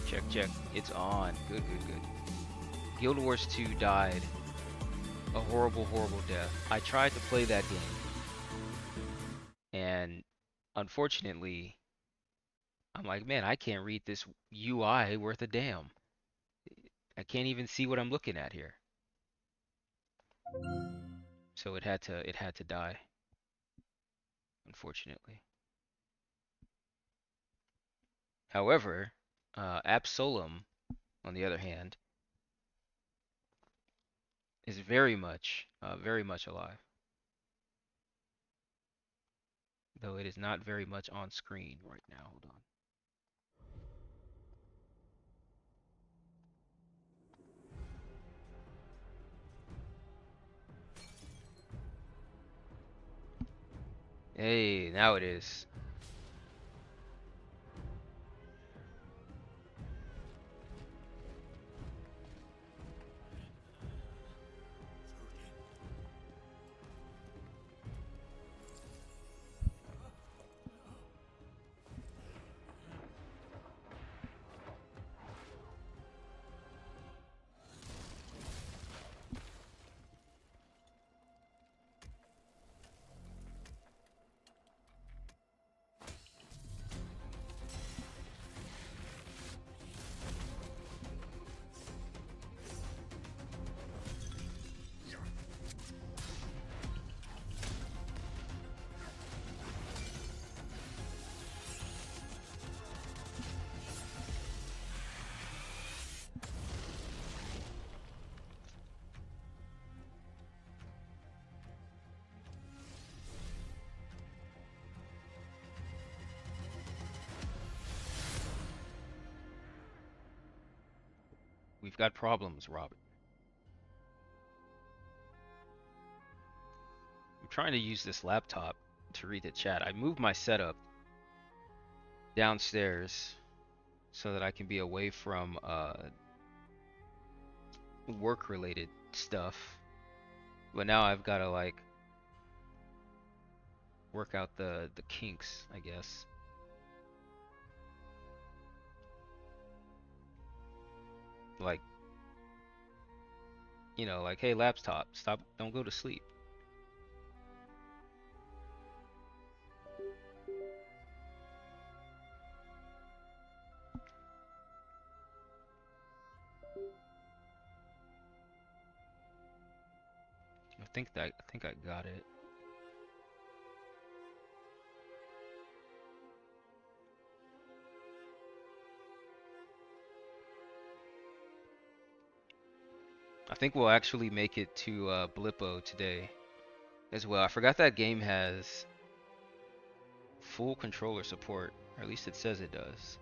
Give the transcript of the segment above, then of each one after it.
Check, check. It's on. Good, good, good. Guild Wars 2 died a horrible, horrible death. I tried to play that game, and unfortunately, I'm like, man, I can't read this UI worth a damn. I can't even see what I'm looking at here. So it had to die, unfortunately. However, Absolum, on the other hand, is very much alive. Though it is not very much on screen right now. Hold on. Hey, now it is. We've got problems, Robert. I'm trying to use this laptop to read the chat. I moved my setup downstairs so that I can be away from work-related stuff. But now I've got to like work out the kinks, I guess. Like, like, hey, laptop, stop, don't go to sleep. I think I got it. I think we'll actually make it to Blippo today as well. I forgot that game has full controller support, or at least it says it does.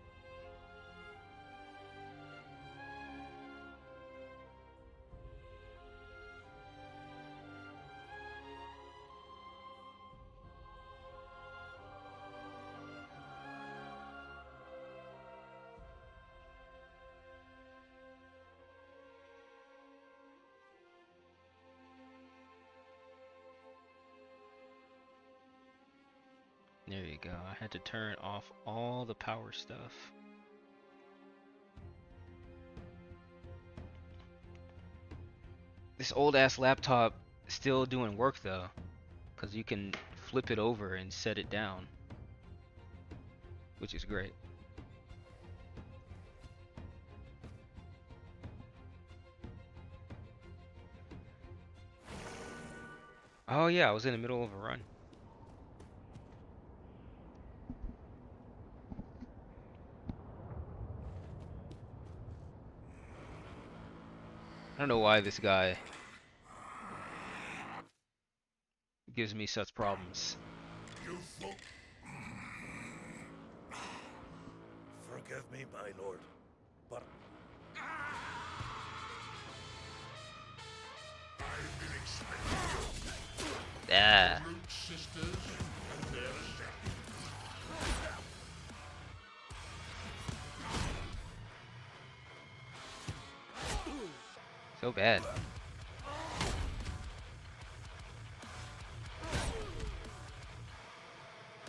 There you go. I had to turn off all the power stuff. This old ass laptop is still doing work though, because you can flip it over and set it down, which is great. Oh yeah, I was in the middle of a run. I don't know why this guy gives me such problems. Forgive me, my lord, but I've been expecting you. Yeah. Sisters and their So bad.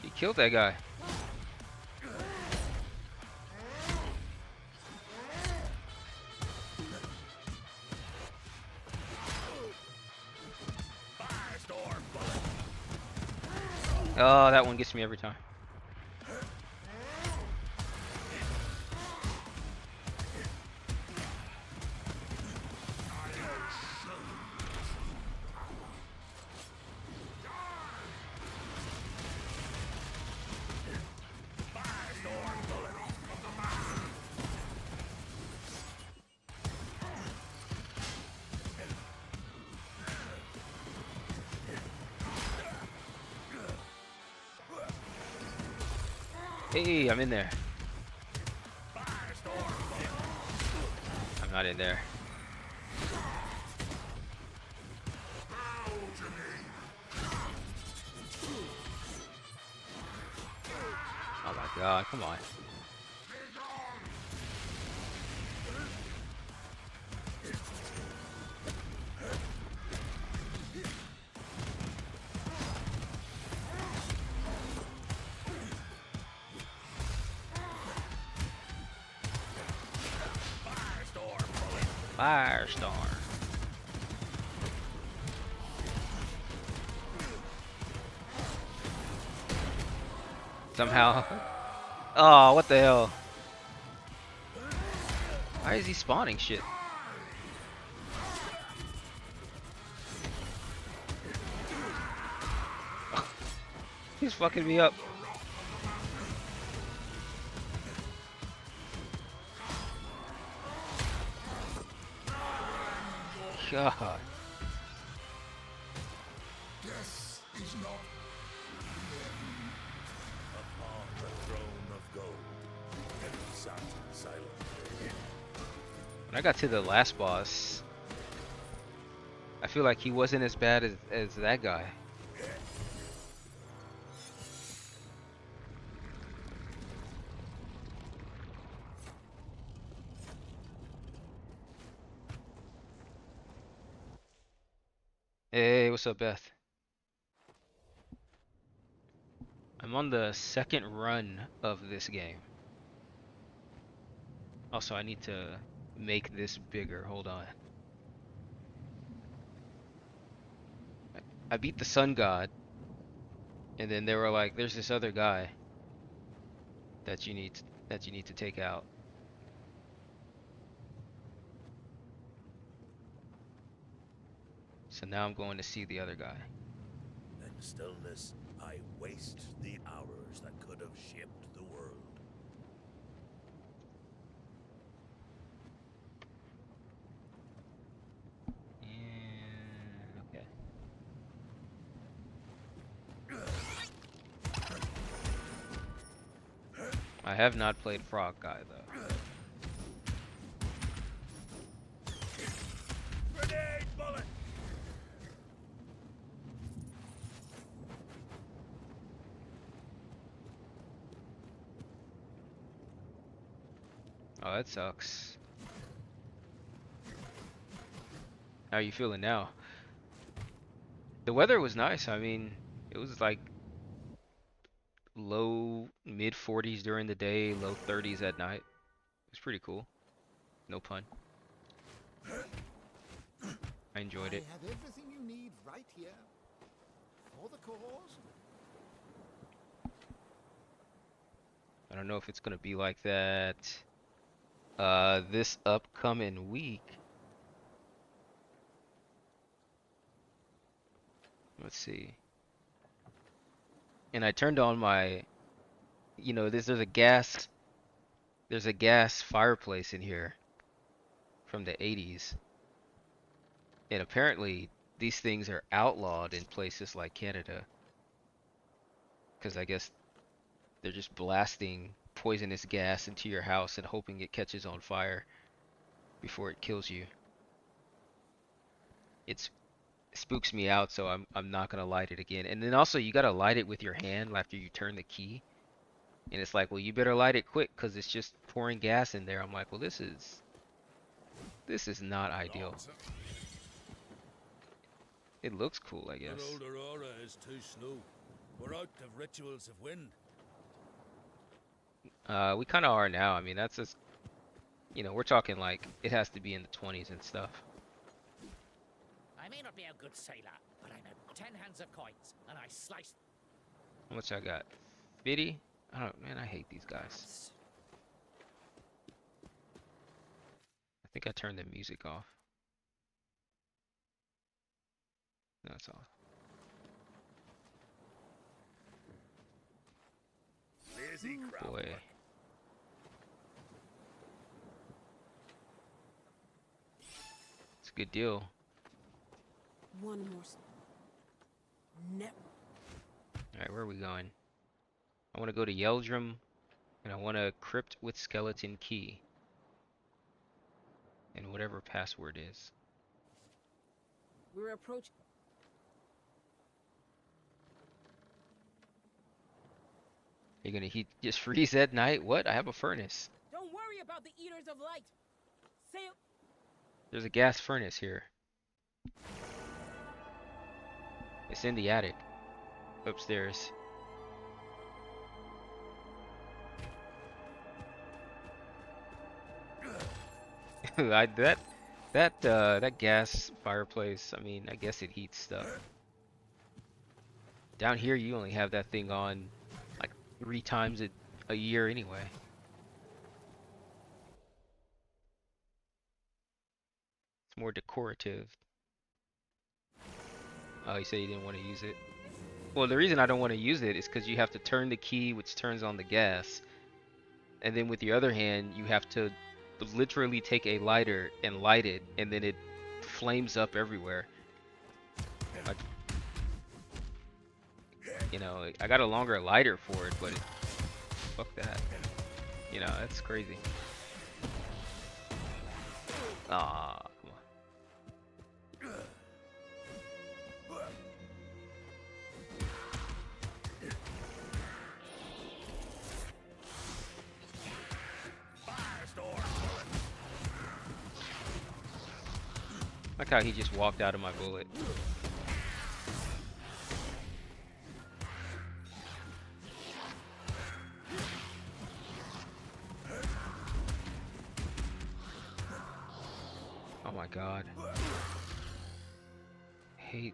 He killed that guy. Oh, that one gets me every time. Hey, I'm in there. I'm not in there. Oh my god, come on. Firestorm. Somehow. Oh, what the hell? Why is he spawning shit? He's fucking me up. God. Death is not upon the throne of gold. And he sat silent. When I got to the last boss, I feel like he wasn't as bad as that guy. Hey, what's up, Beth? I'm on the second run of this game. Also, I need to make this bigger. Hold on. I beat the Sun God, and then they were like, "There's this other guy that you need to take out." So now I'm going to see the other guy. In stillness, I waste the hours that could have shaped the world. And okay. I have not played Frog Guy though. Grenade bullet! Oh, that sucks. How are you feeling now? The weather was nice. I mean, it was like low mid 40s during the day, low 30s at night. It was pretty cool. No pun. I enjoyed it. I have everything you need right here. For the cause. I don't know if it's gonna be like that this upcoming week. Let's see. And I turned on my, there's a gas fireplace in here from the 80s. And apparently these things are outlawed in places like Canada. Because I guess they're just blasting poisonous gas into your house and hoping it catches on fire before it kills you. It spooks me out, so I'm not gonna light it again. And then also you gotta light it with your hand after you turn the key. And it's like, well, you better light it quick because it's just pouring gas in there. I'm like, well, this is not ideal. It looks cool, I guess. Good old Aurora is too slow. We're out of rituals of wind. We kind of are now. I mean, that's just, we're talking like it has to be in the 20s and stuff. I may not be a good sailor, but I'm a 10 hands of coins, and I slice. How much I got? 50? I don't, man, I hate these guys. I think I turned the music off. That's off. Busy crowd. Boy. It's a good deal. One more. Alright, where are we going? I want to go to Yeldrum, and I want a crypt with skeleton key. And whatever password is. We're approaching. You're gonna heat just freeze at night? What? I have a furnace. Don't worry about the Eaters of Light. Sail. There's a gas furnace here. It's in the attic. Upstairs. That gas fireplace, I mean, I guess it heats stuff. Down here you only have that thing on like 3 times a year anyway. It's more decorative. Oh, you said you didn't want to use it. Well, the reason I don't want to use it is because you have to turn the key, which turns on the gas. And then with your other hand, you have to literally take a lighter and light it, and then it flames up everywhere. Like, you know, I got a longer lighter for it, but fuck that. You know, that's crazy. Ah, come on. Like how he just walked out of my bullet. Oh my god. Hate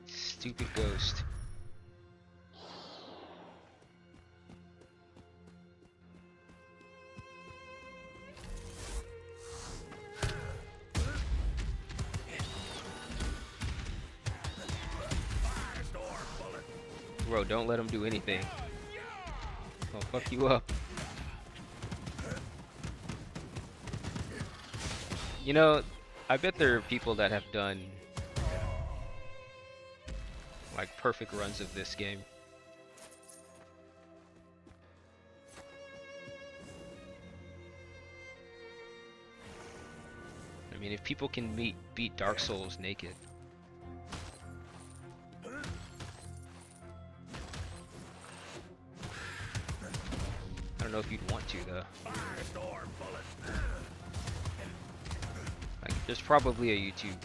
stupid ghost. Bro, don't let him do anything. I'll fuck you up. You know, I bet there are people that have done like perfect runs of this game. I mean, if people can beat Dark Souls naked. I don't know if you'd want to though. Like, there's probably a YouTube.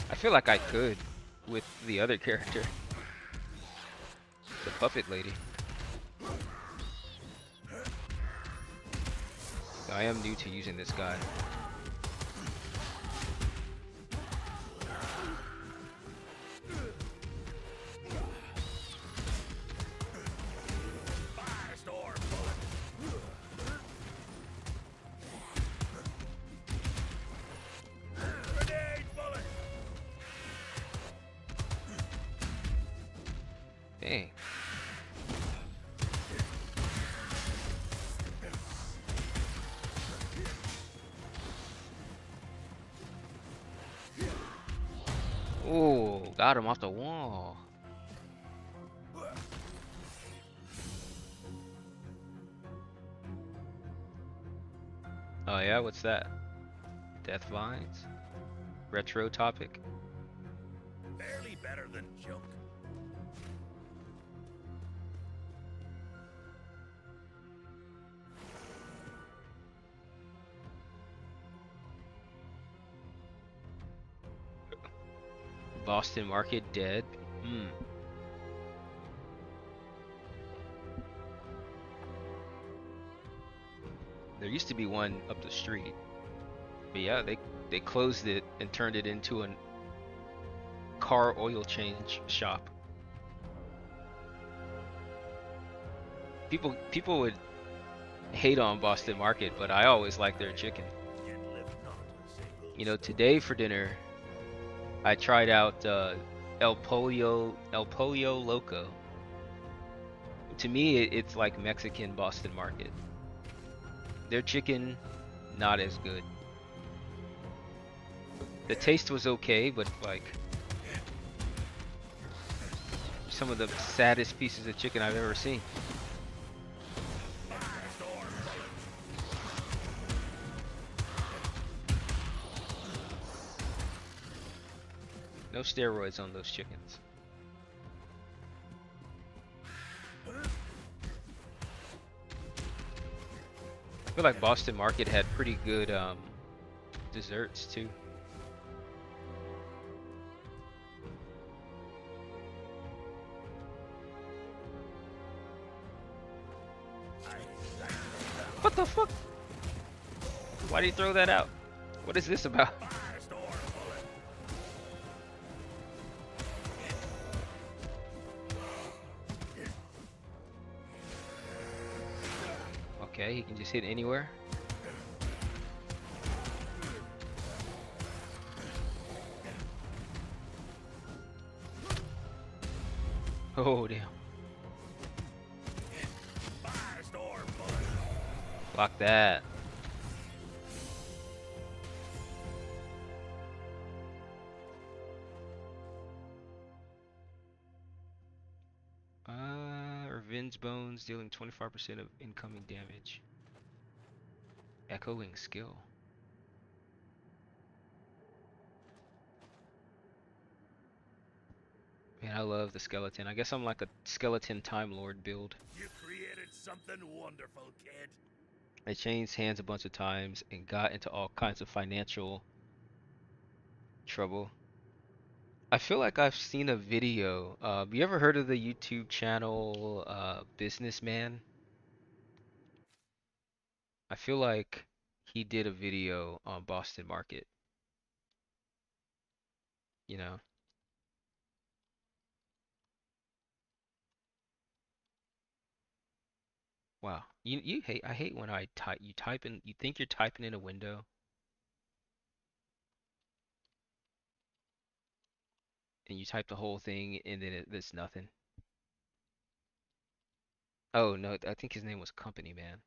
I feel like I could with the other character, the puppet lady. I am new to using this guy. Dang. Oh, got him off the wall. Oh yeah, what's that? Death Vines? Retro topic? Barely better than junk. Boston Market dead? There used to be one up the street. But yeah, they closed it and turned it into a car oil change shop. People would hate on Boston Market, but I always like their chicken. Yet lift not a single You know, stone. today for dinner I tried out El Pollo Loco. To me, it's like Mexican Boston Market. Their chicken, not as good. The taste was okay, but like some of the saddest pieces of chicken I've ever seen. No steroids on those chickens. I feel like Boston Market had pretty good desserts too. What the fuck? Why did he throw that out? What is this about? Okay, he can just hit anywhere. Oh damn. Block that. Revenge bones dealing 25% of incoming damage. Echoing skill. Man, I love the skeleton. I guess I'm like a skeleton time lord build. You created something wonderful, kid. I changed hands a bunch of times and got into all kinds of financial trouble. I feel like I've seen a video. You ever heard of the YouTube channel Businessman? I feel like he did a video on Boston Market, you know. Wow. You hate I hate when you type in you think you're typing in a window and you type the whole thing and then it's nothing. Oh no, I think his name was Company Man.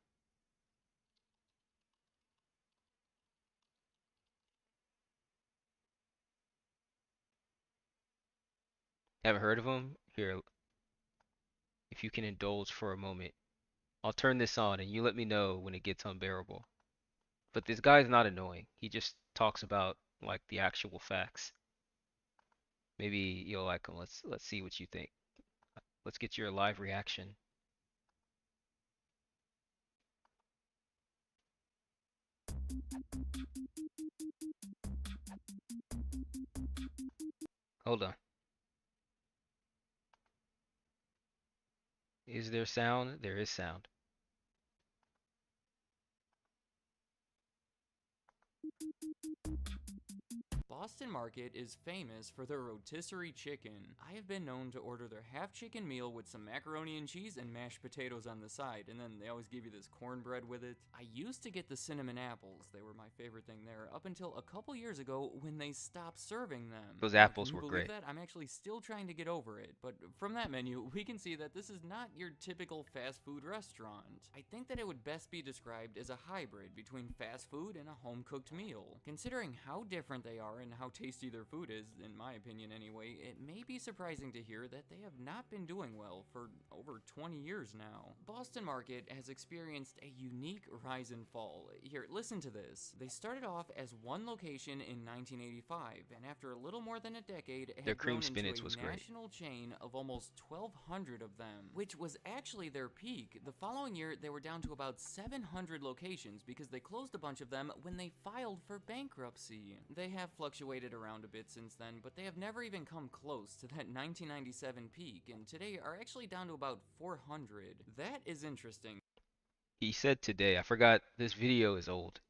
Ever heard of him? Here, if you can indulge for a moment, I'll turn this on and you let me know when it gets unbearable. But this guy's not annoying. He just talks about like the actual facts. Maybe you'll like him. Let's see what you think. Let's get your live reaction. Hold on. Is there sound? There is sound. Boston Market is famous for their rotisserie chicken. I have been known to order their half chicken meal with some macaroni and cheese and mashed potatoes on the side, and then they always give you this cornbread with it. I used to get the cinnamon apples. They were my favorite thing there up until a couple years ago when they stopped serving them. Those Can apples you were believe great. that? I'm actually still trying to get over it, but from that menu, we can see that this is not your typical fast food restaurant. I think that it would best be described as a hybrid between fast food and a home-cooked meal. Considering how different they are and how tasty their food is, in my opinion anyway, it may be surprising to hear that they have not been doing well for over 20 years now. Boston Market has experienced a unique rise and fall. Here, listen to this. They started off as one location in 1985, and after a little more than a decade, Their have cream grown into spinach a was great. national chain of almost 1,200 of them, which was actually their peak. The following year, they were down to about 700 locations because they closed a bunch of them when they filed for bankruptcy. They have fluctuated around a bit since then, but they have never even come close to that 1997 peak, and today are actually down to about 400. That is interesting. He said today, I forgot this video is old.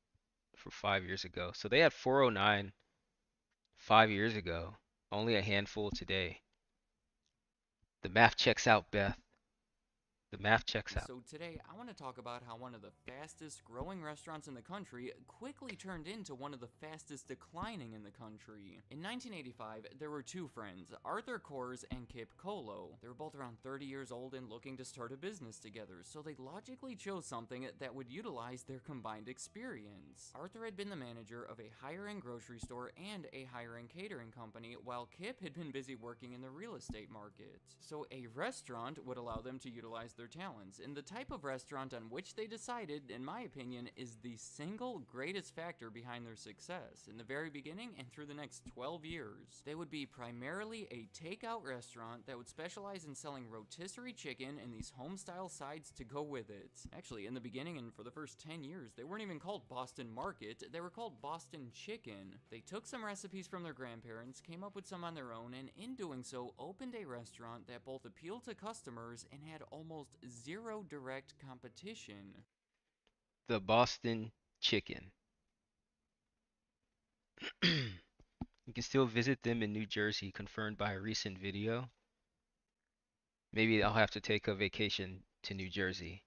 for 5 years ago. So they had 409 5 years ago. Only a handful today. The math checks out, Beth. The math checks out. So today, I want to talk about how one of the fastest growing restaurants in the country quickly turned into one of the fastest declining in the country. In 1985, there were two friends, Arthur Kors and Kip Colo. They were both around 30 years old and looking to start a business together, so they logically chose something that would utilize their combined experience. Arthur had been the manager of a higher-end grocery store and a higher-end catering company, while Kip had been busy working in the real estate market. So a restaurant would allow them to utilize their talents, and the type of restaurant on which they decided, in my opinion, is the single greatest factor behind their success in the very beginning and through the next 12 years. They would be primarily a takeout restaurant that would specialize in selling rotisserie chicken and these home-style sides to go with it. Actually, in the beginning and for the first 10 years, they weren't even called Boston Market, they were called Boston Chicken. They took some recipes from their grandparents, came up with some on their own, and in doing so, opened a restaurant that both appealed to customers and had almost zero direct competition. The Boston Chicken. You can still visit them in New Jersey, confirmed by a recent video. Maybe I'll have to take a vacation to New Jersey.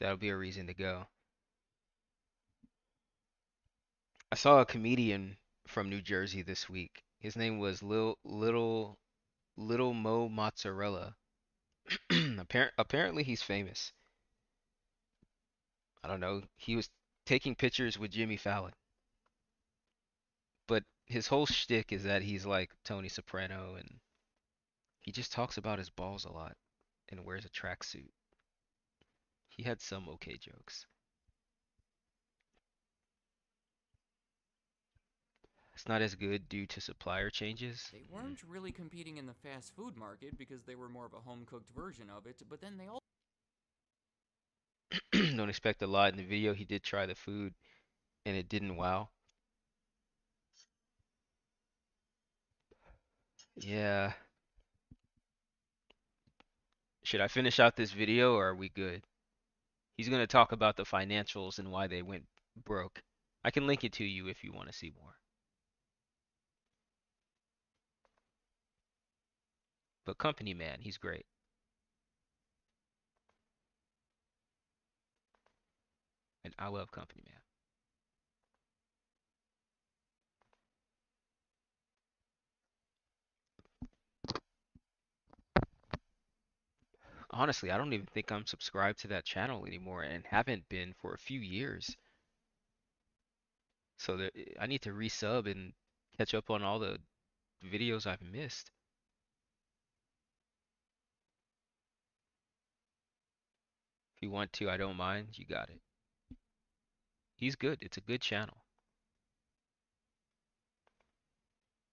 That'll be a reason to go. I saw a comedian from New Jersey this week. His name was Little Mo Mozzarella. Apparently he's famous. I don't know. He was taking pictures with Jimmy Fallon. But his whole shtick is that he's like Tony Soprano and he just talks about his balls a lot and wears a tracksuit. He had some okay jokes. It's not as good due to supplier changes. They weren't really competing in the fast food market because they were more of a home-cooked version of it, but then they also Don't expect a lot in the video. He did try the food and it didn't wow. Yeah. Should I finish out this video or are we good? He's going to talk about the financials and why they went broke. I can link it to you if you want to see more. But Company Man, he's great. And I love Company Man. Honestly, I don't even think I'm subscribed to that channel anymore and haven't been for a few years. So I need to resub and catch up on all the videos I've missed. If you want to, I don't mind. You got it. He's good. It's a good channel.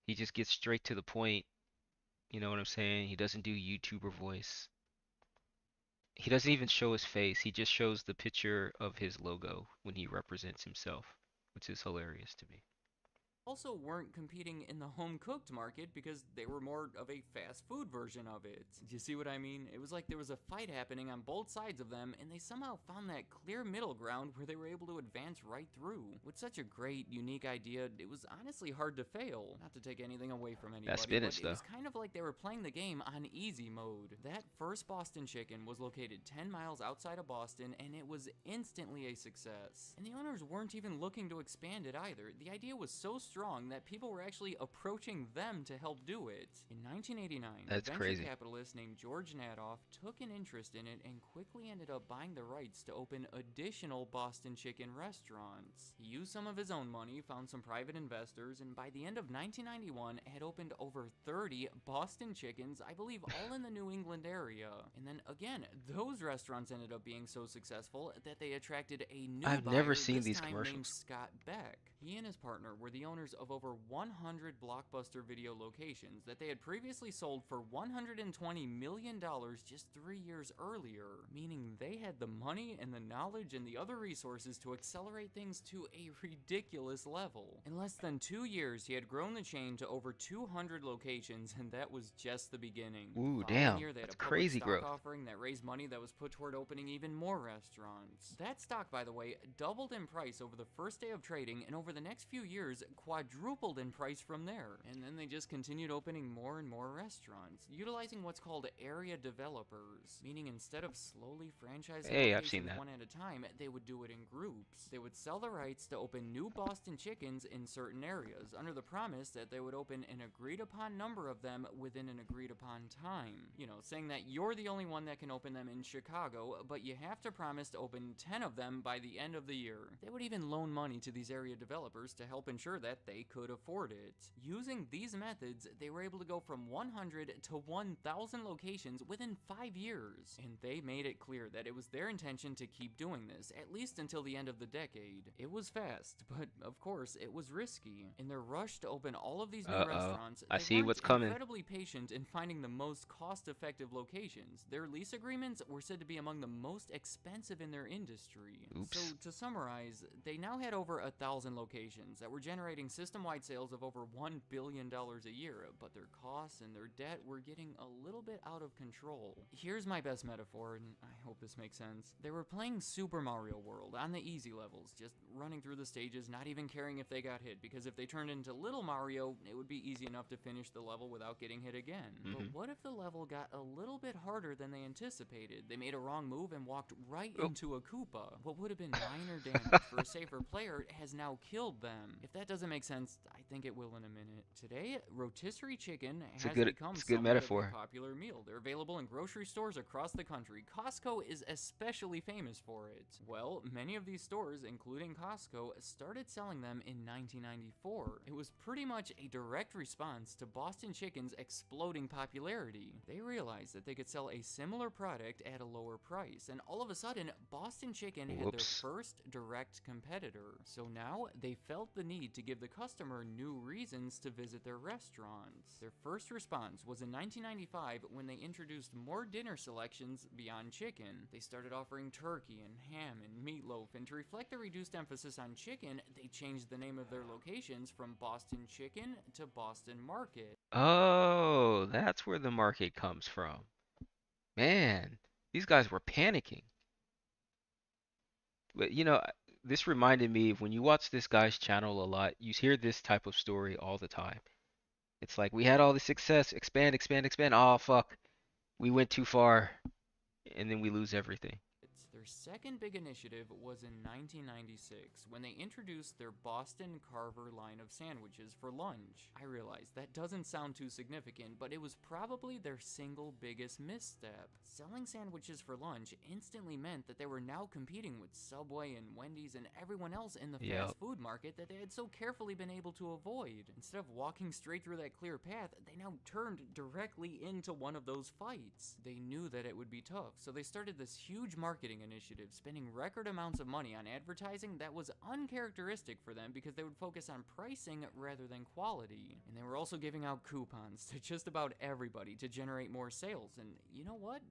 He just gets straight to the point. You know what I'm saying? He doesn't do YouTuber voice. He doesn't even show his face. He just shows the picture of his logo when he represents himself, which is hilarious to me. also weren't competing in the home-cooked market because they were more of a fast food version of it. Do you see what I mean? It was like there was a fight happening on both sides of them, and they somehow found that clear middle ground where they were able to advance right through. With such a great, unique idea, it was honestly hard to fail. Not to take anything away from anybody, That spinach, but it though. was kind of like they were playing the game on easy mode. That first Boston Chicken was located 10 miles outside of Boston, and it was instantly a success. And the owners weren't even looking to expand it either. The idea was so strong that people were actually approaching them to help do it. In 1989, That's a venture crazy. capitalist named George Nadoff took an interest in it and quickly ended up buying the rights to open additional Boston Chicken restaurants. He used some of his own money, found some private investors, and by the end of 1991 had opened over 30 Boston Chickens, I believe all in the New England area. And then again, those restaurants ended up being so successful that they attracted a new I've buyer, never seen this these time named commercials. Scott Beck. He and his partner were the owners owners of over 100 Blockbuster video locations that they had previously sold for $120 million just 3 years earlier, meaning they had the money and the knowledge and the other resources to accelerate things to a ridiculous level. In less than 2 years, he had grown the chain to over 200 locations, and that was just the beginning. Ooh, The following damn. year, they had That's a public crazy stock growth. offering that raised money that was put toward opening even more restaurants. That stock, by the way, doubled in price over the first day of trading, and over the next few years, quadrupled in price from there. And then they just continued opening more and more restaurants, utilizing what's called area developers, meaning instead of slowly franchising Hey, I've seen locations that. one at a time, they would do it in groups. They would sell the rights to open new Boston Chickens in certain areas, under the promise that they would open an agreed upon number of them within an agreed upon time. You know, saying that you're the only one that can open them in Chicago, but you have to promise to open 10 of them by the end of the year. They would even loan money to these area developers to help ensure that they could afford it. Using these methods, they were able to go from 100 to 1,000 locations within 5 years. And they made it clear that it was their intention to keep doing this, at least until the end of the decade. It was fast, but of course, it was risky. In their rush to open all of these new restaurants, I they see weren't what's coming. incredibly patient in finding the most cost-effective locations. Their lease agreements were said to be among the most expensive in their industry. Oops. So to summarize, they now had over 1,000 locations that were generating system-wide sales of over $1 billion a year, but their costs and their debt were getting a little bit out of control. Here's my best metaphor, and I hope this makes sense. They were playing Super Mario World on the easy levels, just running through the stages, not even caring if they got hit, because if they turned into Little Mario, it would be easy enough to finish the level without getting hit again. But what if the level got a little bit harder than they anticipated? They made a wrong move and walked right into a Koopa. What would have been minor damage for a safer player has now killed them. If that doesn't make sense, I think it will in a minute. Today, rotisserie chicken has become it's a good somewhat of metaphor. a popular meal. They're available in grocery stores across the country. Costco is especially famous for it. Well, many of these stores, including Costco, started selling them in 1994. It was pretty much a direct response to Boston Chicken's exploding popularity. They realized that they could sell a similar product at a lower price, and all of a sudden, Boston Chicken had their Whoops. first direct competitor. So now, they felt the need to give the customer new reasons to visit their restaurants. Their first response was in 1995 when they introduced more dinner selections beyond chicken. They started offering turkey and ham and meatloaf, and to reflect the reduced emphasis on chicken, they changed the name of their locations from Boston Chicken to Boston Market. Oh, that's where the market comes from. Man, these guys were panicking. But this reminded me of when you watch this guy's channel a lot, you hear this type of story all the time. It's like we had all this success, expand, expand, expand. Oh, fuck. We went too far, and then we lose everything. Their second big initiative was in 1996 when they introduced their Boston Carver line of sandwiches for lunch. I realize that doesn't sound too significant, but it was probably their single biggest misstep. Selling sandwiches for lunch instantly meant that they were now competing with Subway and Wendy's and everyone else in the fast food market that they had so carefully been able to avoid. Instead of walking straight through that clear path, they now turned directly into one of those fights. They knew that it would be tough, so they started this huge marketing initiative, spending record amounts of money on advertising that was uncharacteristic for them because they would focus on pricing rather than quality. And they were also giving out coupons to just about everybody to generate more sales. And you know what?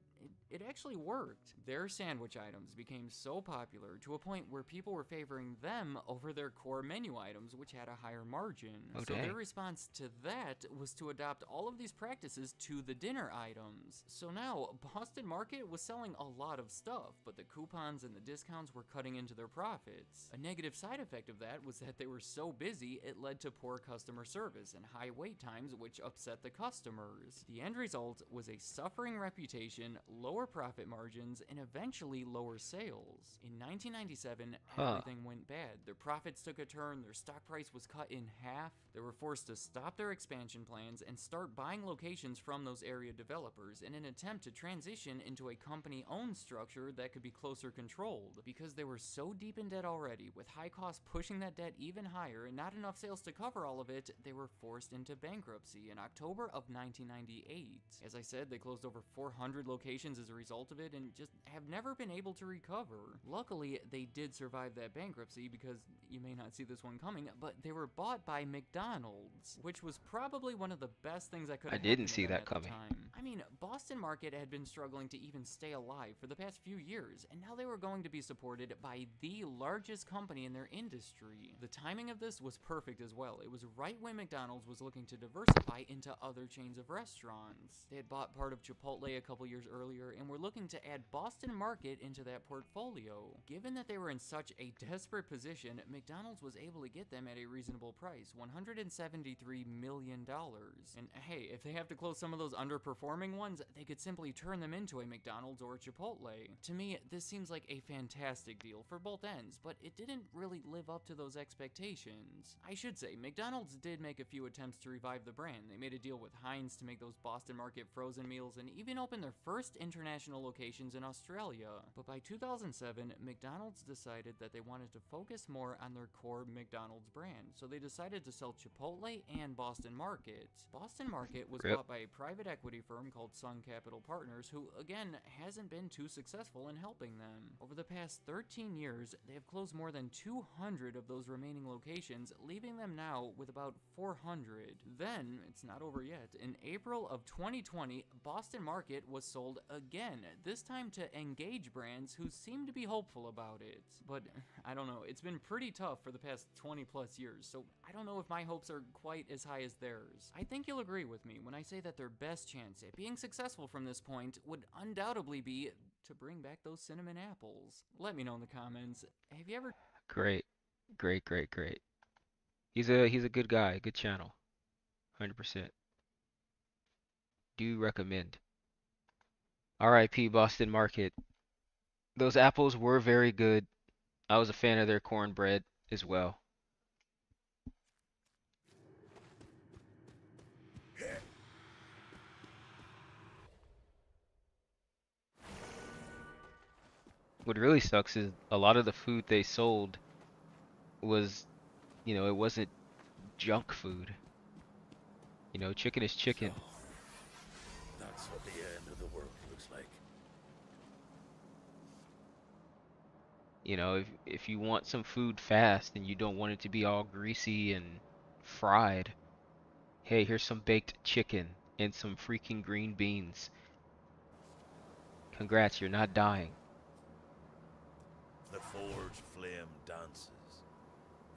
It actually worked. Their sandwich items became so popular to a point where people were favoring them over their core menu items, which had a higher margin. Oh, so dang. their response to that was to adopt all of these practices to the dinner items. So now, Boston Market was selling a lot of stuff, but the coupons and the discounts were cutting into their profits. A negative side effect of that was that they were so busy, it led to poor customer service and high wait times, which upset the customers. The end result was a suffering reputation, lower profit margins, and eventually lower sales. In 1997, everything went bad. Their profits took a turn, their stock price was cut in half, they were forced to stop their expansion plans and start buying locations from those area developers in an attempt to transition into a company-owned structure that could be closer controlled. Because they were so deep in debt already, with high costs pushing that debt even higher and not enough sales to cover all of it, they were forced into bankruptcy in October of 1998. As I said, they closed over 400 locations as as a result of it and just have never been able to recover. Luckily, they did survive that bankruptcy because you may not see this one coming, but they were bought by McDonald's, which was probably one of the best things that could I have happened didn't to see them that at the coming. time. I mean, Boston Market had been struggling to even stay alive for the past few years, and now they were going to be supported by the largest company in their industry. The timing of this was perfect as well. It was right when McDonald's was looking to diversify into other chains of restaurants. They had bought part of Chipotle a couple years earlier and were looking to add Boston Market into that portfolio. Given that they were in such a desperate position, McDonald's was able to get them at a reasonable price, $173 million. And hey, if they have to close some of those underperforming ones, they could simply turn them into a McDonald's or a Chipotle. To me, this seems like a fantastic deal for both ends, but it didn't really live up to those expectations. I should say, McDonald's did make a few attempts to revive the brand. They made a deal with Heinz to make those Boston Market frozen meals and even opened their first international locations in Australia. But by 2007, McDonald's decided that they wanted to focus more on their core McDonald's brand, so they decided to sell Chipotle and Boston Market. Boston Market was Rip. bought by a private equity firm called Sun Capital Partners, who, again, hasn't been too successful in helping them. Over the past 13 years, they have closed more than 200 of those remaining locations, leaving them now with about 400. Then, it's not over yet. In April of 2020, Boston Market was sold again, this time to Engage Brands, who seem to be hopeful about it. But, I don't know, it's been pretty tough for the past 20 plus years, so I don't know if my hopes are quite as high as theirs. I think you'll agree with me when I say that their best chance at being successful from this point would undoubtedly be to bring back those cinnamon apples. Let me know in the comments. Have you ever Great, great, great, great. He's a good guy, good channel, 100%. Do recommend. R.I.P. Boston Market. Those apples were very good. I was a fan of their cornbread as well. What really sucks is a lot of the food they sold was, it wasn't junk food. Chicken is So, chicken. that's what the end of the world looks like. If you want some food fast and you don't want it to be all greasy and fried, hey, here's some baked chicken and some freaking green beans. Congrats, you're not dying. The forge flame dances.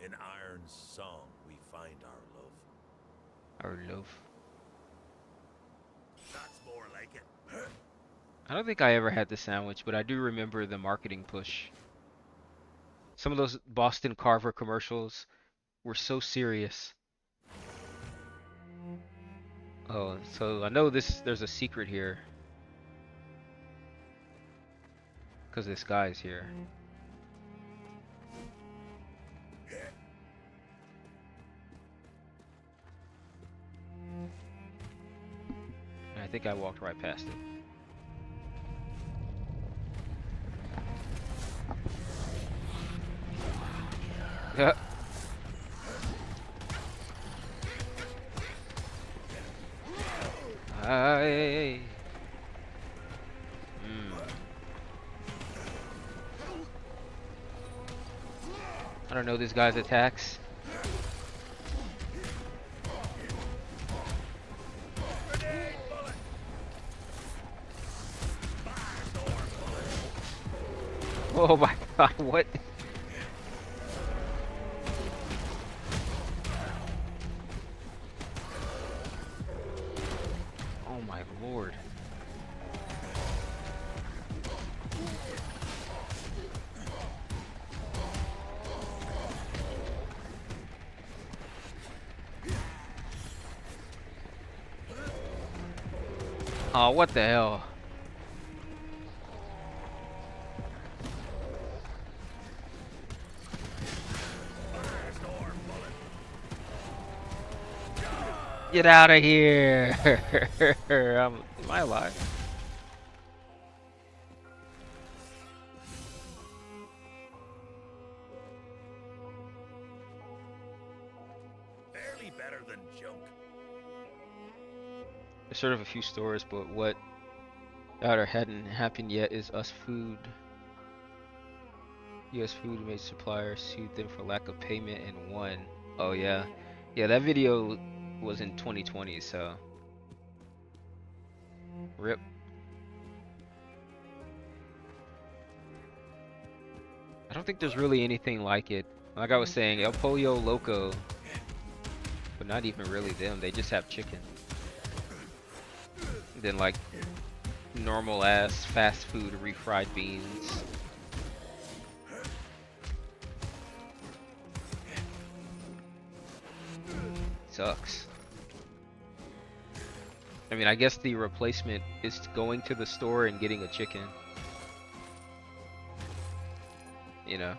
In iron's song we find our love. Our loaf. That's more like it. I don't think I ever had the sandwich, but I do remember the marketing push. Some of those Boston Carver commercials were so serious. Oh, so I know there's a secret here. Because this guy's here. And I think I walked right past it. Yeah. Hey. I don't know this guy's attacks. Oh my god, what? Oh my lord. Oh, what the hell? Get out of here! Am I alive? Barely better than junk. There's sort of a few stores, but what That or hadn't happened yet is US Food. US Food made suppliers sued them for lack of payment and won. Oh yeah. Yeah, that video was in 2020, so rip. I don't think there's really anything like it. Like I was saying, El Pollo Loco, but not even really them. They just have chicken. Then like normal ass fast food refried beans. Sucks. I mean, I guess the replacement is going to the store and getting a chicken. You know.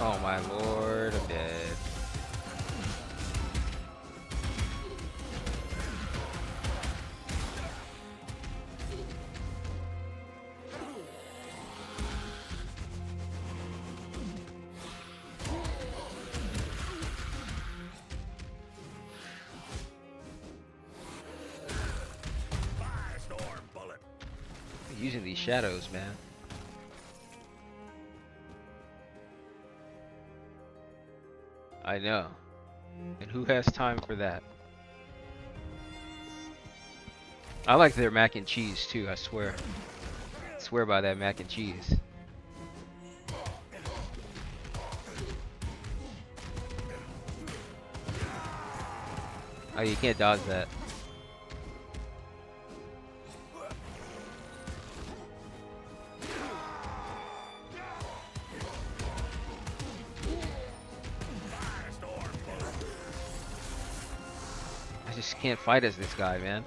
Oh my lord, I'm dead. Firestorm bullet. Using these shadows, man. I know. And who has time for that? I like their mac and cheese too, I swear. Swear by that mac and cheese. Oh, you can't dodge that. I just can't fight as this guy, man.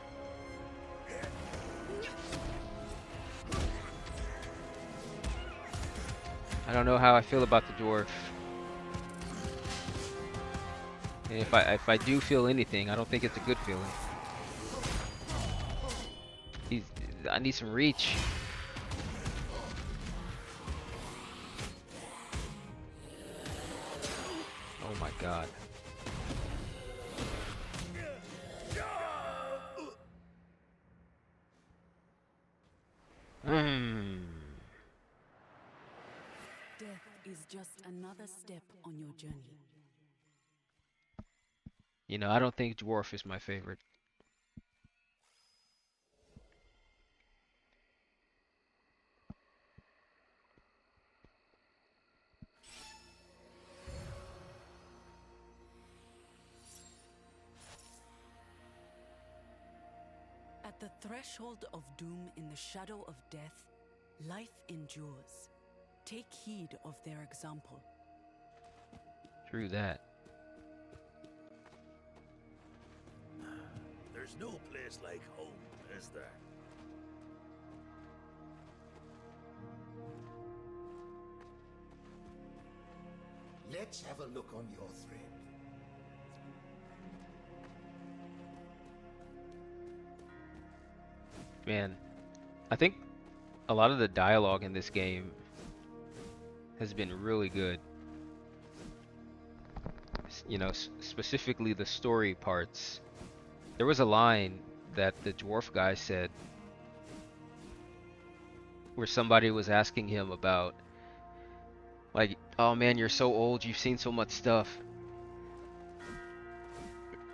I don't know how I feel about the dwarf. And if I do feel anything, I don't think it's a good feeling. I need some reach. Oh my god. Death is just another step on your journey. You know, I don't think dwarf is my favorite. At the threshold of doom in the shadow of death, life endures. Take heed of their example. True that. There's no place like home, is there? Let's have a look on your thread. Man, I think a lot of the dialogue in this game has been really good. You know, specifically the story parts. There was a line that the dwarf guy said where somebody was asking him about, like, oh man, you're so old, you've seen so much stuff.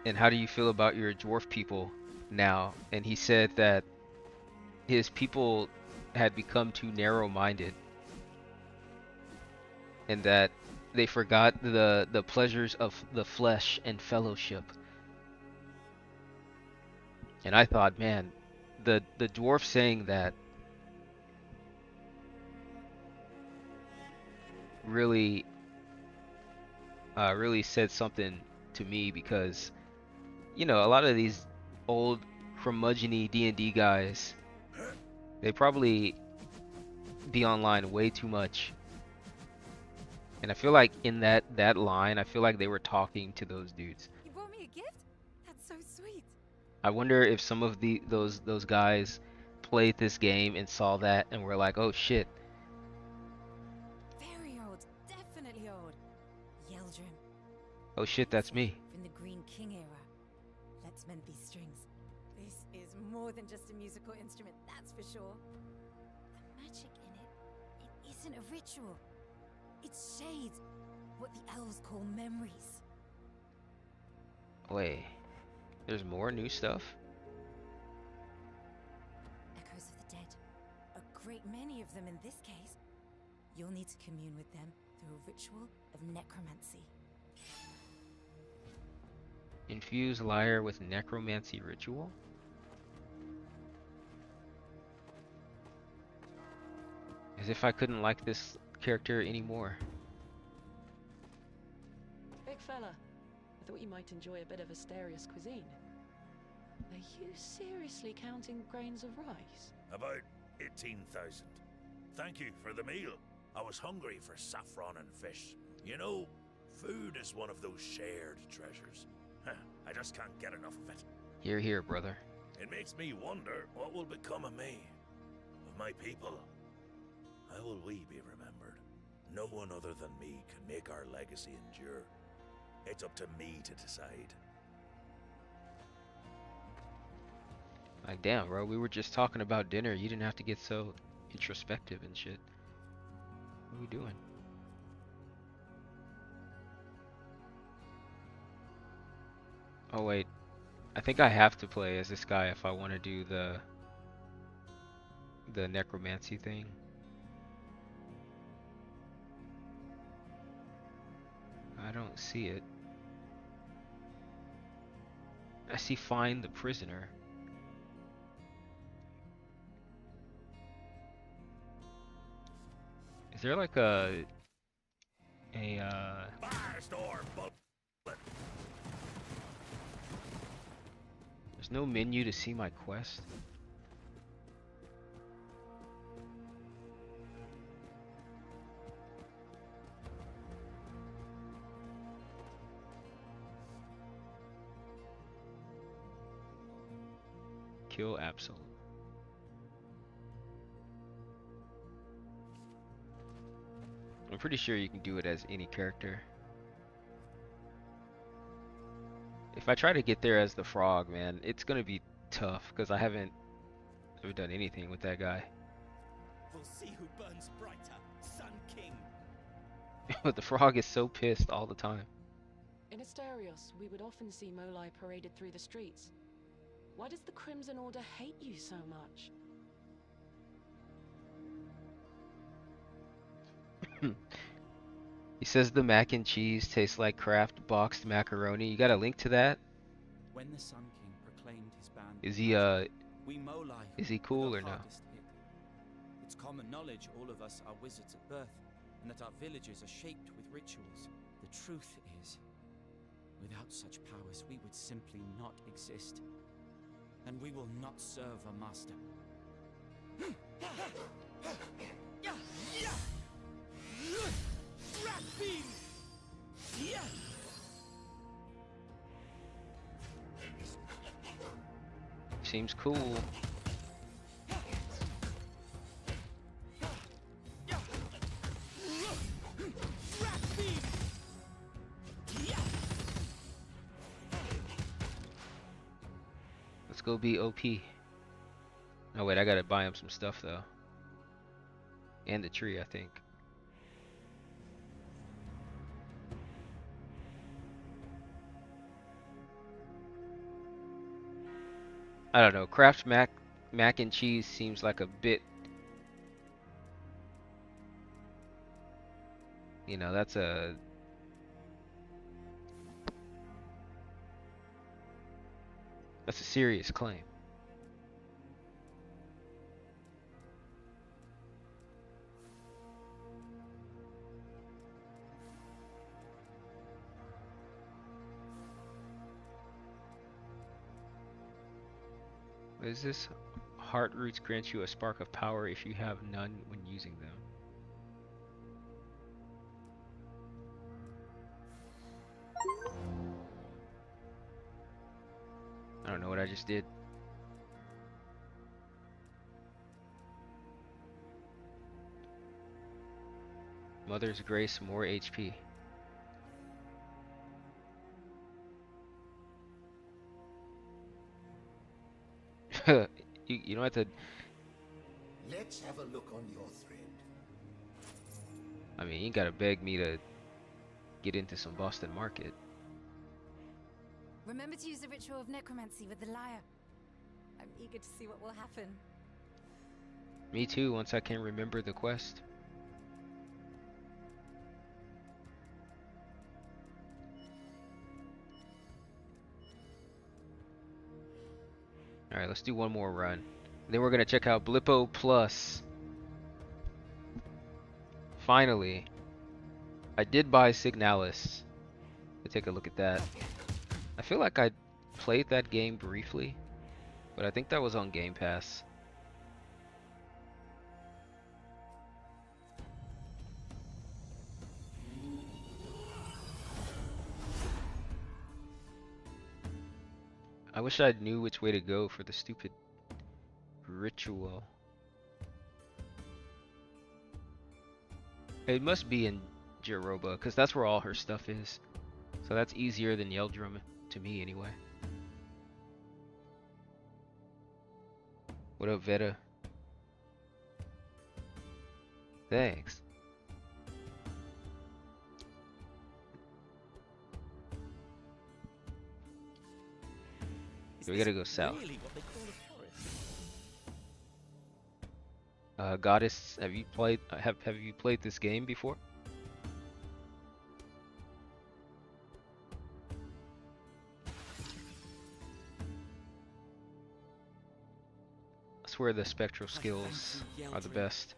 And how do you feel about your dwarf people now? And he said that his people had become too narrow-minded and that they forgot the pleasures of the flesh and fellowship. And I thought, man, the dwarf saying that really really said something to me, because you know, a lot of these old curmudgeon-y D&D guys, they probably be online way too much. And I feel like in that line, I feel like they were talking to those dudes. You brought me a gift? That's so sweet. I wonder if some of those guys played this game and saw that and were like, "Oh shit." Very old. Definitely old. Yeldrim. Oh shit, that's me. From the Green King era. Let's mend these strings. This is more than just a musical instrument, that's for sure. The magic in it isn't a ritual. It's shades, what the elves call memories. Wait, there's more new stuff? Echoes of the dead. A great many of them in this case. You'll need to commune with them through a ritual of necromancy. Infuse lyre with necromancy ritual? As if I couldn't like this character anymore. Big fella, I thought you might enjoy a bit of Asterius cuisine. Are you seriously counting grains of rice? About 18,000. Thank you for the meal. I was hungry for saffron and fish. You know, food is one of those shared treasures. I just can't get enough of it. Here, here, brother. It makes me wonder what will become of me, of my people. How will we be remembered? No one other than me can make our legacy endure. It's up to me to decide. Like, damn, bro, we were just talking about dinner. You didn't have to get so introspective and shit. What are we doing? Oh, wait. I think I have to play as this guy if I want to do the necromancy thing. I don't see it. I see find the prisoner. Is there like a Firestorm bullet. there's no menu to see my quest? Kill Absol. I'm pretty sure you can do it as any character. If I try to get there as the frog, man, it's gonna be tough because I haven't ever done anything with that guy. We'll see who burns brighter, Sun King. But the frog is so pissed all the time. In Asterios, we would often see Molai paraded through the streets. Why does the Crimson Order hate you so much? He says the mac and cheese tastes like Kraft boxed macaroni. You got a link to that? When the Sun King proclaimed his ban, Is he we Molai is he were cool the or no? hardest hit. It's common knowledge all of us are wizards at birth, and that our villages are shaped with rituals. The truth is, without such powers, we would simply not exist, and we will not serve a master. Rat beam! Yeah! Seems cool. Rat beam! Yeah! Let's go be OP. Oh wait, I gotta buy him some stuff though. And the tree, I think. I don't know. Kraft mac and cheese seems like a bit. You know, that's a serious claim. What is this? Heart roots grant you a spark of power if you have none when using them. I don't know what I just did. Mother's Grace, more HP. You don't have to. Let's have a look on your thread. I mean, you gotta beg me to get into some Boston Market. Remember to use the ritual of necromancy with the lyre. I'm eager to see what will happen. Me too, once I can remember the quest. Alright, let's do one more run. Then we're gonna check out Blippo Plus. Finally. I did buy Signalis. Let's take a look at that. I feel like I played that game briefly, but I think that was on Game Pass. I wish I knew which way to go for the stupid ritual. It must be in Jeroba, because that's where all her stuff is. So that's easier than Yeldrum, to me anyway. What up, Veta? Thanks. We gotta go south. Really what they call a forest? Goddess, have you played? Have you played this game before? I swear the spectral skills are the best.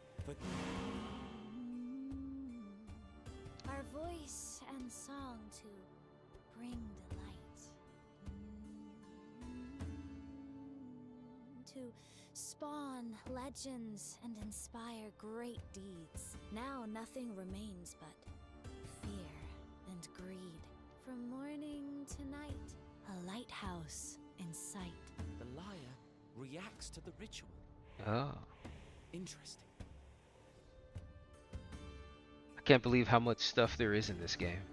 Our voice and song to bring delight. To spawn legends and inspire great deeds. Now nothing remains but fear and greed. From morning to night, a lighthouse in sight. The lyre reacts to the ritual. Oh. Interesting. I can't believe how much stuff there is in this game.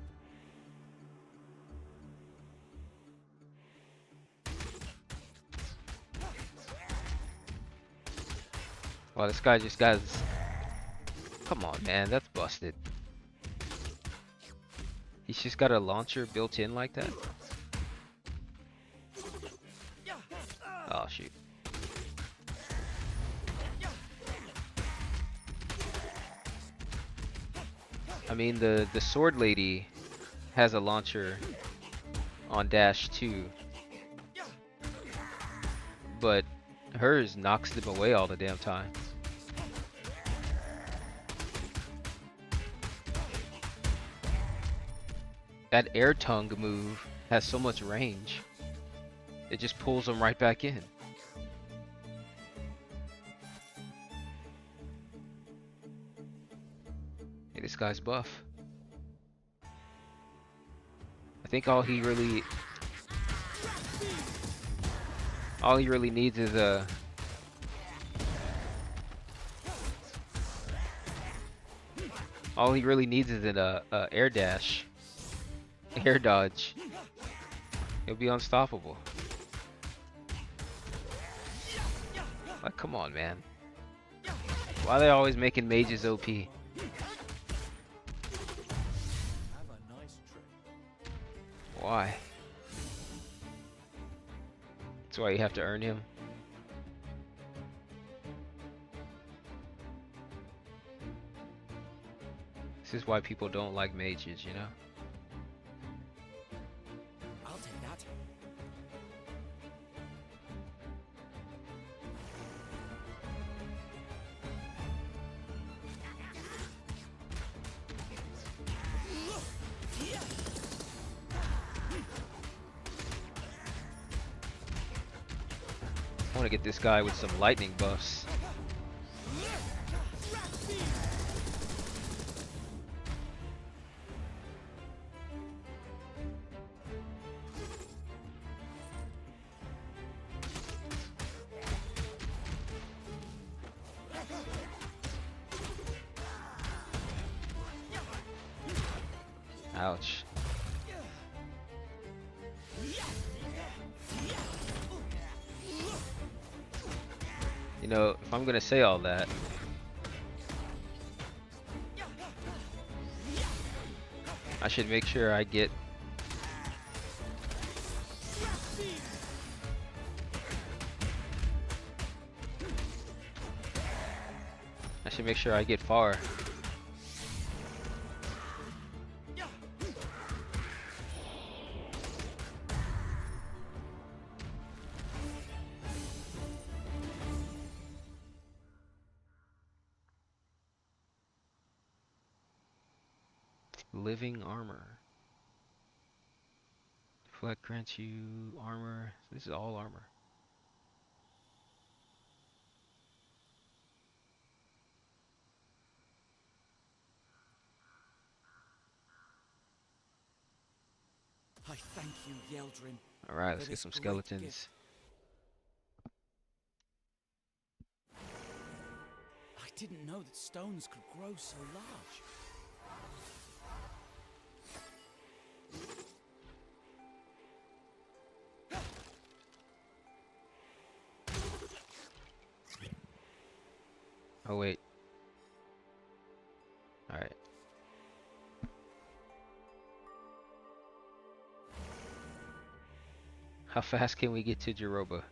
Wow, this guy just got his... Come on, man, that's busted. He's just got a launcher built in like that? Oh, shoot. I mean, the sword lady has a launcher on Dash 2. But hers knocks them away all the damn time. That air tongue move has so much range. It just pulls them right back in. Hey, this guy's buff. I think all he really needs is a an air dash, air dodge. He'll be unstoppable. Like, come on, man. Why are they always making mages OP? Have a nice trip. Why? That's why you have to earn him. This is why people don't like mages, you know? I'll take that. I want to get this guy with some lightning buffs. Ouch. You know, if I'm gonna say all that, I should make sure I get far. Living armor. Deflect grants you armor. This is all armor. I thank you, Yeldrin. Alright, let's for get this some great skeletons. gift. I didn't know that stones could grow so large. Oh wait. Alright. How fast can we get to Jeroba?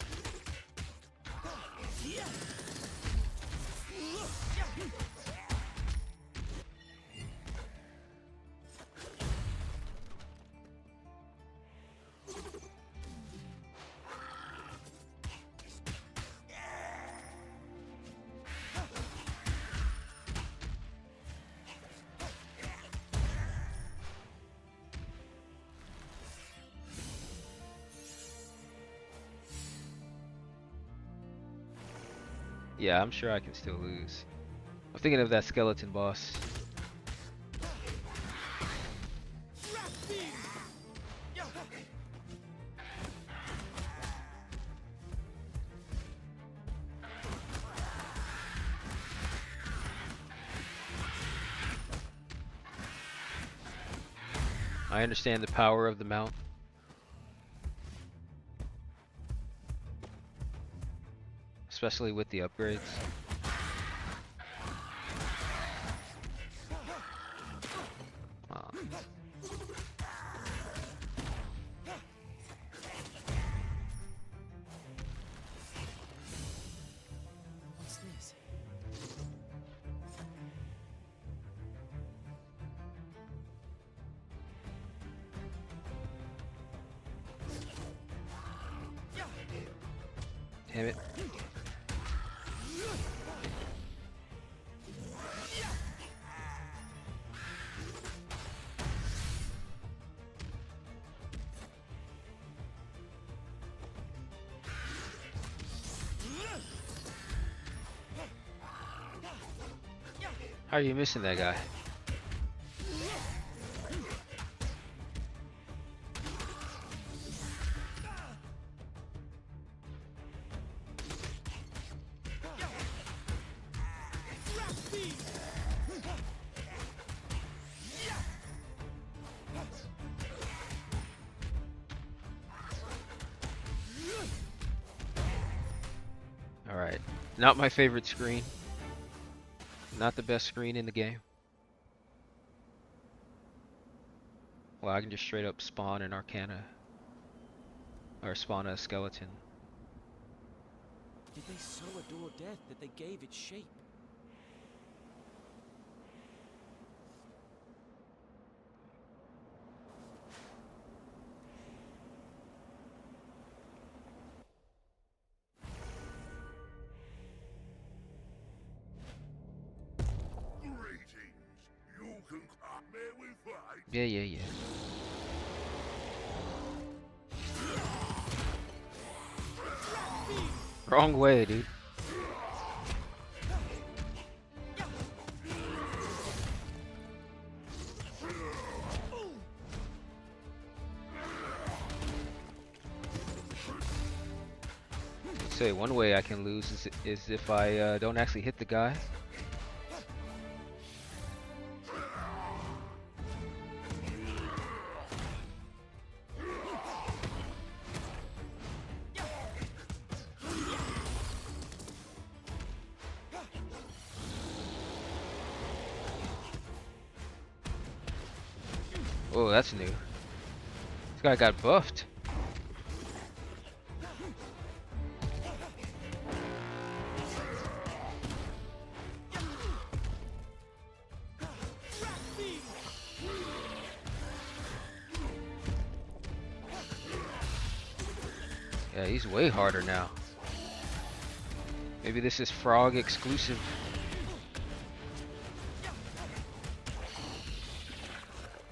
Yeah, I'm sure I can still lose. I'm thinking of that skeleton boss. I understand the power of the mount. Especially with the upgrades. What's this? Damn it. How are you missing that guy? Alright. Not my favorite screen. Not the best screen in the game. Well, I can just straight up spawn an Arcana. Or spawn a skeleton. Did they so adore death that they gave it shape? Yeah. Wrong way, dude. Say one way I can lose is if I don't actually hit the guy. Oh, that's new. This guy got buffed. Yeah, he's way harder now. Maybe this is frog exclusive.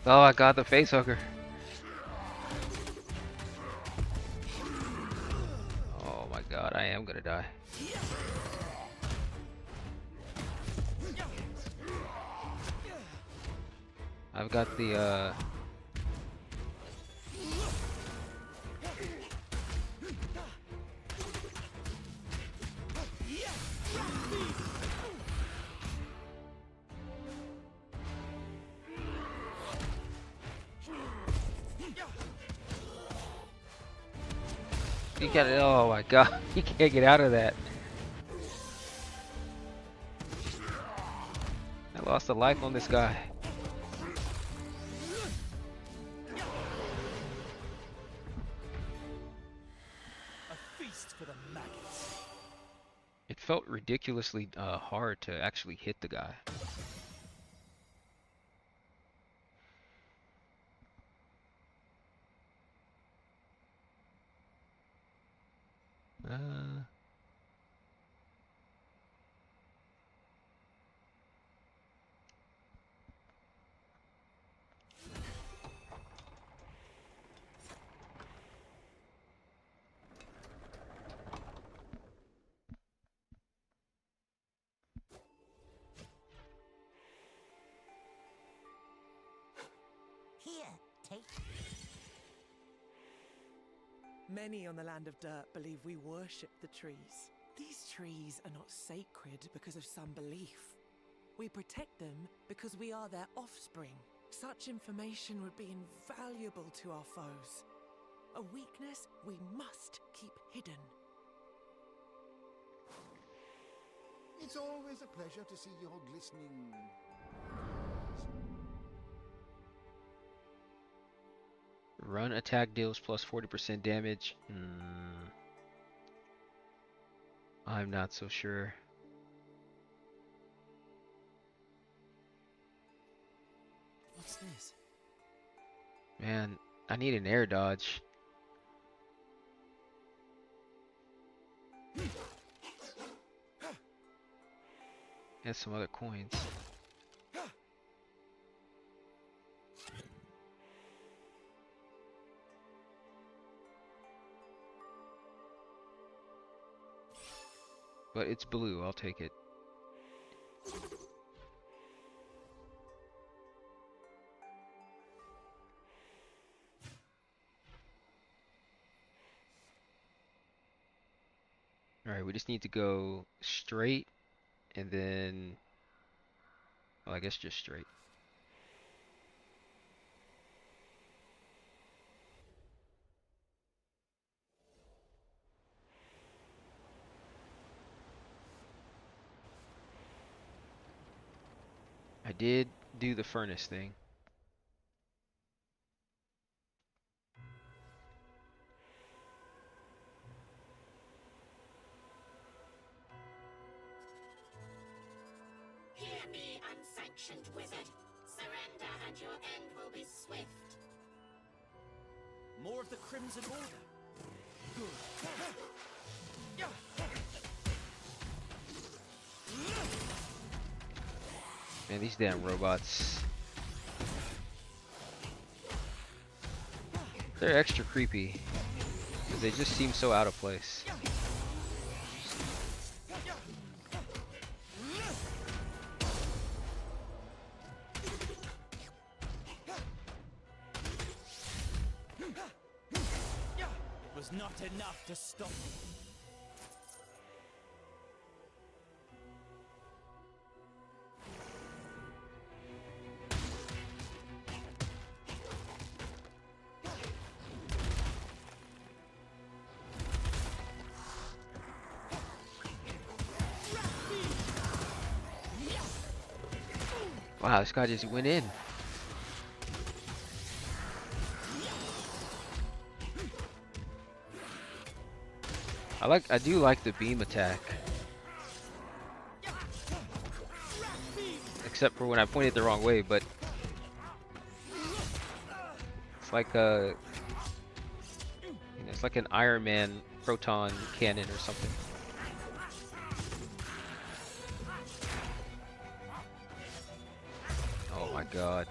Oh, I got the face hugger. Oh my god, I am gonna die. I've got the he got it. Oh my god, he can't get out of that. I lost a life on this guy. A feast for the maggots. It felt ridiculously hard to actually hit the guy. Uh, Here, take. Many on the land of dirt believe we worship the trees. These trees are not sacred because of some belief. We protect them because we are their offspring. Such information would be invaluable to our foes. A weakness we must keep hidden. It's always a pleasure to see your glistening. Run attack deals plus 40% damage. I'm not so sure. What's this? Man, I need an air dodge. And some other coins. But it's blue, I'll take it. Alright, we just need to go straight and then, well, I guess just straight. I did do the furnace thing. Hear me, unsanctioned wizard. Surrender and your end will be swift. More of the Crimson Order. Good. Man, these damn robots. They're extra creepy. Because they just seem so out of place. It was not enough to stop me. Wow, this guy just went in. I do like the beam attack. Except for when I point it the wrong way, but it's like a, it's like an Iron Man proton cannon or something. Oh my god.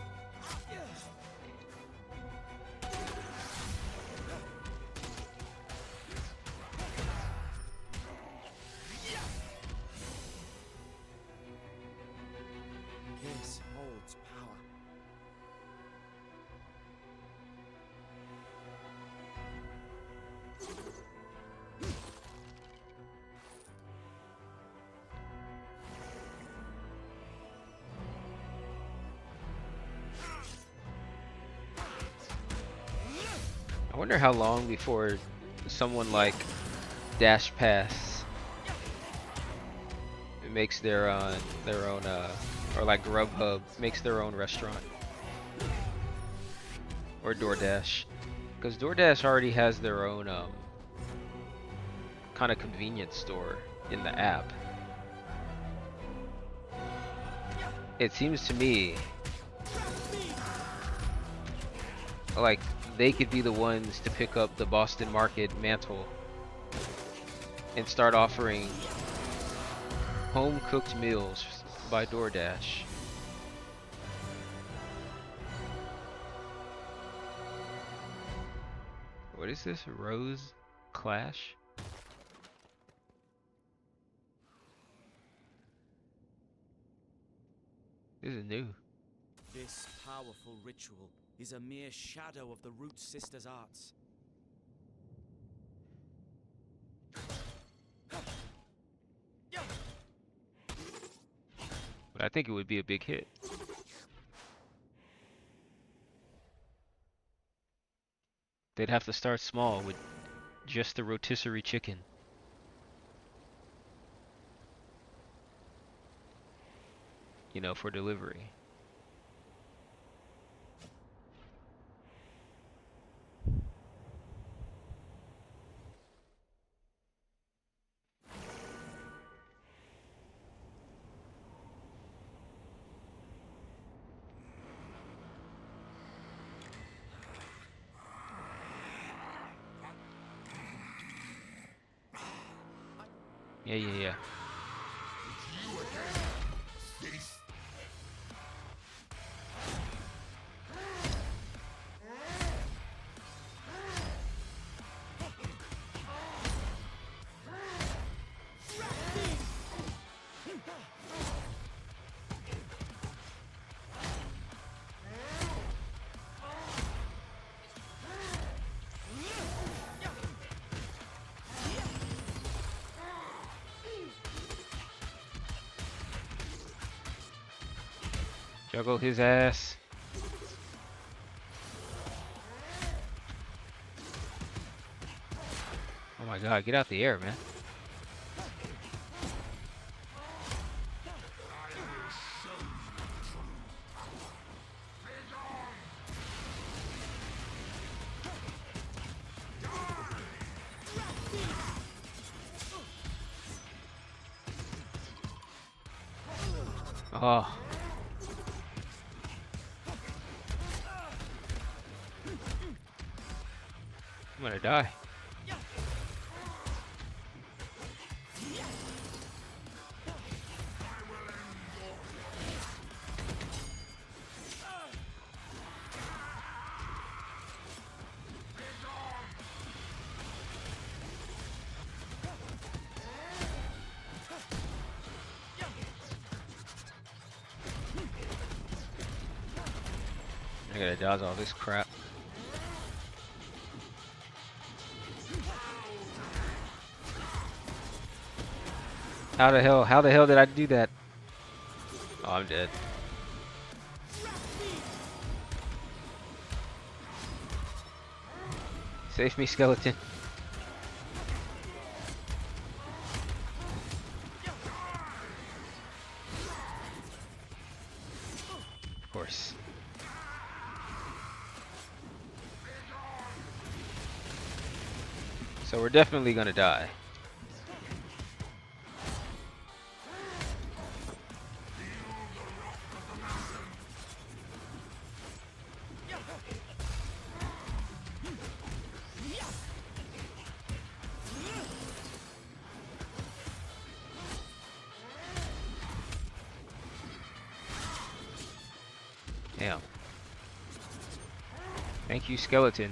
This holds power. I wonder how long before someone like Dash Pass makes their own or like Grubhub makes their own restaurant, or DoorDash, because DoorDash already has their own kind of convenience store in the app. It seems to me like they could be the ones to pick up the Boston Market mantle and start offering home-cooked meals by DoorDash. What is this? Rose Clash? This is new. This powerful ritual is a mere shadow of the Root Sisters' arts. But I think it would be a big hit. They'd have to start small with just the rotisserie chicken. You know, for delivery. Yeah. Juggle his ass. Oh my god, get out the air, man. Oh. I'm gonna die. I gotta dodge all this crap. How the hell did I do that? Oh, I'm dead. Save me, skeleton. Of course. So we're definitely gonna die. Damn. Thank you, skeleton.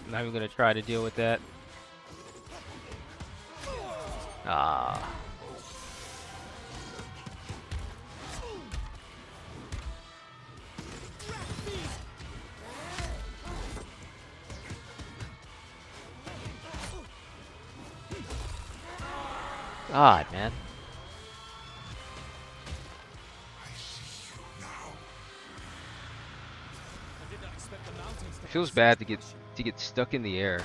I'm not even gonna try to deal with that. Ah. God, man. It feels bad to get stuck in the air.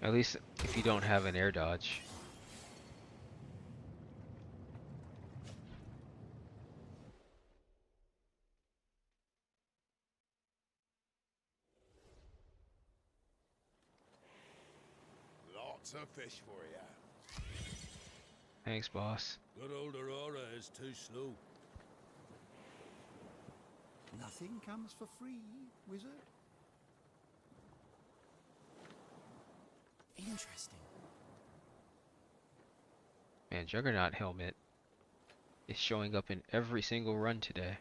At least if you don't have an air dodge. Lots of fish for you. Thanks, boss. Good old Aurora is too slow. Nothing comes for free, wizard. Interesting. Man, Juggernaut helmet is showing up in every single run today.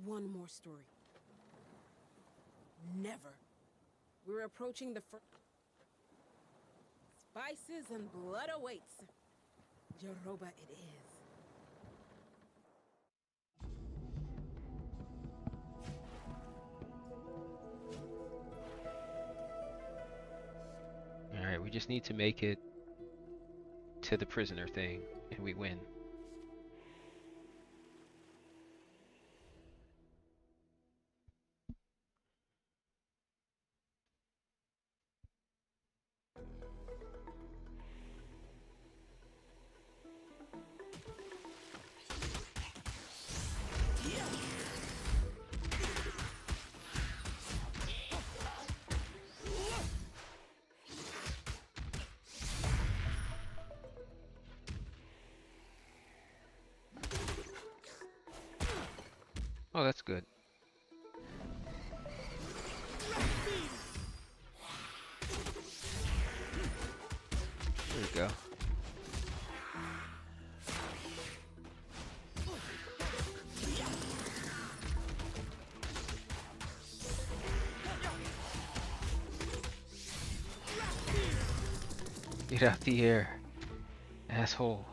One more story. Never. We're approaching the spices and blood awaits. Jeroba it is. Alright, we just need to make it to the prisoner thing, and we win. Oh, that's good. There we go. Get out the air, asshole.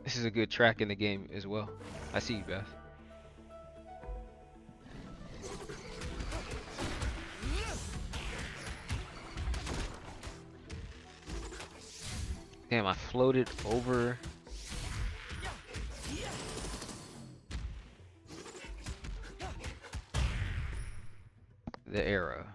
This is a good track in the game as well. I see you, Beth. Damn, I floated over the arrow.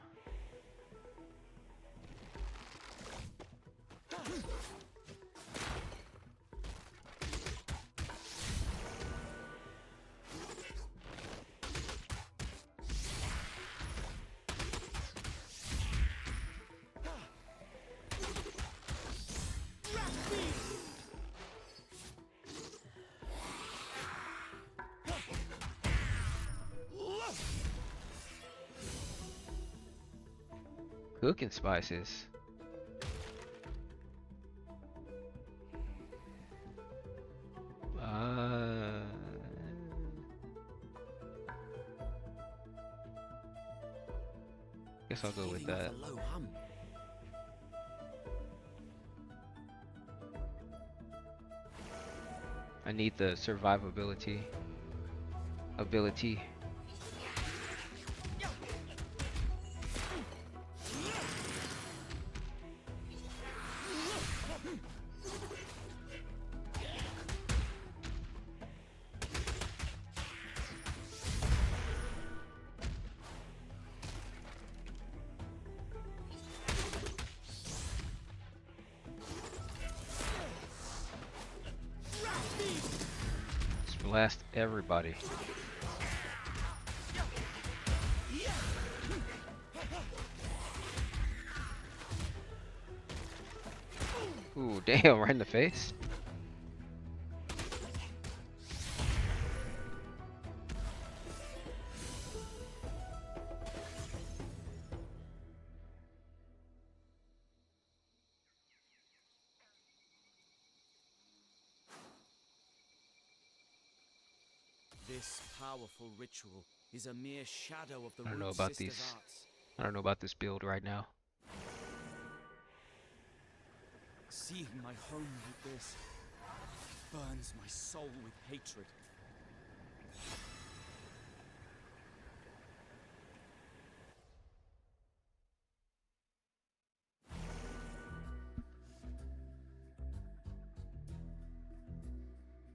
Cooking spices. Guess I'll go with that. I need the survivability ability. blast everybody. Ooh, damn, right in the face. This powerful ritual is a mere shadow of the I don't know Root about Sisters' these. arts. I don't know about this build right now. Seeing my home like this burns my soul with hatred.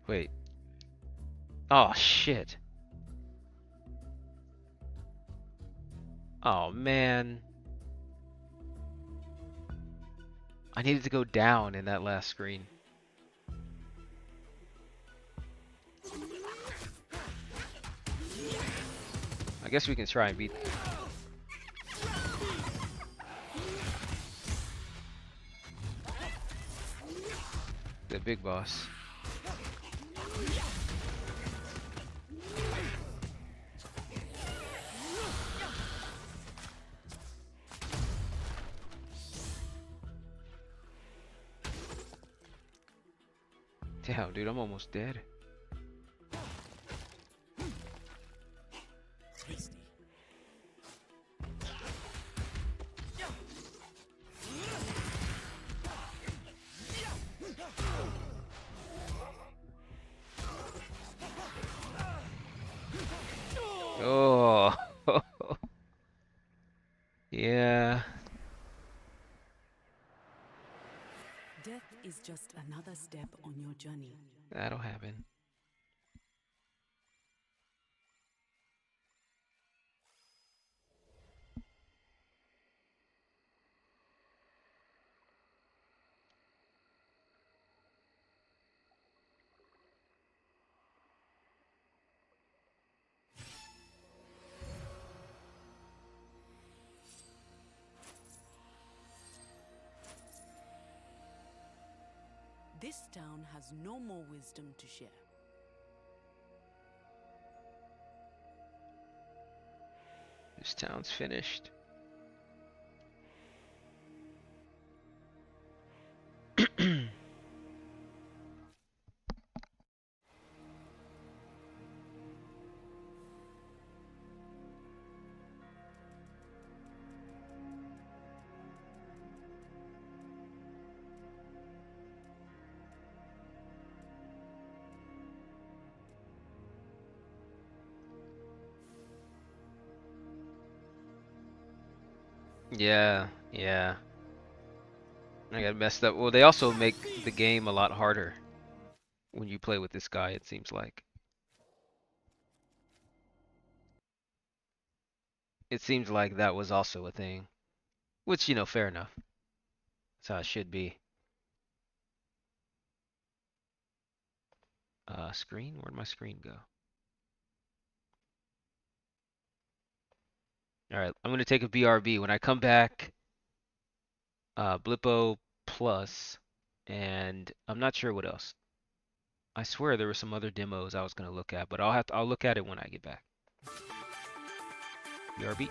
Wait. Oh shit. Oh man. I needed to go down in that last screen. I guess we can try and beat the big boss. Damn, dude, I'm almost dead. Tasty. Oh. Yeah. Death is just another step on your journey. That'll happen. This town has no more wisdom to share. This town's finished. Yeah, yeah. I got messed up. Well, they also make the game a lot harder when you play with this guy, it seems like. It seems like that was also a thing. Which, you know, fair enough. That's how it should be. Screen? Where'd my screen go? Alright, I'm gonna take a BRB. When I come back, Blippo Plus, and I'm not sure what else. I swear there were some other demos I was gonna look at, but I'll look at it when I get back. BRB.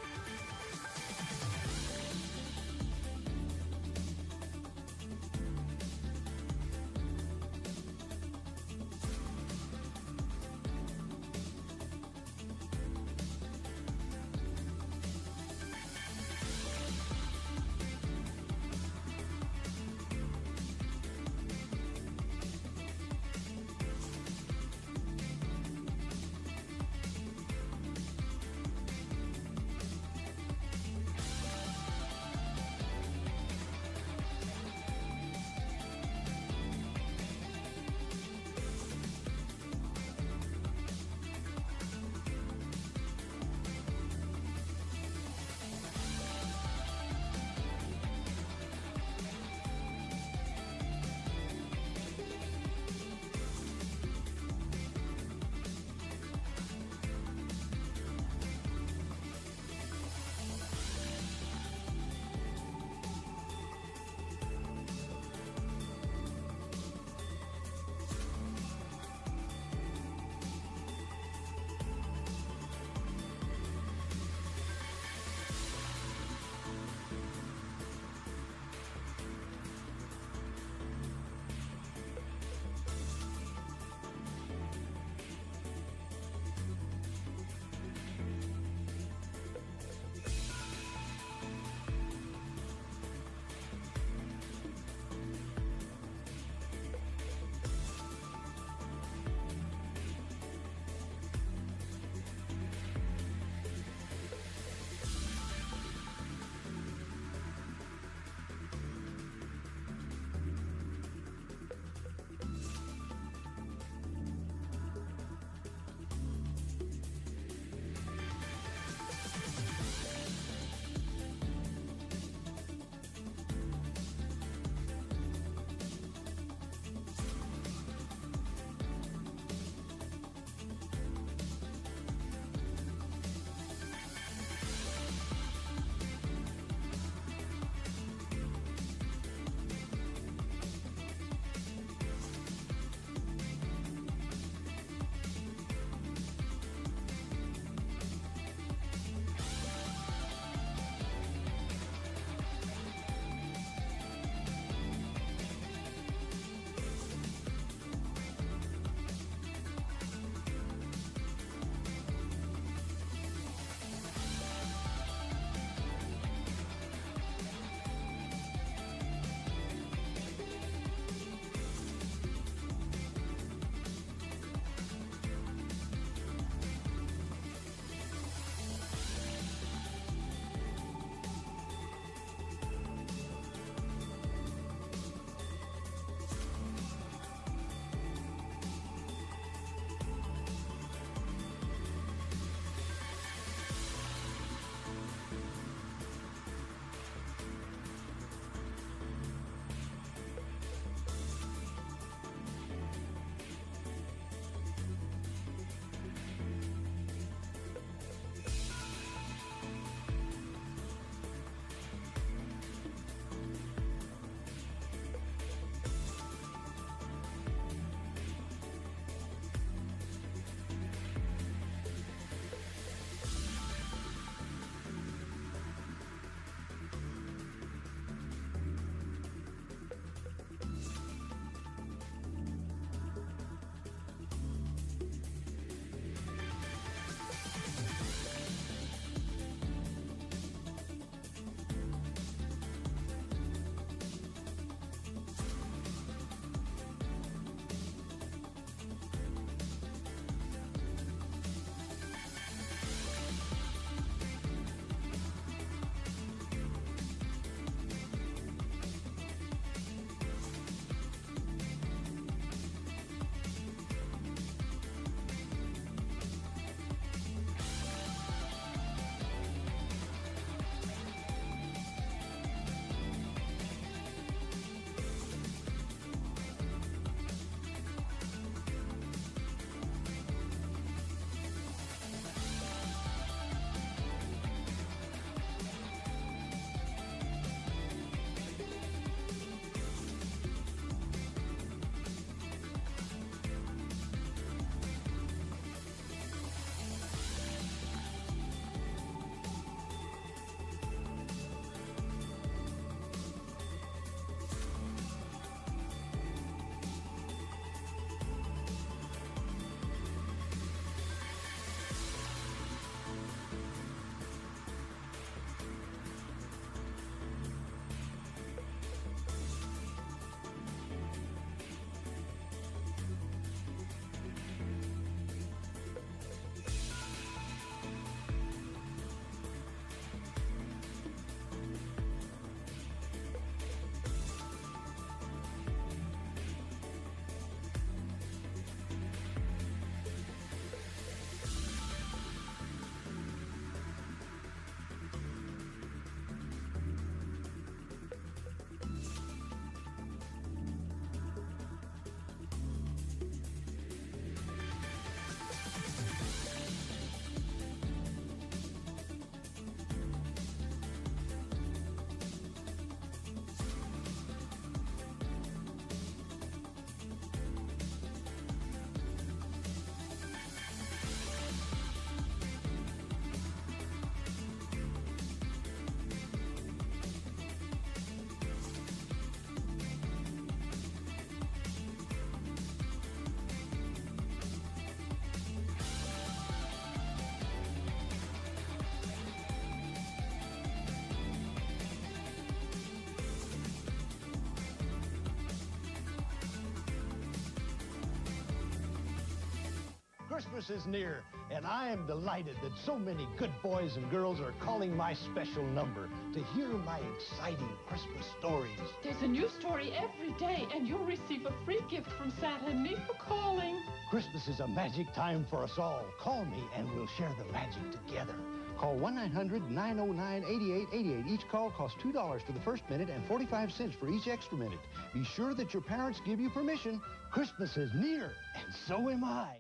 Christmas is near, and I am delighted that so many good boys and girls are calling my special number to hear my exciting Christmas stories. There's a new story every day, and you'll receive a free gift from Santa and me for calling. Christmas is a magic time for us all. Call me and we'll share the magic together. Call 1-900-909-8888. Each call costs $2 for the first minute and 45 cents for each extra minute. Be sure that your parents give you permission. Christmas is near, and so am I.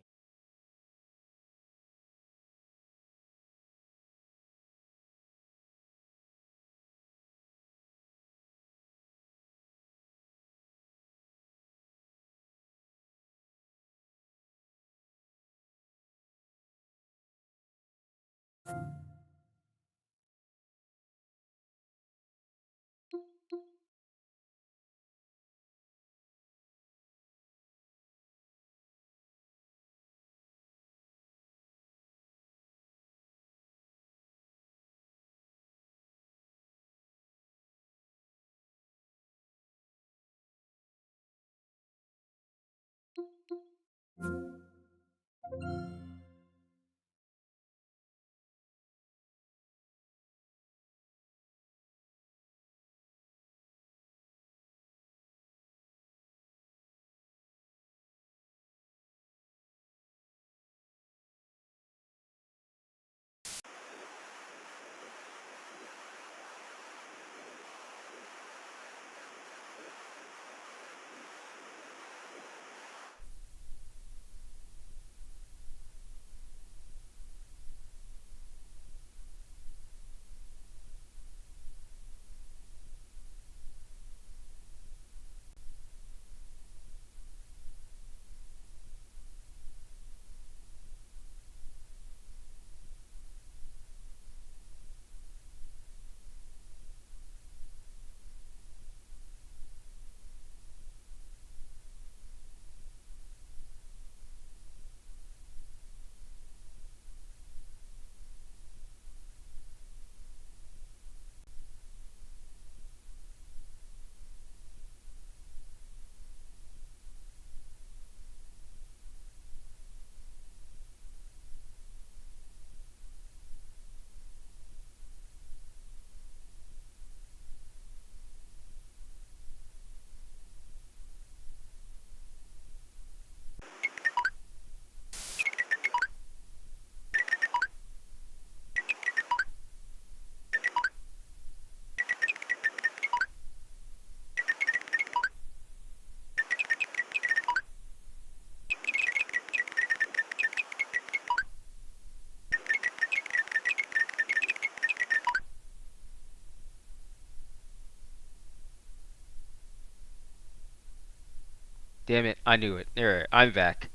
Damn it, I knew it. There, I'm back.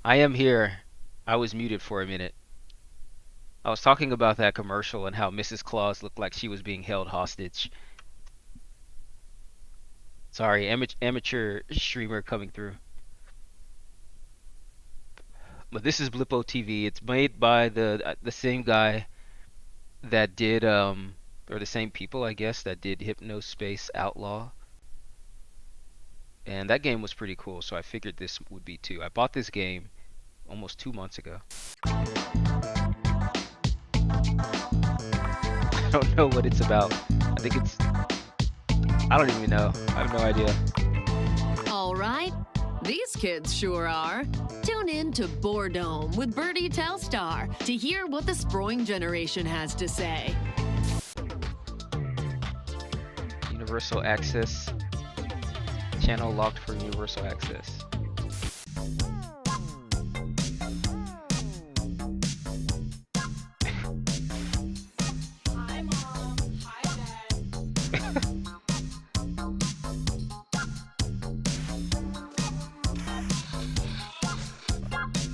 I am here. I was muted for a minute. I was talking about that commercial and how Mrs. Claus looked like she was being held hostage. Sorry, amateur streamer coming through. But this is Blippo TV. It's made by the same guy that did or the same people, I guess, that did Hypnospace Outlaw. And that game was pretty cool, so I figured this would be too. I bought this game almost 2 months ago. I don't know what it's about. I think it's... I don't even know. I have no idea. All right. These kids sure are. Tune in to Boredome with Birdie Telstar to hear what the Sproing generation has to say. Universal access. Channel locked for universal access. Hi, Mom. Hi, Dad.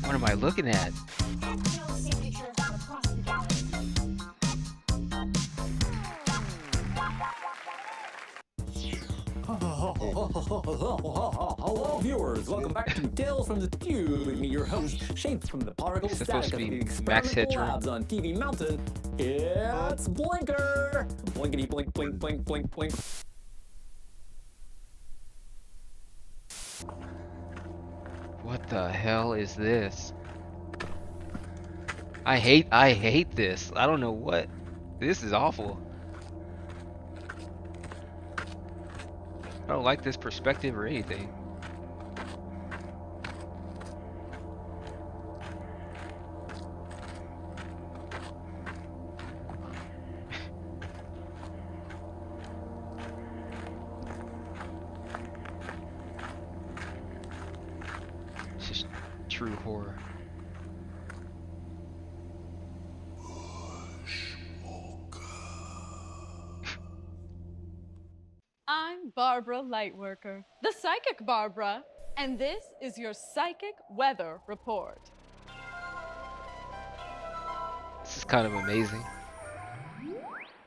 What am I looking at? Hello, viewers. Welcome back to Tales from the Tube. With me, your host, shaped from the particle It's static supposed of to the be Max experimental Headroom. labs on TV Mountain. It's Blinker. Blinkety blink, blink, blink, blink, blink. What the hell is this? I hate this. I don't know what. This is awful. I don't like this perspective or anything. It's just true horror. I'm Barbara Lightworker, the psychic Barbara, and this is your psychic weather report. This is kind of amazing.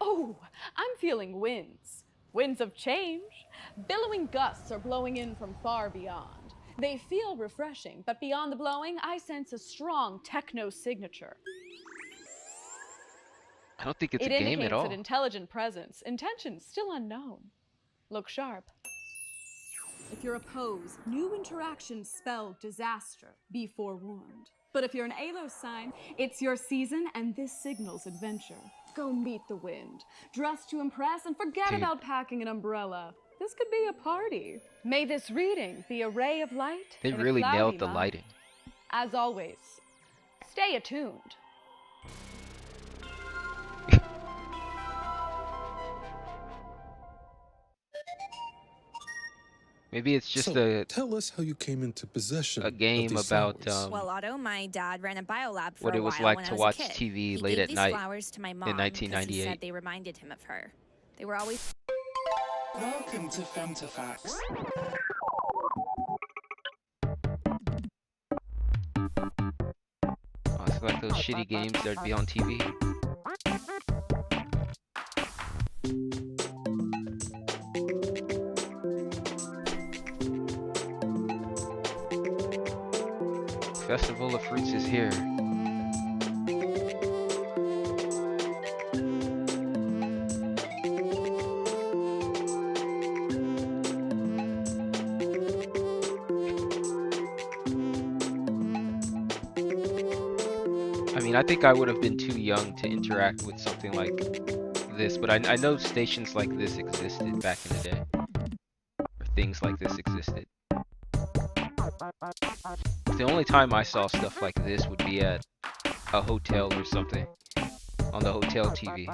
Oh, I'm feeling winds. Winds of change. Billowing gusts are blowing in from far beyond. They feel refreshing, but beyond the blowing, I sense a strong techno signature. I don't think it's It a game at indicates an all. intelligent presence, intentions still unknown. Look sharp. If you're opposed, new interactions spell disaster. Be forewarned. But if you're an Alos sign, it's your season and this signals adventure. Go meet the wind. Dress to impress and forget Dude. about packing an umbrella. This could be a party. May this reading be a ray of light They in a really cloudy nailed the mind. lighting. As always, stay attuned. Maybe it's just tell us how you came into possession a game of these about flowers. Well, Otto, my dad ran a biolab for what a it was while like when to I was watch a kid. TV He late gave at these night flowers to my mom in because he 1998. said they reminded him of her. They were always. Welcome to Femtofacts. Oh, it's like those shitty games that'd be on TV. Festival of Fruits is here. I mean, I think I would have been too young to interact with something like this, but I know stations like this existed back in the day. Or things like this existed. The only time I saw stuff like this would be at a hotel or something. On the hotel TV.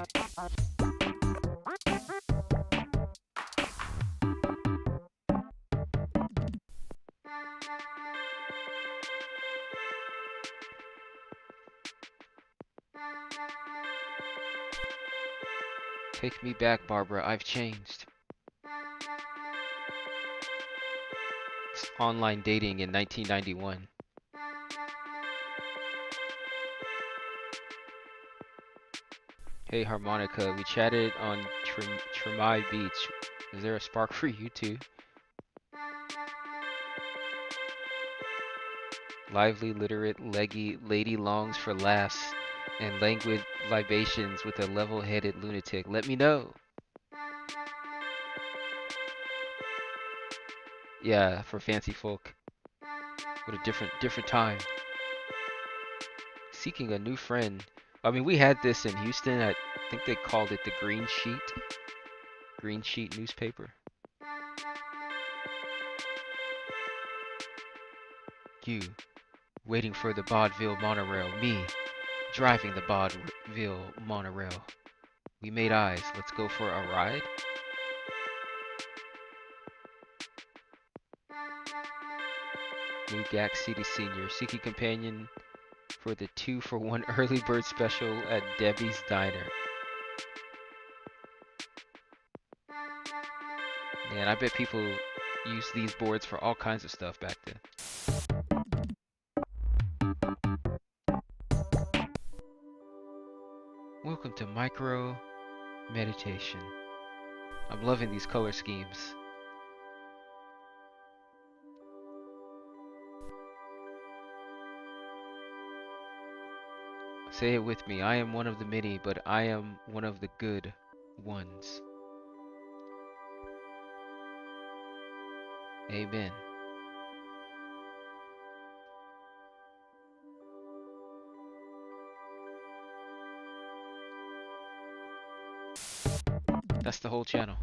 Take me back, Barbara. I've changed. It's online dating in 1991. Hey, Harmonica. We chatted on Tremai Beach. Is there a spark for you too? Lively, literate, leggy lady longs for laughs and languid libations with a level-headed lunatic. Let me know. Yeah, for fancy folk. What a different time. Seeking a new friend. I mean, we had this in Houston. I think they called it the Green Sheet. Green Sheet newspaper. You, waiting for the vaudeville monorail. Me, driving the vaudeville monorail. We made eyes. Let's go for a ride. New Gack City Senior, seeking companion for the 2-for-1 early bird special at Debbie's Diner. Man, I bet people used these boards for all kinds of stuff back then. Welcome to Micro Meditation. I'm loving these color schemes. Say it with me. I am one of the many, but I am one of the good ones. Amen. That's the whole channel.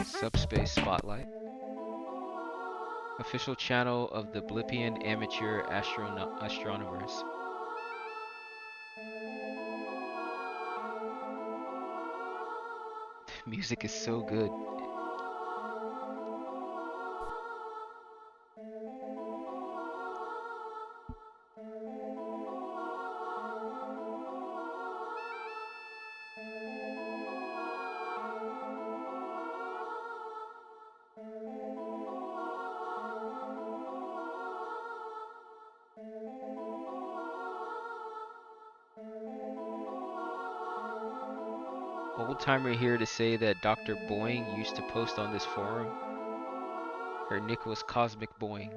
Subspace Spotlight. Official channel of the Blippian Amateur Astronomers. Music is so good. Old timer here to say that Dr. Boing used to post on this forum. Her nick was Cosmic Boing.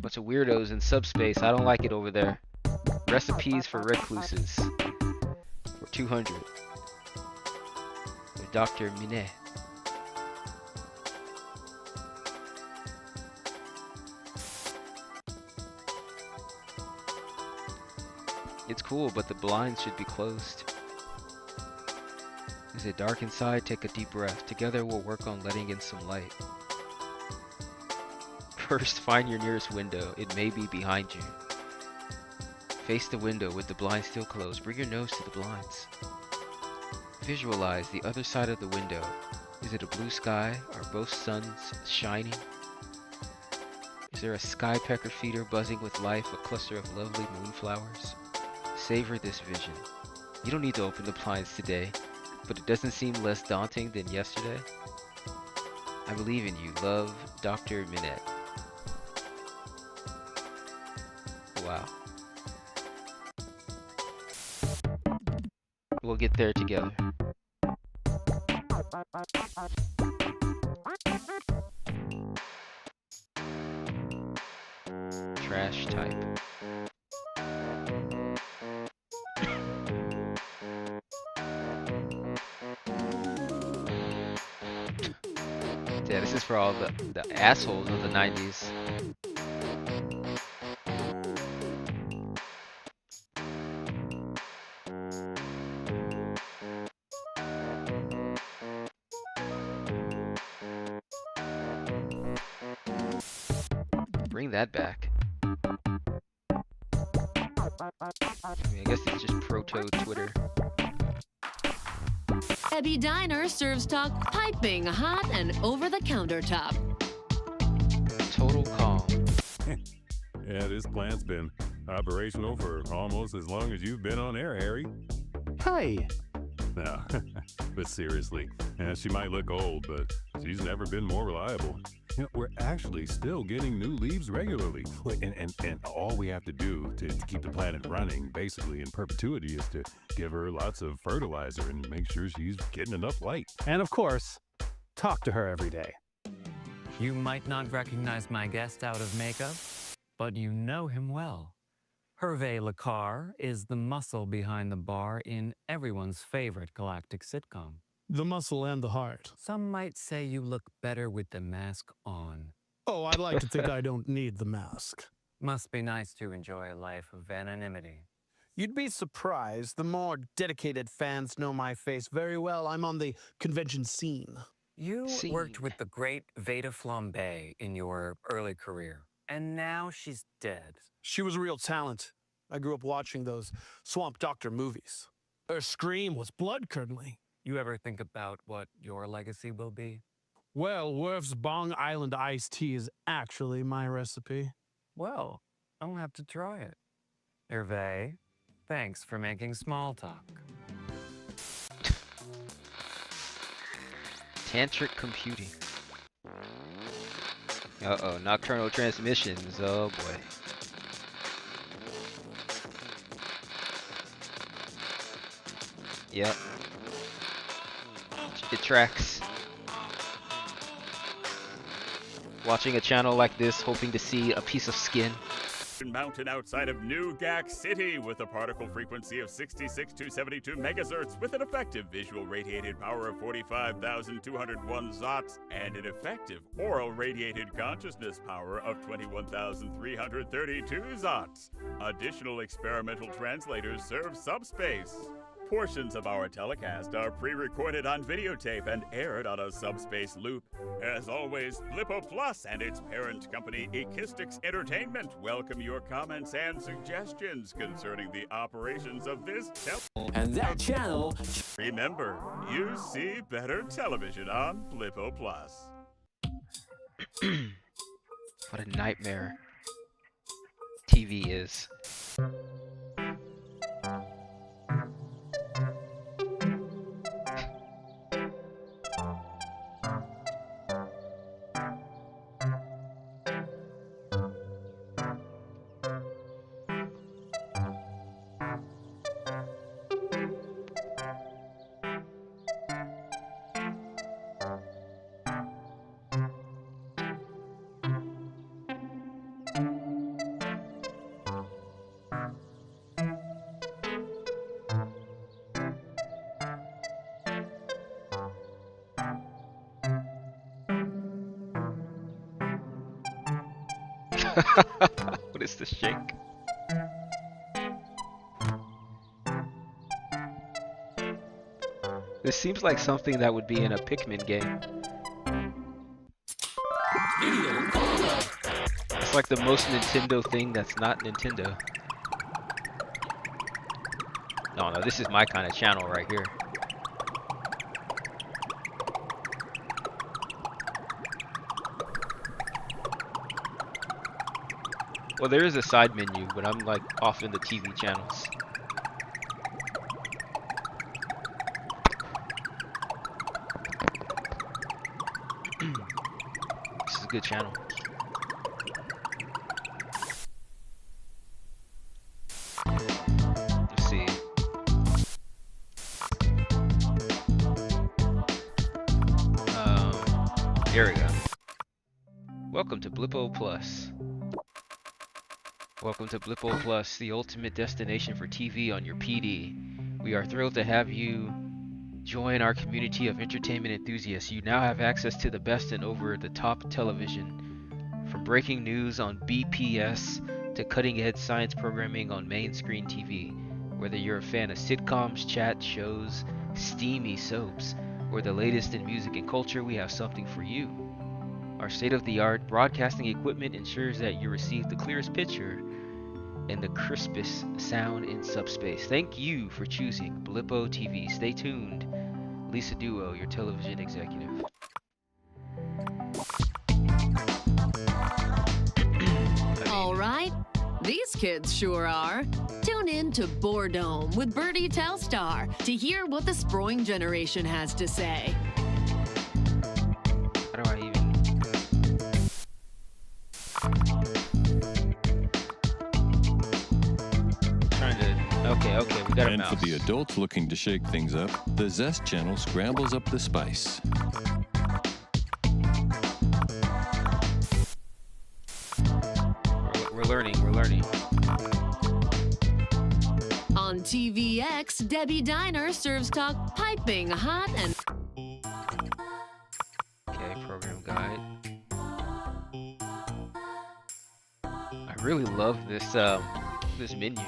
Bunch of weirdos in subspace. I don't like it over there. Recipes for recluses. For 200. With Dr. Minet. It's cool, but the blinds should be closed. Is it dark inside? Take a deep breath. Together we'll work on letting in some light. First, find your nearest window. It may be behind you. Face the window with the blinds still closed. Bring your nose to the blinds. Visualize the other side of the window. Is it a blue sky? Are both suns shining? Is there a sky pecker feeder buzzing with life? A cluster of lovely moonflowers? Savor this vision. You don't need to open the blinds today, but it doesn't seem less daunting than yesterday. I believe in you. Love, Dr. Minette. Wow. We'll get there together. Trash type. Yeah, this is for all the assholes of the 90s. Bring that back. I mean, I guess it's just proto Twitter. Debbie Diner serves talk piping hot and over the countertop. Total calm. Yeah, this plant's been operational for almost as long as you've been on air, Harry. Hi. No, but seriously, yeah, she might look old, but she's never been more reliable. You know, we're actually still getting new leaves regularly. And all we have to do to keep the planet running, basically in perpetuity, is to give her lots of fertilizer and make sure she's getting enough light. And of course, talk to her every day. You might not recognize my guest out of makeup, but you know him well. Hervé Lecar is the muscle behind the bar in everyone's favorite galactic sitcom. The muscle and the heart. Some might say you look better with the mask on. Oh, I'd like to think I don't need the mask. Must be nice to enjoy a life of anonymity. You'd be surprised. The more dedicated fans know my face very well. I'm on the convention scene. You worked with the great Veda Flambe in your early career, and now she's dead. She was a real talent. I grew up watching those Swamp Doctor movies. Her scream was blood-curdling. You ever think about what your legacy will be? Well, Worf's Bong Island iced tea is actually my recipe. Well, I'll have to try it. Hervé, thanks for making small talk. Tantric computing. Uh-oh, nocturnal transmissions. Oh boy. Yep. It tracks. Watching a channel like this, hoping to see a piece of skin. radiation mountain outside of New Gak City with a particle frequency of 66 to 72 megahertz with an effective visual radiated power of 45,201 zots and an effective oral radiated consciousness power of 21,332 zots. Additional experimental translators serve subspace. Portions of our telecast are pre-recorded on videotape and aired on a subspace loop. As always, Blippo Plus and its parent company, Ekistics Entertainment, welcome your comments and suggestions concerning the operations of this And that channel. Remember, you see better television on Blippo Plus. What a nightmare TV is. What is this shake? This seems like something that would be in a Pikmin game. It's like the most Nintendo thing that's not Nintendo. No, this is my kind of channel right here. Well, there is a side menu, but I'm like off in the TV channels. This is a good channel. Let's see. Here we go. Welcome to Blippo Plus. Welcome to Blippo Plus, the ultimate destination for TV on your PD. We are thrilled to have you join our community of entertainment enthusiasts. You now have access to the best and over-the-top television. From breaking news on BPS to cutting-edge science programming on main-screen TV. Whether you're a fan of sitcoms, chat shows, steamy soaps, or the latest in music and culture, we have something for you. Our state-of-the-art broadcasting equipment ensures that you receive the clearest picture and the crispest sound in subspace. Thank you for choosing Blippo TV. Stay tuned. Lisa Duo, your television executive. All right, these kids sure are. Tune in to Boredome with Bertie Telstar to hear what the Sproing generation has to say. How do I even... Okay, we got a mouse. And for the adults looking to shake things up, the Zest channel scrambles up the spice. We're learning. On TVX, Debbie Diner serves talk piping hot and... Okay, program guide. I really love this this menu.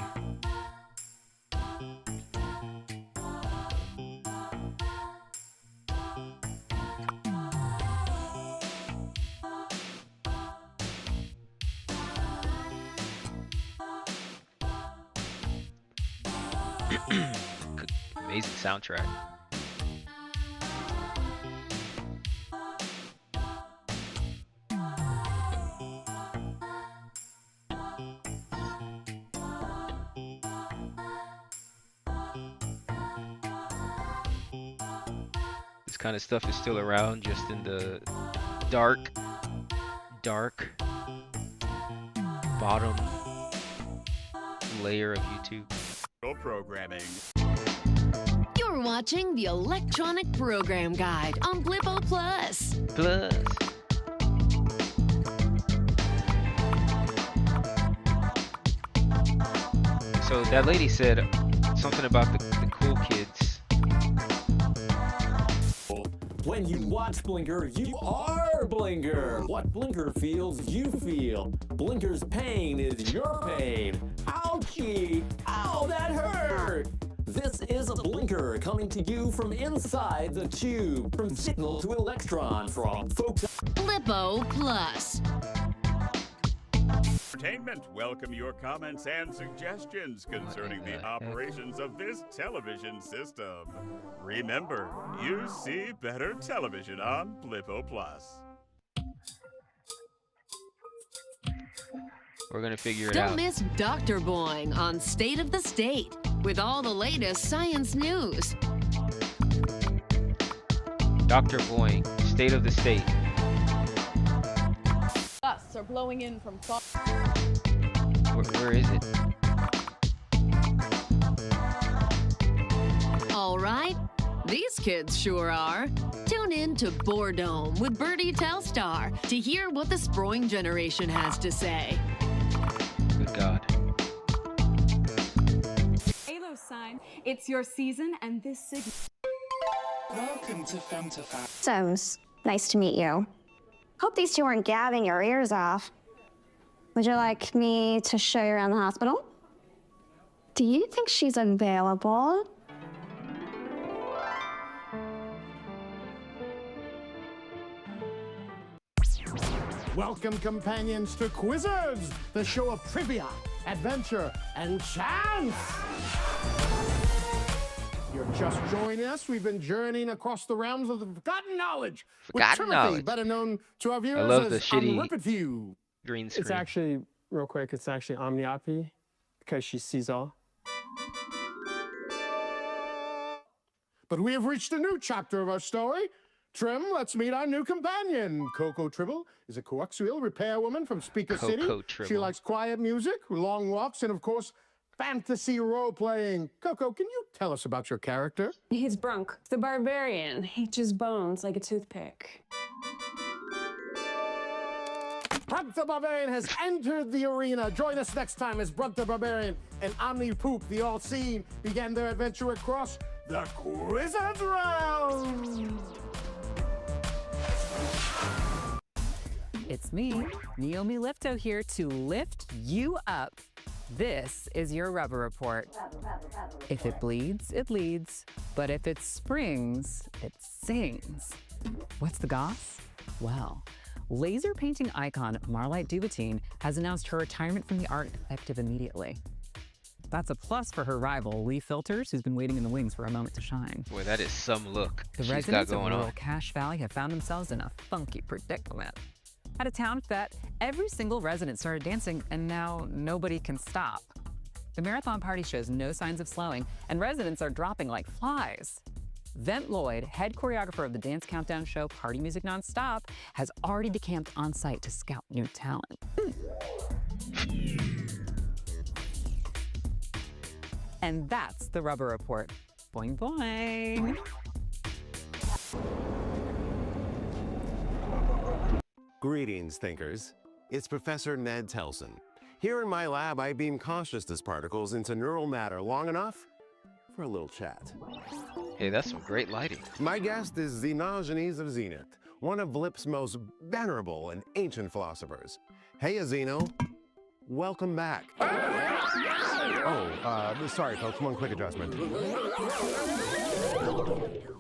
Amazing soundtrack. This kind of stuff is still around, just in the dark bottom layer of YouTube. Programming. You're watching the Electronic Program Guide on Blippo Plus. So that lady said something about the cool kids. When you watch Blinker, you are Blinker. What Blinker feels, you feel. Blinker's pain is your pain. Ouchie! Ow, that hurt! This is a Blinker coming to you from inside the tube, from signal to electron, from folks. Lipo Plus. Entertainment, welcome your comments and suggestions concerning the operations of this television system. Remember, you see better television on Blippo Plus. We're gonna figure it Don't out. miss Dr. Boing on State of the State with all the latest science news. Dr. Boing, State of the State. Gusts are blowing in from far. Where is it? All right, these kids sure are. Tune in to Boredome with Birdie Telstar to hear what the Sproing generation has to say. Good God. Halo sign, it's your season, and this signal. Welcome to FemtoFacts. Sims, nice to meet you. Hope these two weren't gabbing your ears off. Would you like me to show you around the hospital? Do you think she's available? Welcome, companions, to Quizzards, the show of trivia, adventure, and chance. You're just joining us. We've been journeying across the realms of the forgotten knowledge. Forgotten with Timothy, knowledge. better known to our viewers love the as shitty Unripped View. green screen. It's actually, real quick, it's actually Omniopy because she sees all. But we have reached a new chapter of our story. Trim, let's meet our new companion. Coco Tribble is a coaxial repairwoman from Speaker City. Coco Tribble. She likes quiet music, long walks, and of course, fantasy role-playing. Coco, can you tell us about your character? He's Brunk, the barbarian. He chews bones like a toothpick. Brunk the Barbarian has entered the arena. Join us next time as Brunk the Barbarian and Omni Poop, the All-Seeing, began their adventure across the Quizzards realm. It's me, Naomi Lifto, here to lift you up. This is your rubber report. If it bleeds, it leads. But if it springs, it sings. What's the goss? Well, laser painting icon Marlite Dubatine has announced her retirement from the art effective immediately. That's a plus for her rival, Lee Filters, who's been waiting in the wings for a moment to shine. Boy, that is some look The she's got residents of going rural on. Cache Valley have found themselves in a funky predicament. At a town fete, every single resident started dancing, and now nobody can stop. The marathon party shows no signs of slowing, and residents are dropping like flies. Vent Lloyd, head choreographer of the dance countdown show Party Music Nonstop, has already decamped on site to scout new talent. And that's the Rubber Report. Boing, boing. Greetings, thinkers. It's Professor Ned Telson. Here in my lab, I beam consciousness particles into neural matter long enough for a little chat. Hey, that's some great lighting. My guest is Xenogenes of Zenith, one of Lip's most venerable and ancient philosophers. Hey, Zeno. Welcome back. Oh, sorry, folks. One quick adjustment.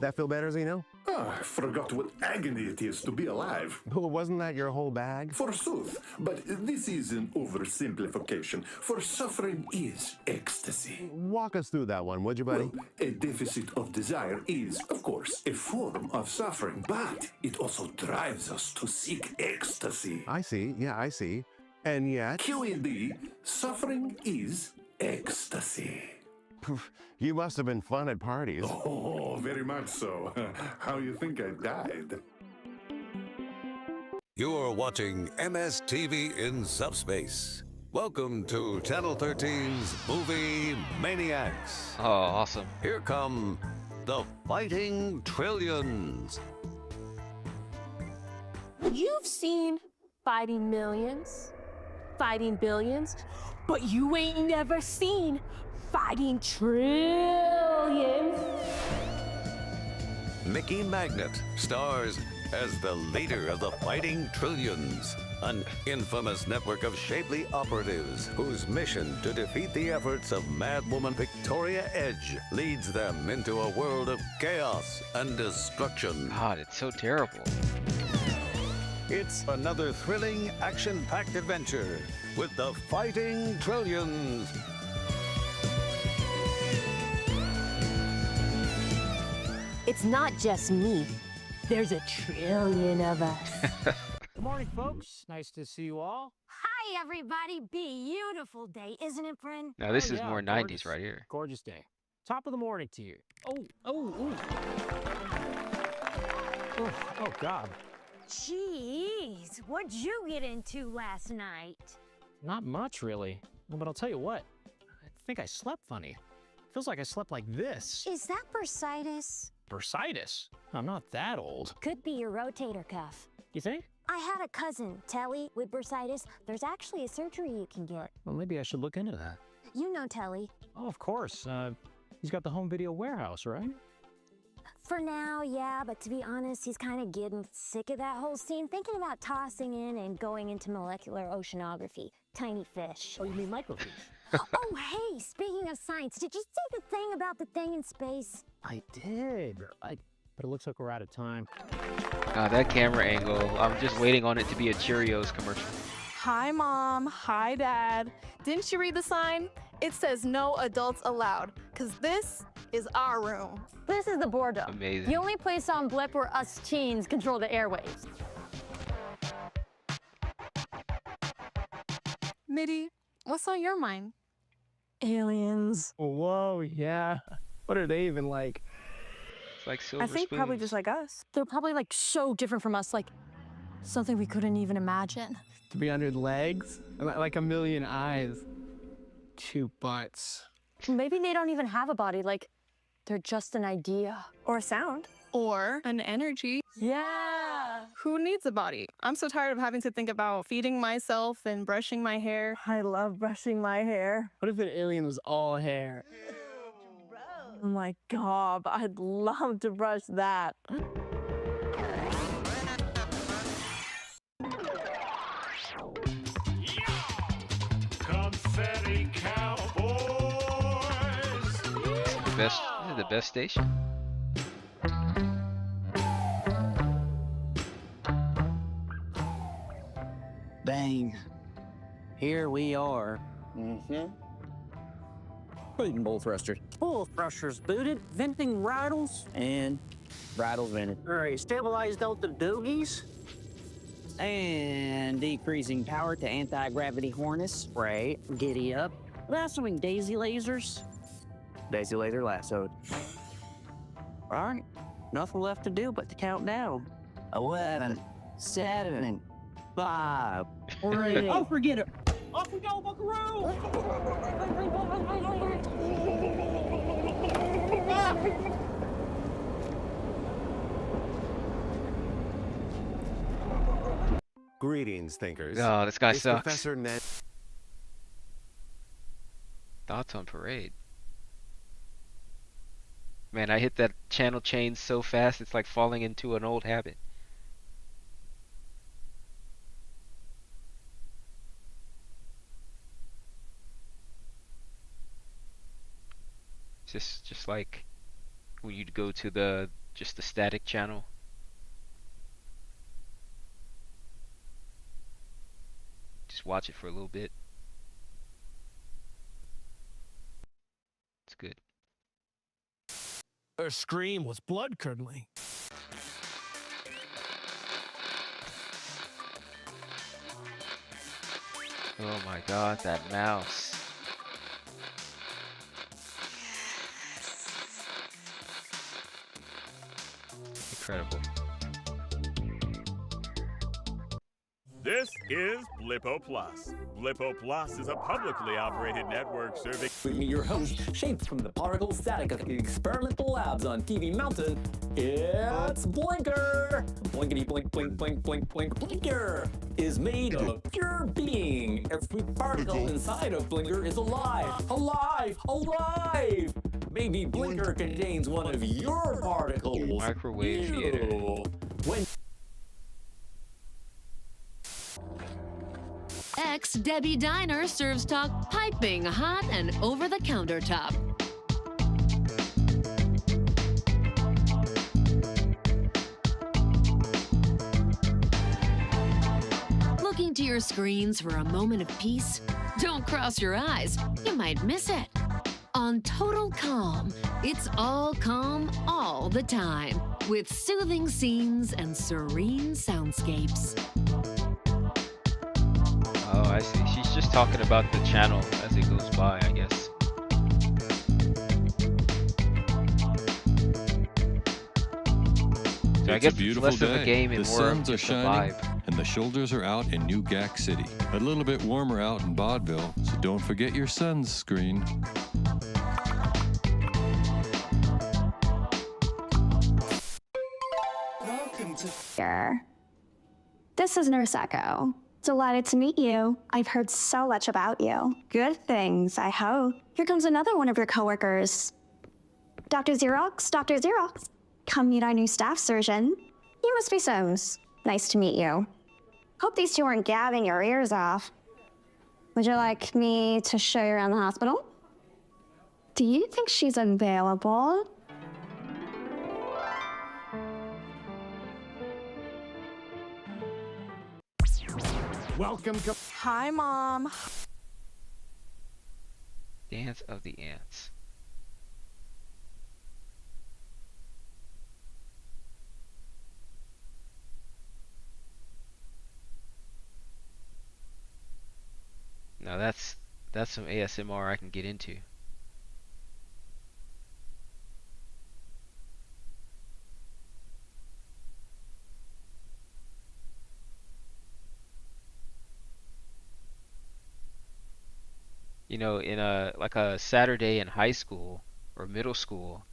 That feel better, Zeno? I forgot what agony it is to be alive. Wasn't that your whole bag? Forsooth, but this is an oversimplification, for suffering is ecstasy. Walk us through that one, would you, buddy? Well, a deficit of desire is, of course, a form of suffering, but it also drives us to seek ecstasy. I see. Yeah, I see. And yet... QED, suffering is ecstasy. You must have been fun at parties. Oh, very much so. How you think I died? You're watching MSTV in Subspace. Welcome to Channel 13's Movie Maniacs. Oh, awesome. Here come the Fighting Trillions. You've seen Fighting Millions. fighting billions, but you ain't never seen fighting trillions. Mickey Magnet stars as the leader of the Fighting Trillions, an infamous network of shapely operatives whose mission to defeat the efforts of Madwoman Victoria Edge leads them into a world of chaos and destruction. God, it's so terrible. It's another thrilling, action-packed adventure with the Fighting Trillions. It's not just me. There's a trillion of us. Good morning, folks. Nice to see you all. Hi, everybody. Beautiful day, isn't it, friend? Now this is yeah, more gorgeous, 90s right here. Gorgeous day. Top of the morning to you. Oh, God. Jeez, what'd you get into last night? Not much, really. Well, but I'll tell you what. I think I slept funny. Feels like I slept like this. Is that bursitis? Bursitis? I'm not that old. Could be your rotator cuff. You think? I had a cousin, Telly, with bursitis. There's actually a surgery you can get. Well, maybe I should look into that. You know Telly. Oh, of course. He's got the home video warehouse, right? For now, yeah, but to be honest, he's kind of getting sick of that whole scene, thinking about tossing in and going into molecular oceanography. Tiny fish. Oh, you mean microfiche? Oh, hey, speaking of science, did you see the thing about the thing in space? I did. But it looks like we're out of time. That camera angle, I'm just waiting on it to be a Cheerios commercial. Hi, Mom. Hi, Dad. Didn't you read the sign? It says no adults allowed, because this is our room. This is the boredom. Amazing. The only place on Blip where us teens control the airwaves. Mitty, what's on your mind? Aliens. Whoa, yeah. What are they even like? It's like silver I think probably spoons. just like us. They're probably like so different from us, like something we couldn't even imagine. 300 legs? Like a million eyes. 2 butts. Maybe they don't even have a body, like they're just an idea. Or a sound. Or an energy. Yeah. Who needs a body? I'm so tired of having to think about feeding myself and brushing my hair. I love brushing my hair. What if an alien was all hair? Oh my God, I'd love to brush that. Confetti Cowboys! This is the best station. Bang. Here we are. Booting bull thrusters. Bull thrusters booted, venting rattles, and rattles vented. All right, stabilized delta doogies. And decreasing power to anti-gravity harness. Right, giddy up. Lassoing daisy lasers. Daisy laser lassoed. All right, nothing left to do but to count down. 11, 7, 5, 3. Oh, forget it. Off we go, buckaroo! Greetings, thinkers. Oh, this guy It's sucks. Professor Ned. Thoughts on Parade? Man, I hit that channel change so fast, it's like falling into an old habit. Just like when you'd go to the static channel. Just watch it for a little bit. It's good. Her scream was blood-curdling. Oh my God, that mouse. Incredible. This is Blippo Plus. Blippo Plus is a publicly operated network serving. With me, your host, shaped from the particle static of the experimental labs on TV Mountain. Yeah. What's Blinker? Blinkety blink blink blink blink blink. Blinker is made of pure being. Every particle inside of Blinker is alive, alive, alive. Maybe Blinker contains one of your particles. Microwave theater. When Ex Debbie Diner serves talk piping hot and over the countertop. Looking to your screens for a moment of peace? Don't cross your eyes, you might miss it. On Total Calm, it's all calm all the time, with soothing scenes and serene soundscapes. Oh, I see. She's just talking about the channel as it goes by, I guess. So I It's guess a beautiful it's less day. of a game and the more of suns are just a shining, vibe. and the shoulders are out in New Gack City. A little bit warmer out in Vaudeville, so don't forget your sunscreen. Welcome to Here. This is Nurse Echo. Delighted to meet you. I've heard so much about you. Good things, I hope. Here comes another one of your coworkers. Dr. Xerox, Dr. Xerox. Come meet our new staff surgeon. You must be Soames. Nice to meet you. Hope these two aren't gabbing your ears off. Would you like me to show you around the hospital? Do you think she's available? Welcome to... Hi, Mom. Dance of the Ants. Now that's some ASMR I can get into. You know, in a Saturday in high school or middle school,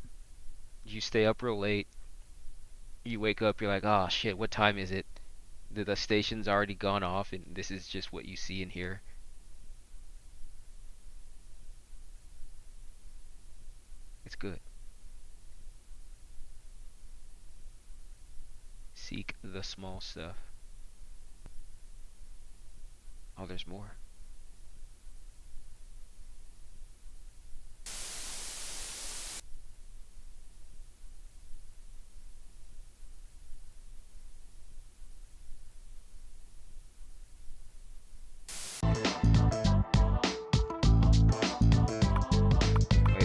you stay up real late. You wake up, you're like, oh shit, what time is it? The station's already gone off, and this is just what you see and hear. It's good. Seek the small stuff. Oh, there's more.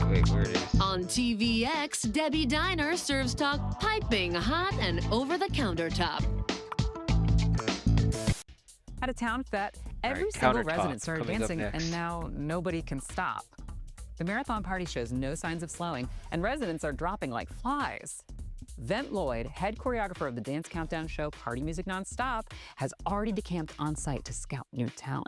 Wait, where it is? On TVX, Debbie Diner serves talk piping hot and over the countertop. At a town fete, every Alright, single countertop resident started coming up dancing, next. and now nobody can stop. The marathon party shows no signs of slowing, and residents are dropping like flies. Vent Lloyd, head choreographer of the dance countdown show Party Music Nonstop, has already decamped on site to scout new talent.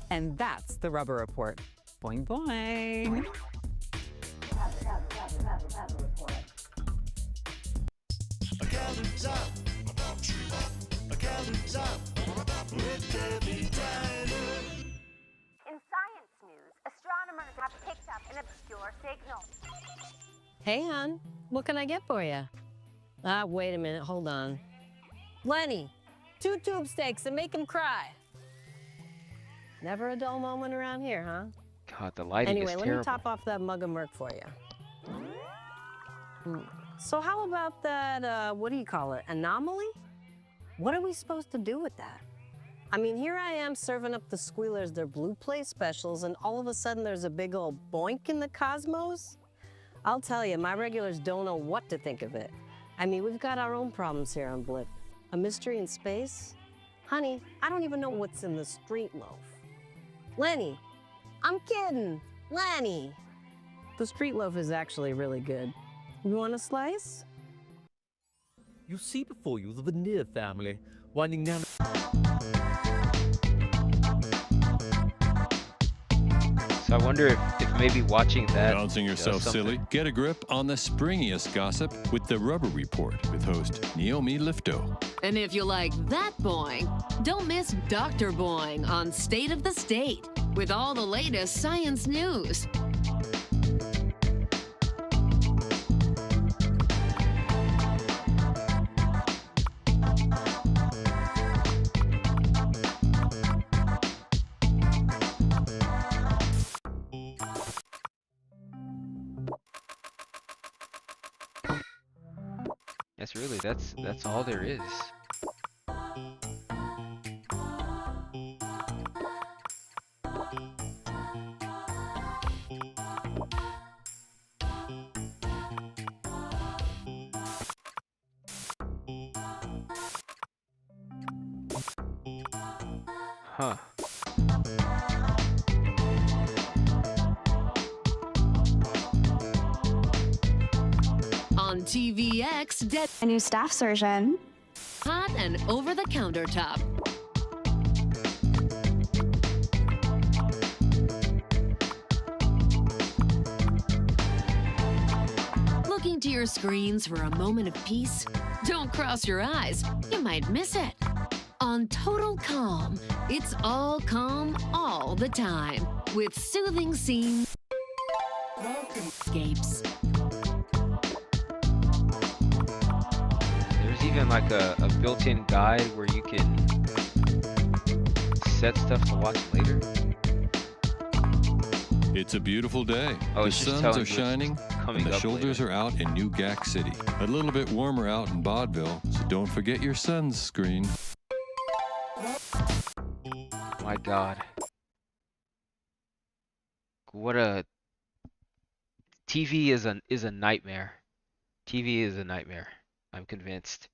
And that's the Rubber Report. Boing, boing. In science news, astronomers have picked up an obscure signal. Hey, hon. What can I get for you? Wait a minute. Hold on. Lenny, 2 tube steaks and make him cry. Never a dull moment around here, huh? God, the lighting Anyway, is let terrible. me top off that mug of Merc for you. So how about that, what do you call it, anomaly? What are we supposed to do with that? I mean, here I am serving up the squealers their blue play specials, and all of a sudden there's a big old boink in the cosmos? I'll tell you, my regulars don't know what to think of it. I mean, we've got our own problems here on Blip. A mystery in space? Honey, I don't even know what's in the street loaf. Lenny, I'm kidding. Lenny. The street loaf is actually really good. You want a slice? You see before you the Veneer family winding down. So I wonder if maybe watching that Bouncing does yourself something. silly? Get a grip on the springiest gossip with the Rubber Report with host Naomi Lifto. And if you like that boing, don't miss Dr. Boing on State of the State with all the latest science news. That's all there is. Huh. On TVX, a new staff surgeon. Hot and over the countertop. Looking to your screens for a moment of peace? Don't cross your eyes, you might miss it. On Total Calm, it's all calm all the time with soothing scenes. Escapes. There's even like a built-in guide where you can set stuff to watch later. It's a beautiful day. Oh, The it's just suns telling are you what's shining, coming and the up shoulders are out in New Gack City. A little bit warmer out in Vaudeville, so don't forget your sunscreen. My God. What a TV is a nightmare. TV is a nightmare. I'm convinced.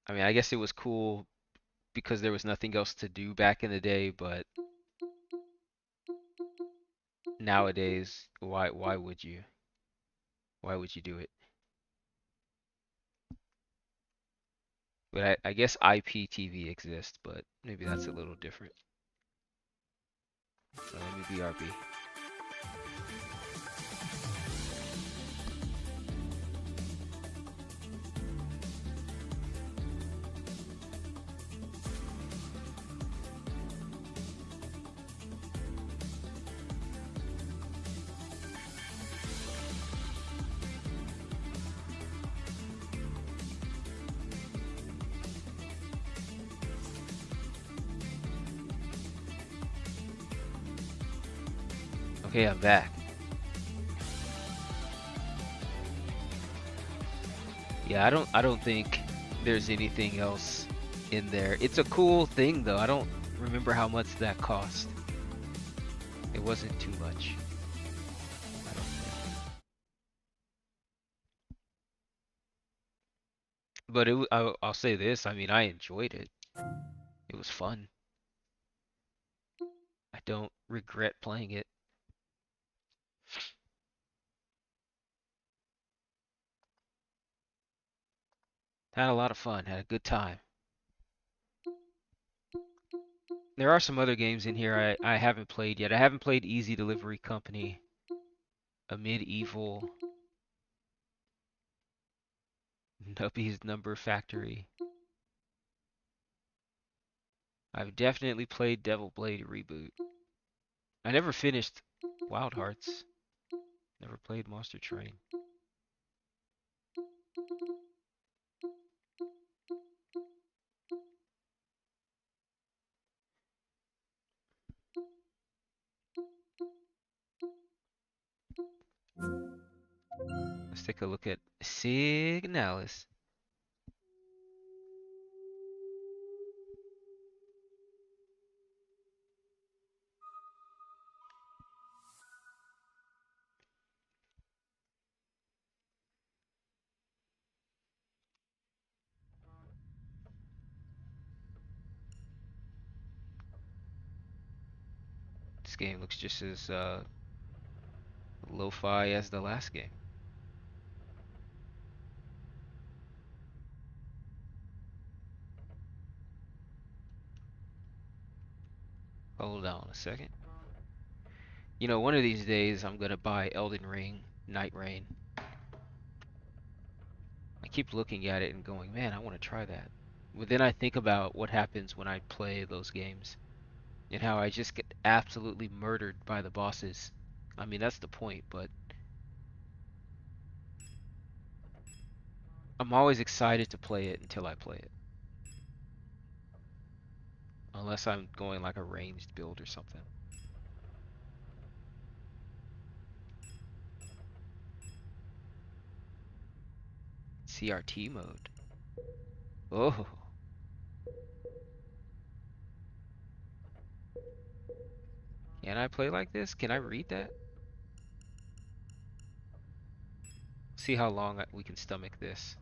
I mean, I guess it was cool because there was nothing else to do back in the day, but nowadays, why would you? Why would you do it? But I guess IPTV exists, but maybe that's a little different. So let me BRB. Okay, I'm back. Yeah, I don't think there's anything else in there. It's a cool thing though. I don't remember how much that cost. It wasn't too much. I don't think. But I'll say this, I mean, I enjoyed it. It was fun. I don't regret playing it. Had a lot of fun, had a good time. There are some other games in here I haven't played yet. I haven't played Easy Delivery Company, A Medieval, Nubby's Number Factory. I've definitely played Devil Blade Reboot. I never finished Wild Hearts. Never played Monster Train. Let's take a look at Signalis. This game looks just as lo-fi as the last game. Hold on a second. You know, one of these days I'm gonna buy Elden Ring, Night Rain. I keep looking at it and going, man, I want to try that. But then I think about what happens when I play those games and how I just get absolutely murdered by the bosses. I mean, that's the point, but I'm always excited to play it until I play it. Unless I'm going like a ranged build or something. CRT mode. Oh. Can I play like this? Can I read that? See how long we can stomach this.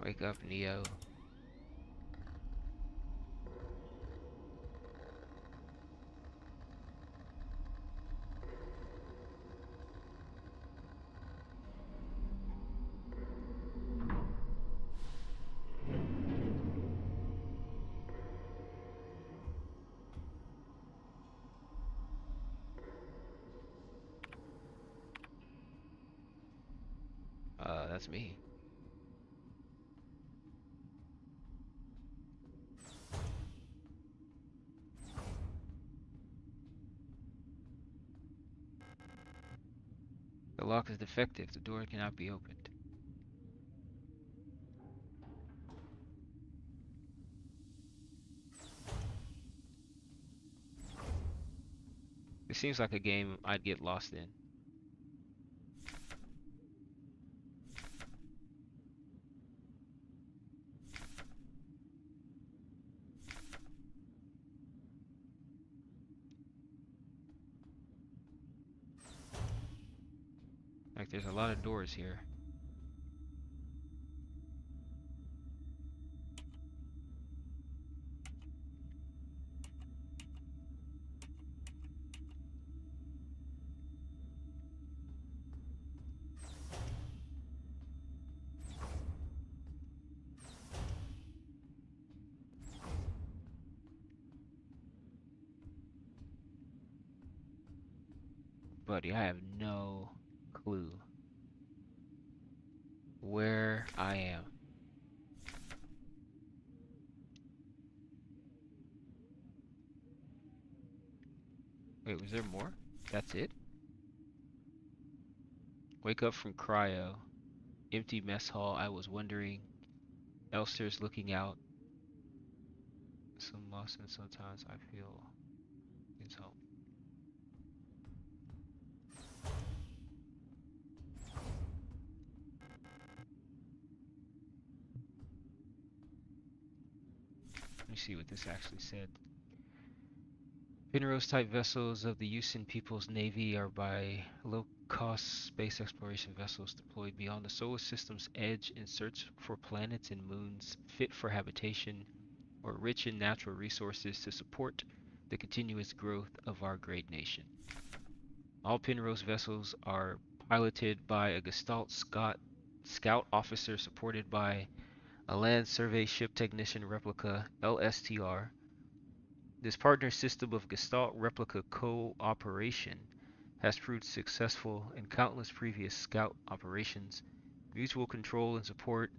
Wake up, Neo. That's me. The lock is defective. The door cannot be opened. This seems like a game I'd get lost in. Like there's a lot of doors here. Buddy, I have no clue where I am. Wait, was there more? That's it? Wake up from cryo. Empty mess hall. I was wondering. Elster's looking out. Some lost and sometimes I feel it's home. Let me see what this actually said. Penrose-type vessels of the Houston People's Navy are by low-cost space exploration vessels deployed beyond the solar system's edge in search for planets and moons fit for habitation or rich in natural resources to support the continuous growth of our great nation. All Penrose vessels are piloted by a Gestalt scout officer supported by a Land Survey Ship Technician Replica LSTR. This partner system of Gestalt replica cooperation has proved successful in countless previous scout operations. Mutual control and support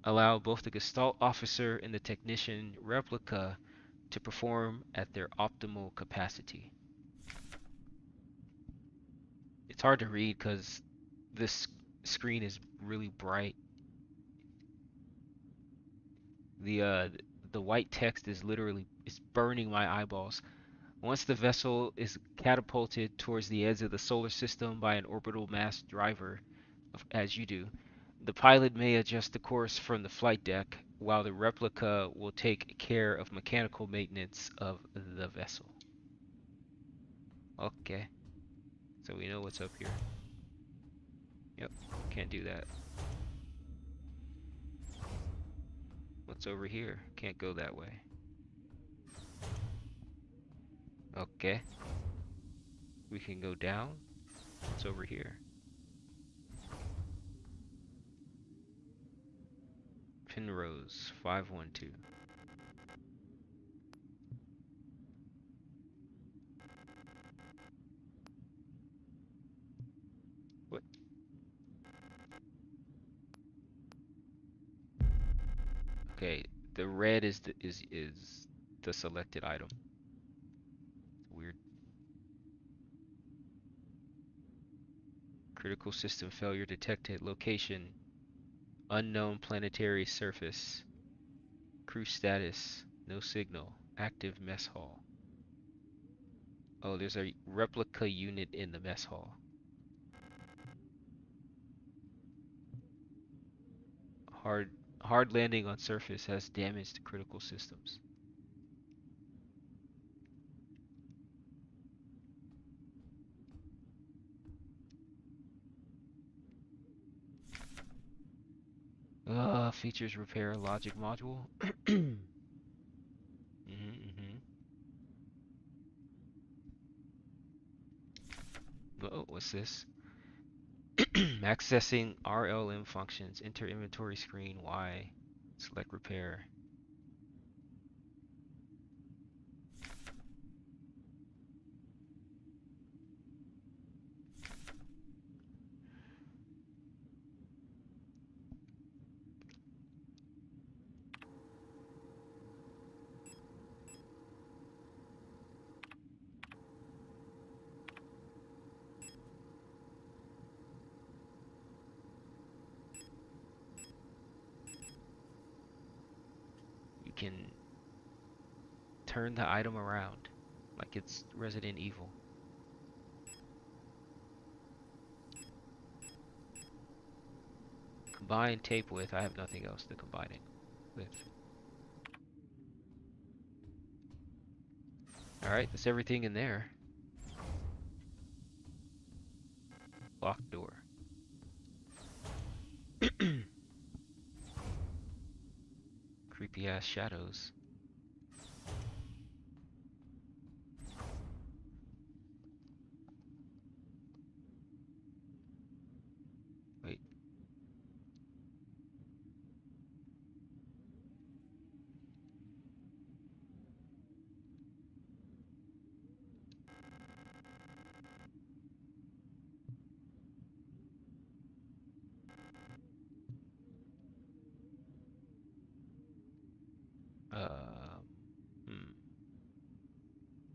allow both the Gestalt officer and the technician replica to perform at their optimal capacity. It's hard to read because this screen is really bright. The white text is literally it's burning my eyeballs. Once the vessel is catapulted towards the edge of the solar system by an orbital mass driver, as you do, the pilot may adjust the course from the flight deck. while the replica will take care of mechanical maintenance of the vessel. Okay. So we know what's up here. Yep, can't do that. What's over here? Can't go that way. Okay. We can go down. What's over here? Penrose 512. What? Okay, the red is the selected item. Weird. Critical system failure detected. Location unknown planetary surface. Crew status no signal. Active mess hall. Oh, there's a replica unit in the mess hall. Hard landing on surface has damaged critical systems. Features repair logic module. Oh, what's this? Accessing RLM functions. Enter inventory screen Y. Select repair. You can turn the item around like it's Resident Evil. Combine tape with. I have nothing else to combine it with. Alright, that's everything in there. Locked door. Creepy ass shadows. Wait.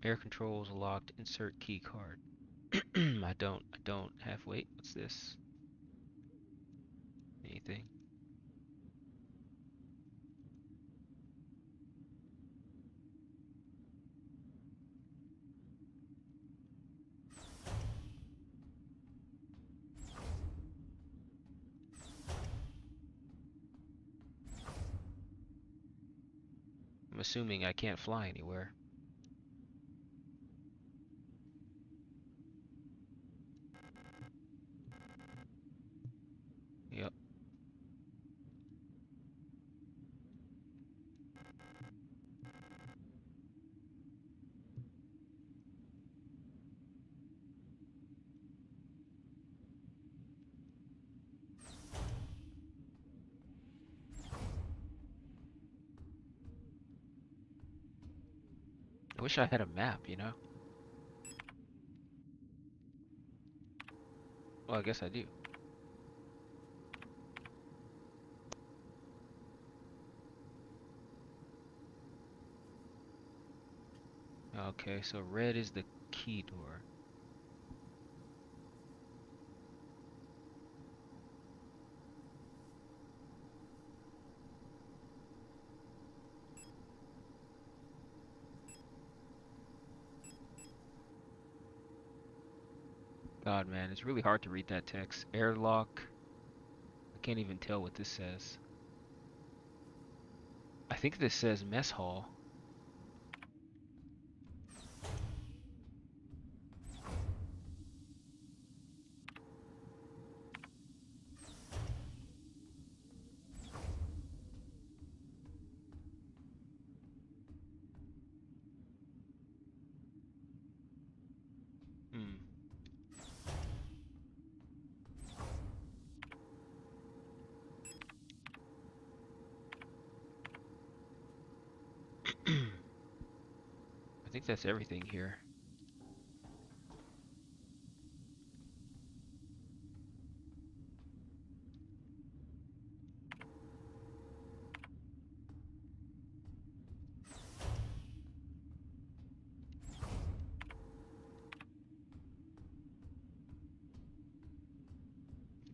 Air controls locked. Insert key card. I don't have. Wait, what's this? Anything? I'm assuming I can't fly anywhere. Yep. I wish I had a map, you know? Well, I guess I do. Okay, so red is the key door. God, man, it's really hard to read that text. Airlock. I can't even tell what this says. think this says mess hall. Hmm. I think that's everything here.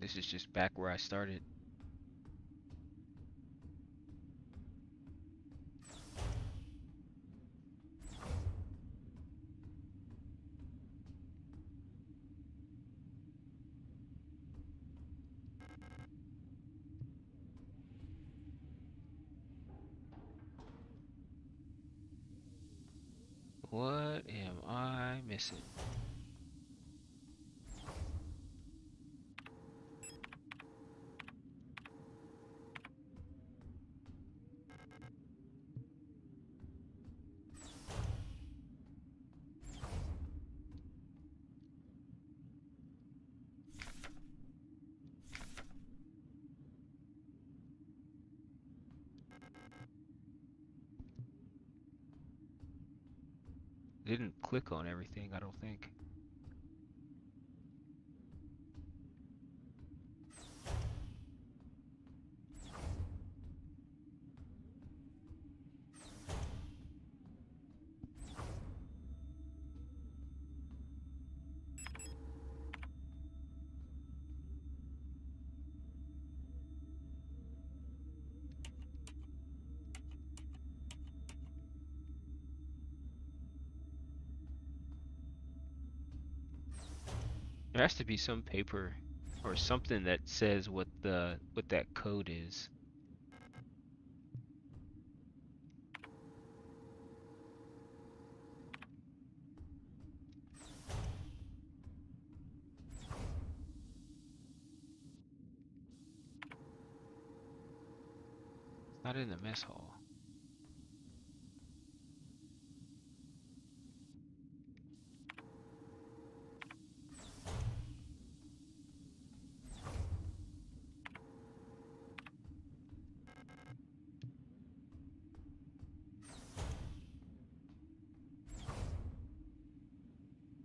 This is just back where I started. What am I missing? Didn't click on everything, I don't think. There has to be some paper or something that says what that code is. It's not in the mess hall.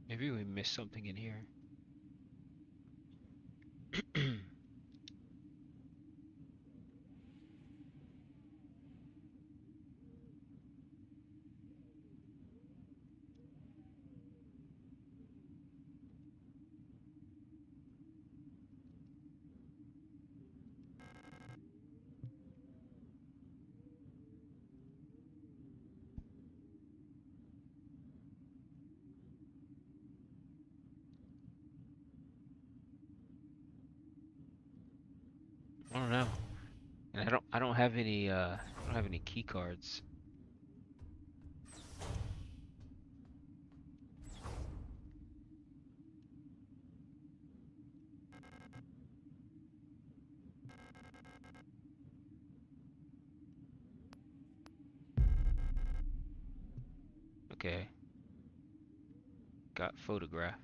Maybe we missed something in here. I don't know. And I don't have any I don't have any key cards. Okay. Got photograph.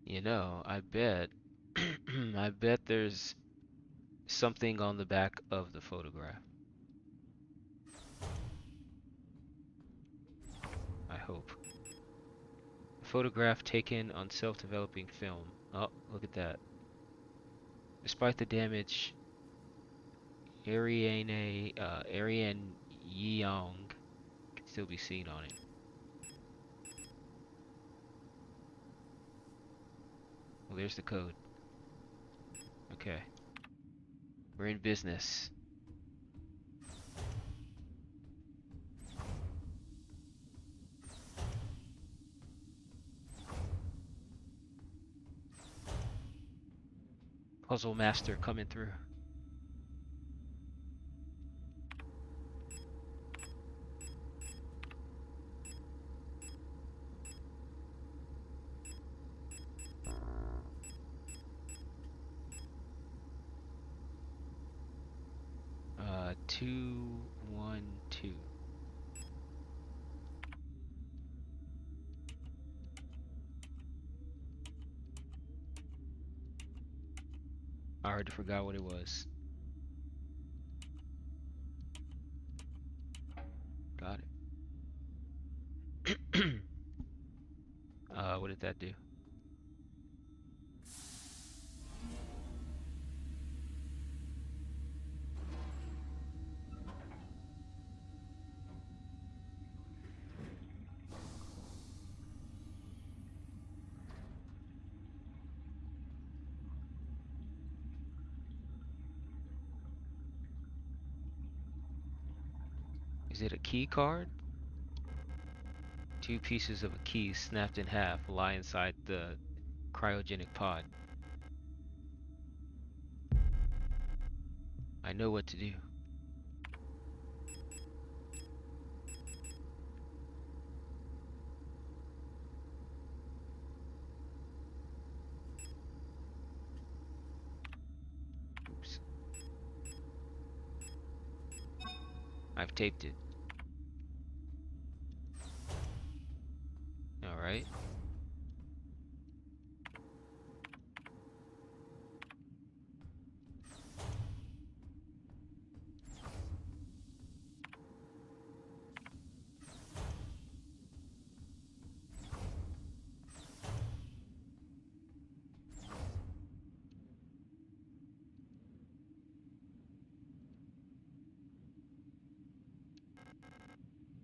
You know, I bet I bet there's something on the back of the photograph. I hope. A photograph taken on self-developing film. Oh, look at that. Despite the damage, Ariane Yeong can still be seen on it. Well, there's the code. Okay. We're in business. Puzzle master coming through. 212. I already forgot what it was. Got it. What did that do? Is it a key card? Two pieces of a key snapped in half lie inside the cryogenic pod. I know what to do. Oops. I've taped it. Alright.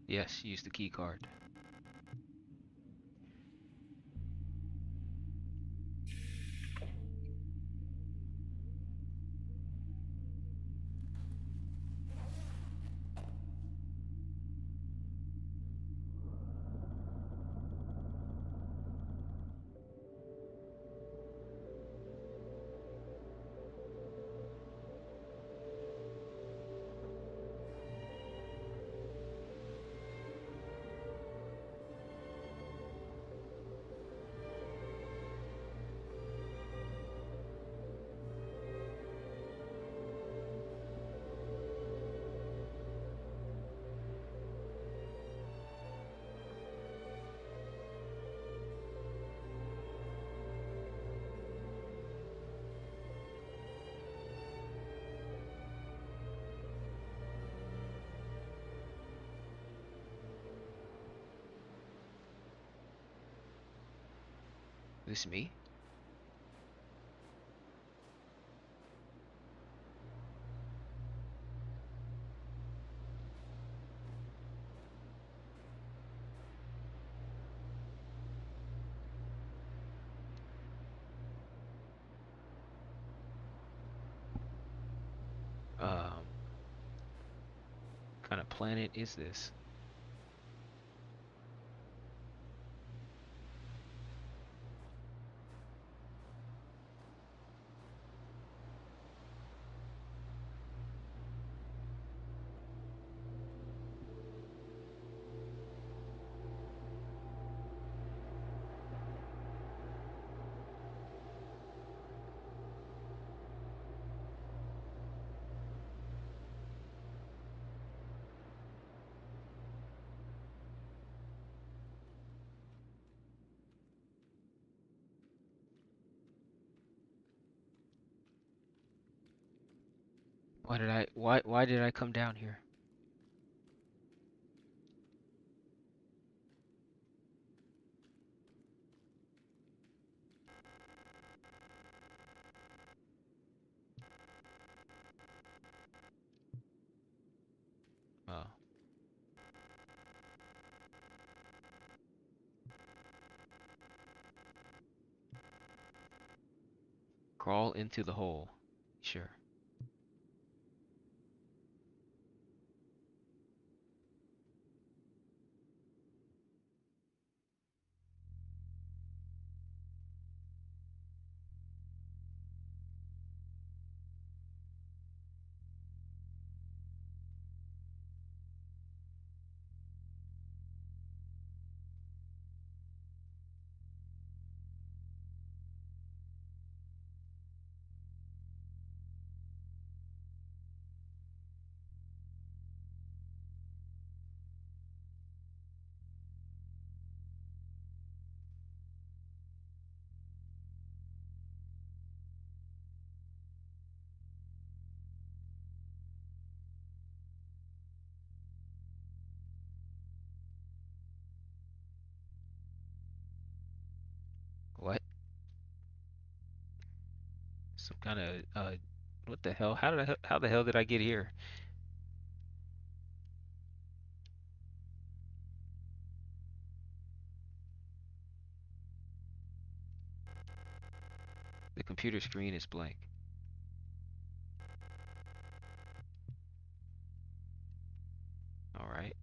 Yes, use the key card. This me? Kind of planet is this? Why did I come down here? Oh. Crawl into the hole. Sure. Some kind of what the hell? How the hell did I get here? The computer screen is blank. All right.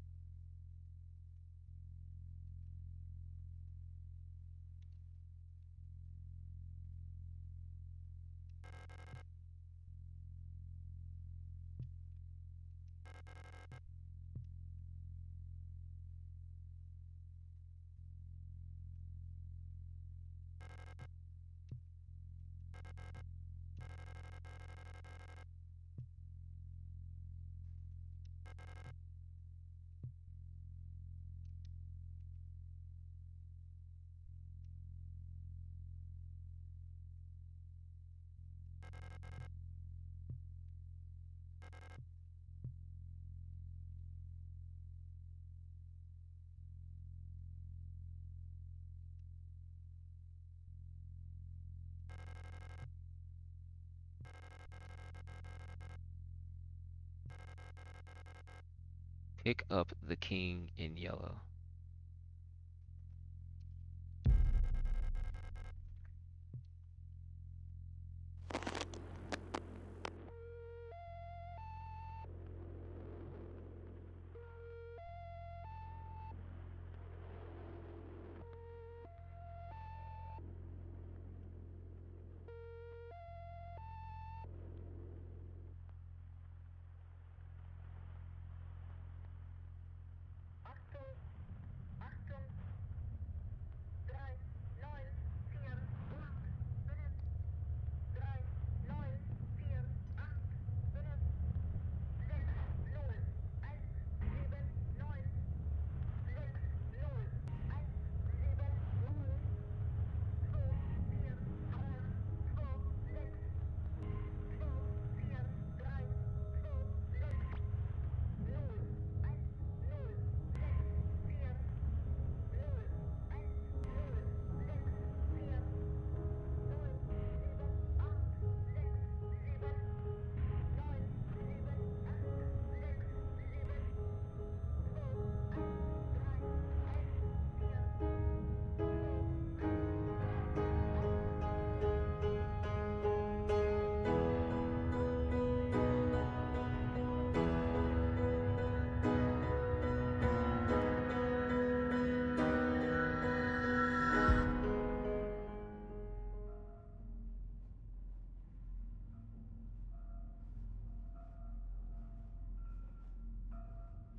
Pick up the king in yellow.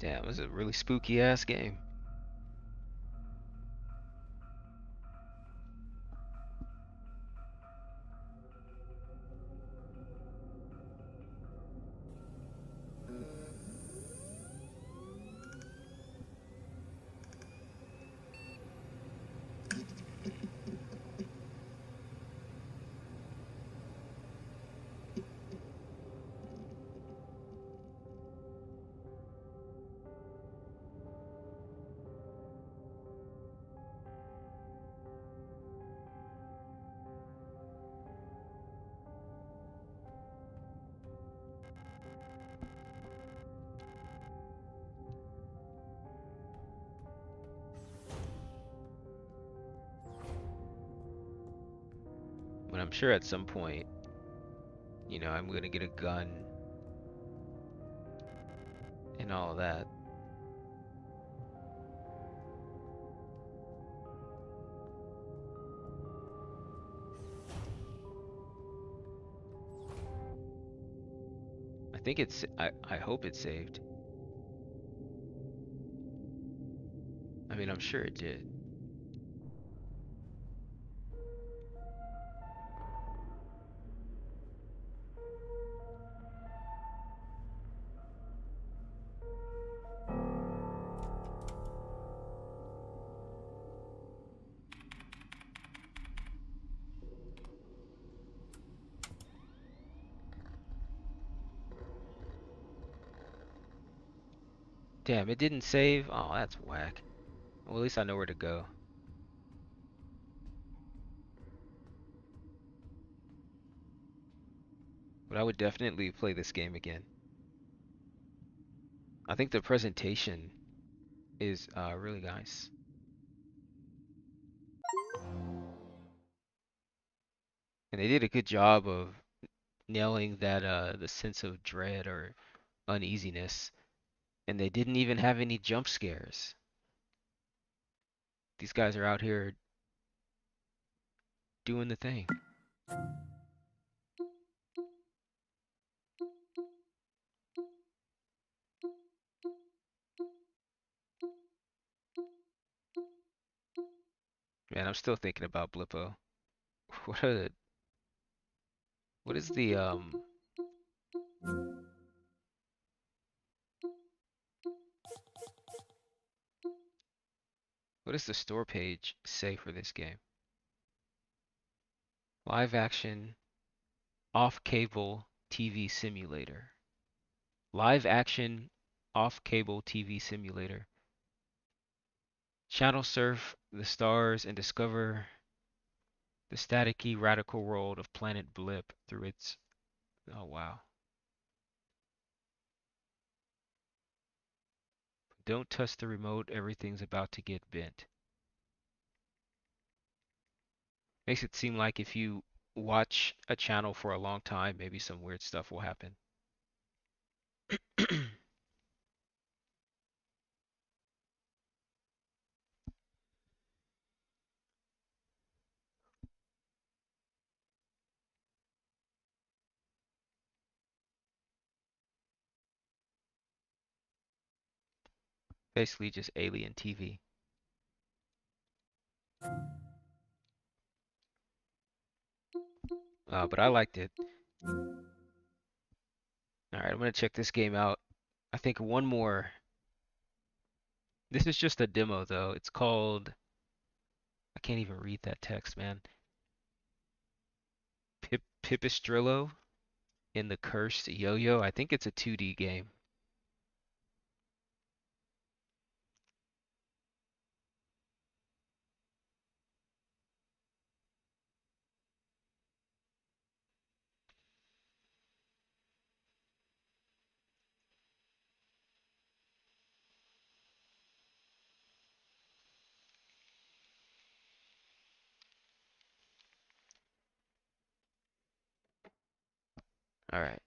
Damn, this is a really spooky ass game. But I'm sure at some point, you know, I'm gonna get a gun and all of that. I think I hope it's saved. I mean, I'm sure it did. Damn, it didn't save? Oh, that's whack. Well, at least I know where to go. But I would definitely play this game again. I think the presentation is really nice. And they did a good job of nailing that the sense of dread or uneasiness. And they didn't even have any jump scares. These guys are out here doing the thing. Man, I'm still thinking about Blippo. What a what is the what does the store page say for this game? Live action off cable TV simulator. Live action off cable TV simulator. Channel surf the stars and discover the staticky radical world of planet Blip through its oh wow. Don't touch the remote, everything's about to get bent. Makes it seem like if you watch a channel for a long time, maybe some weird stuff will happen. Basically just alien TV. But I liked it. Alright, I'm gonna check this game out. I think one more. This is just a demo though. It's called, I can't even read that text, man. Pipistrello in the Cursed Yo-Yo. I think it's a 2D game. Alright.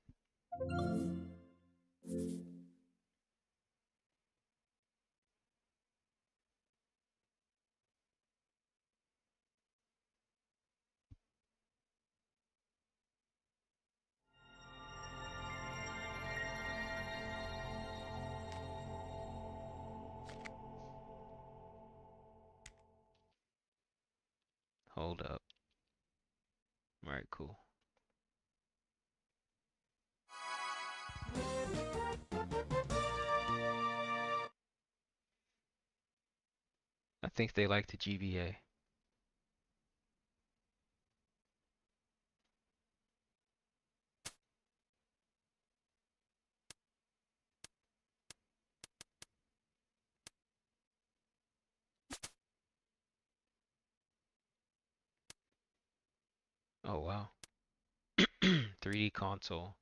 Hold up. Alright, cool. I think they like the GBA. Oh wow. 3D console.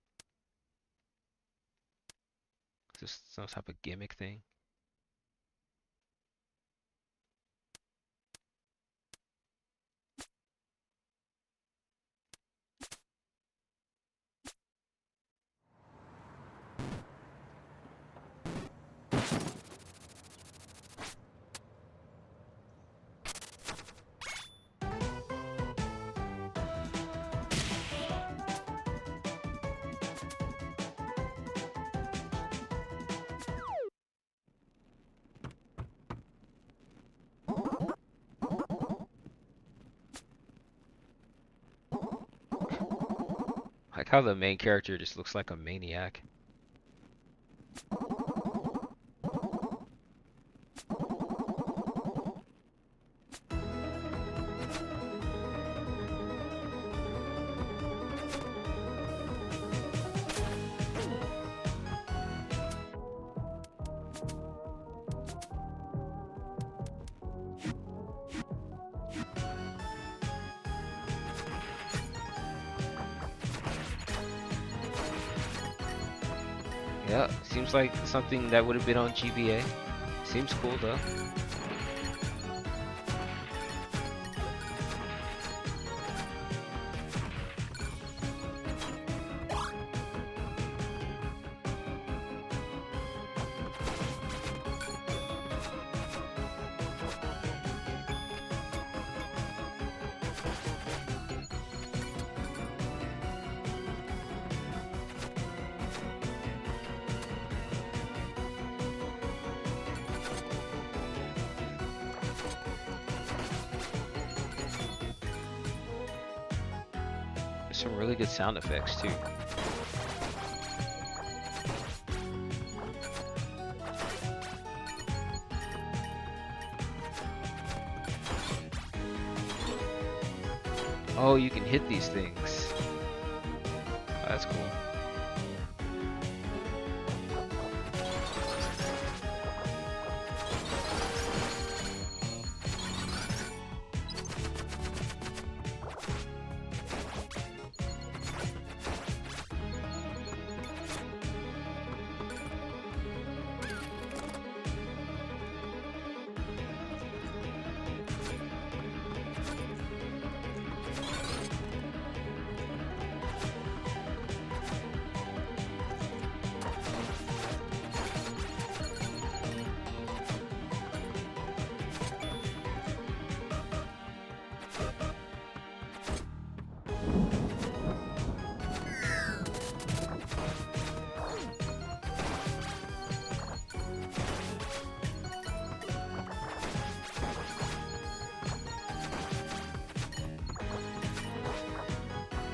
Is this some type of gimmick thing? Like how the main character just looks like a maniac. Yeah, seems like something that would have been on GBA. Seems cool though. Some really good sound effects too. Oh, you can hit these things. Oh, that's cool.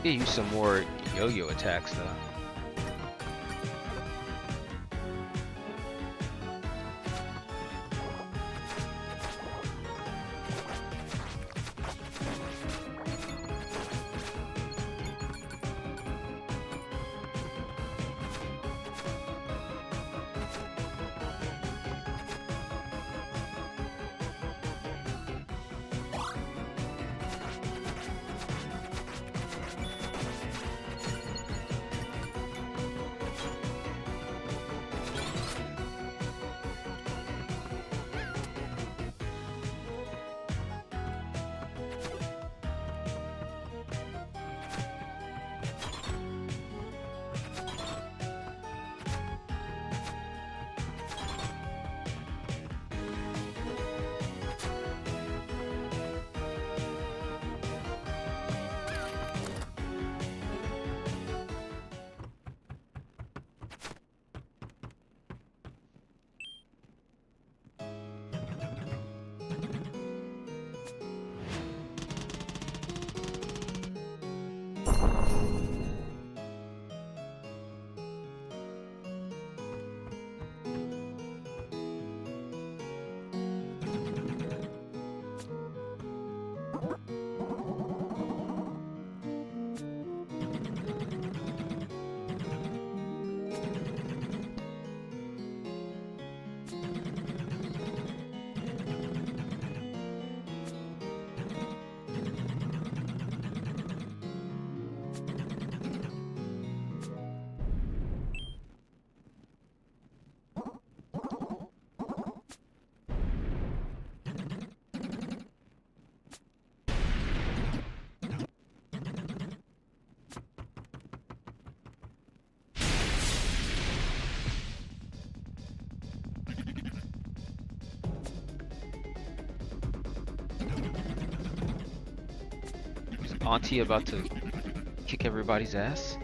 You use some more yo-yo attacks though. Auntie about to kick everybody's ass?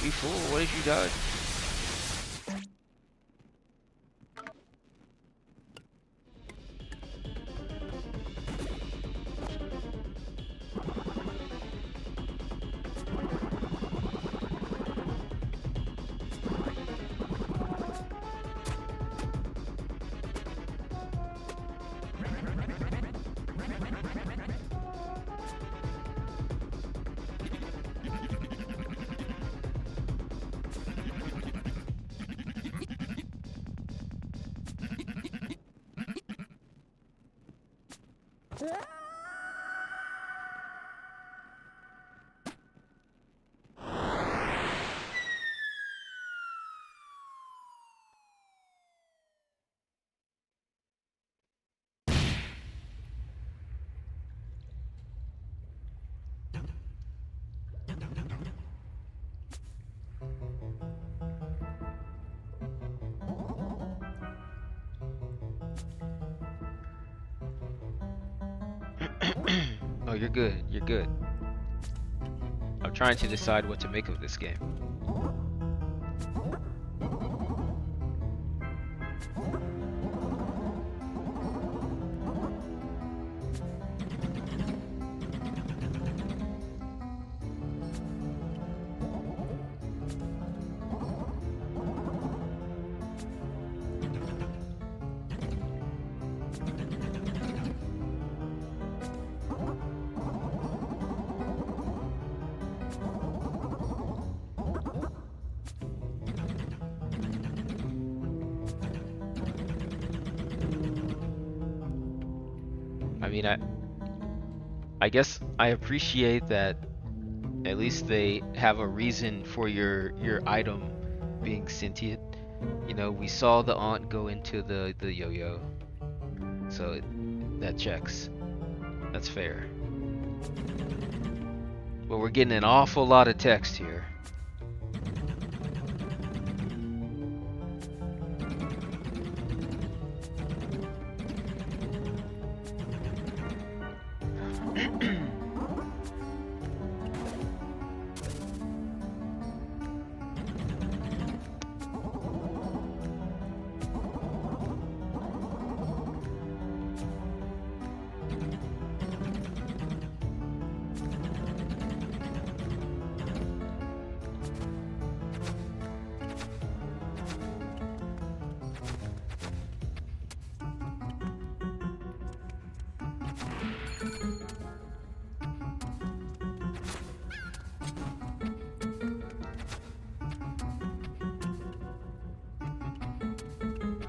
be fool. What did you dodge? Oh, you're good. You're good. I'm trying to decide what to make of this game. I mean, I guess I appreciate that at least they have a reason for your item being sentient. You know, we saw the aunt go into the yo-yo, so that checks. That's fair. But we're getting an awful lot of text here.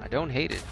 I don't hate it.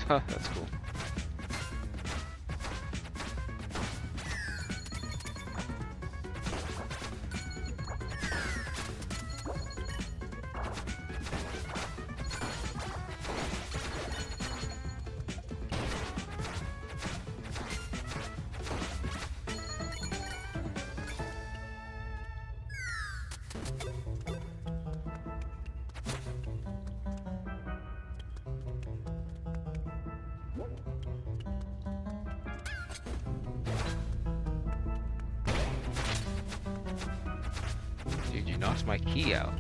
That's cool. Dude, you knocked my key out.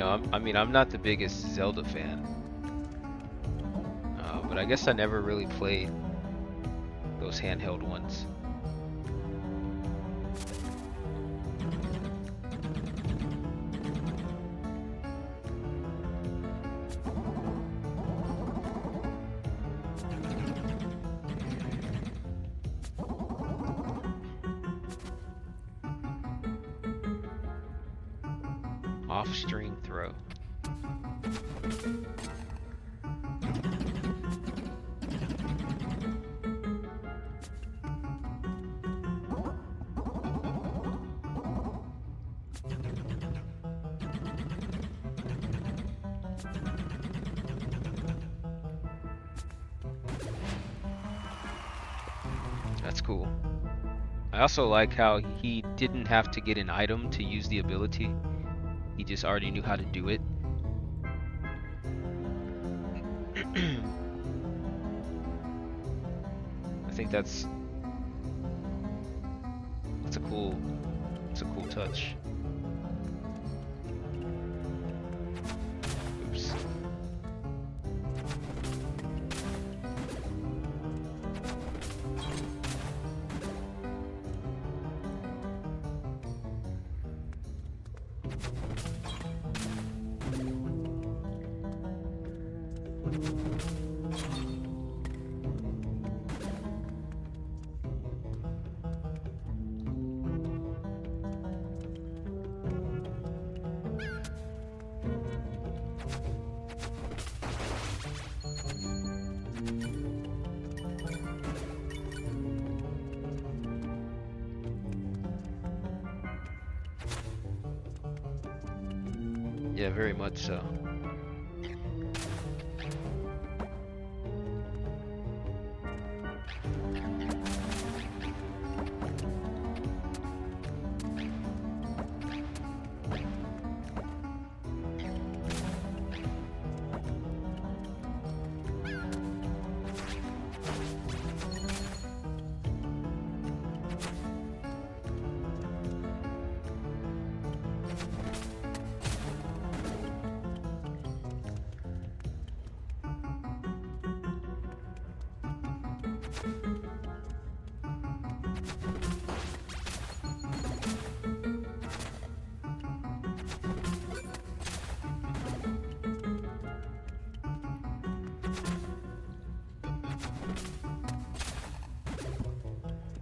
know, I mean, I'm not the biggest Zelda fan, but I guess I never really played those handheld ones. Off-string throw. That's cool. I also like how he didn't have to get an item to use the ability. He just already knew how to do it. I think that's a cool touch. Oops. Yeah, very much so.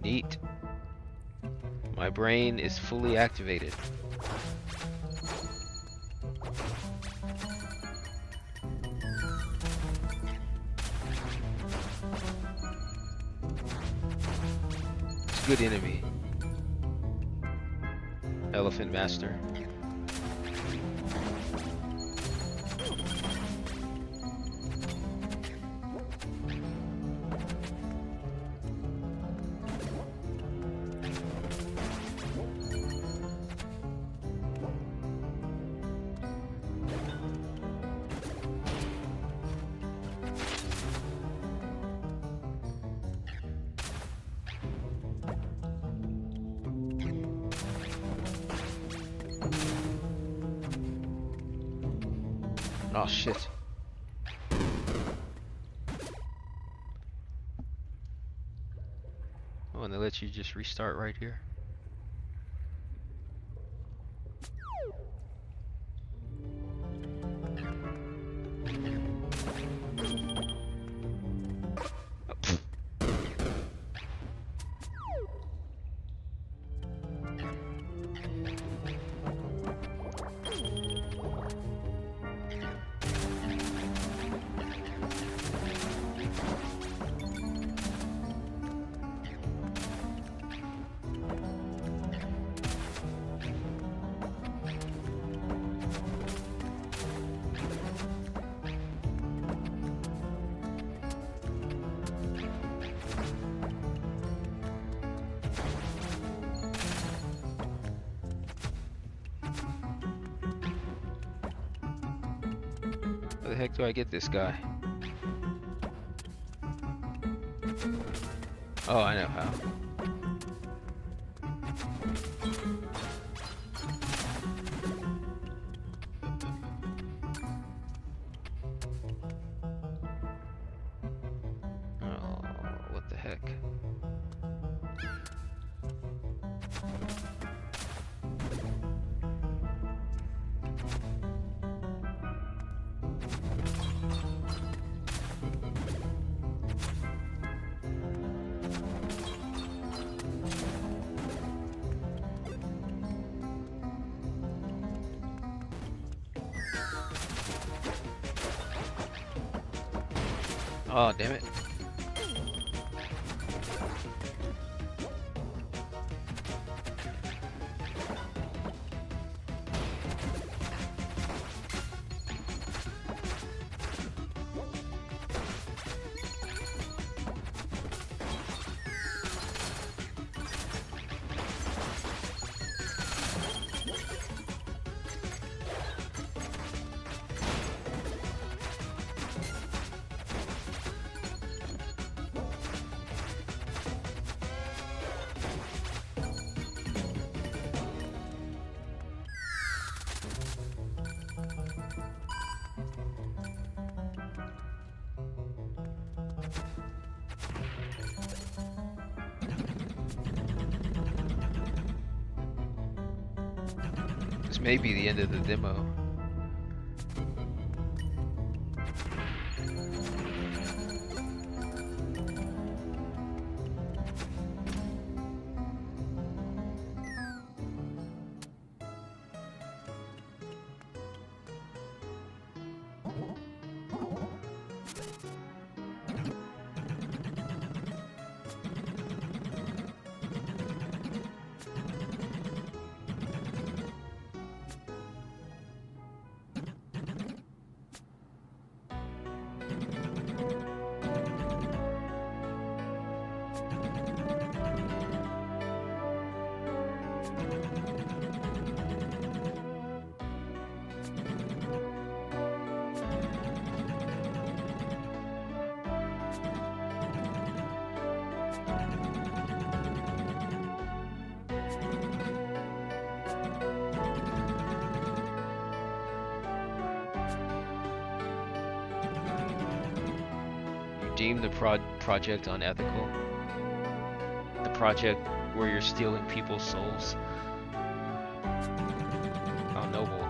Neat. My brain is fully activated. It's a good enemy. Elephant Master. Oh shit. Oh, and they let you just restart right here. Where the heck do I get this guy? Oh, I know how. Oh, damn it. This may be the end of the demo. Deem the project unethical. The project where you're stealing people's souls. How noble.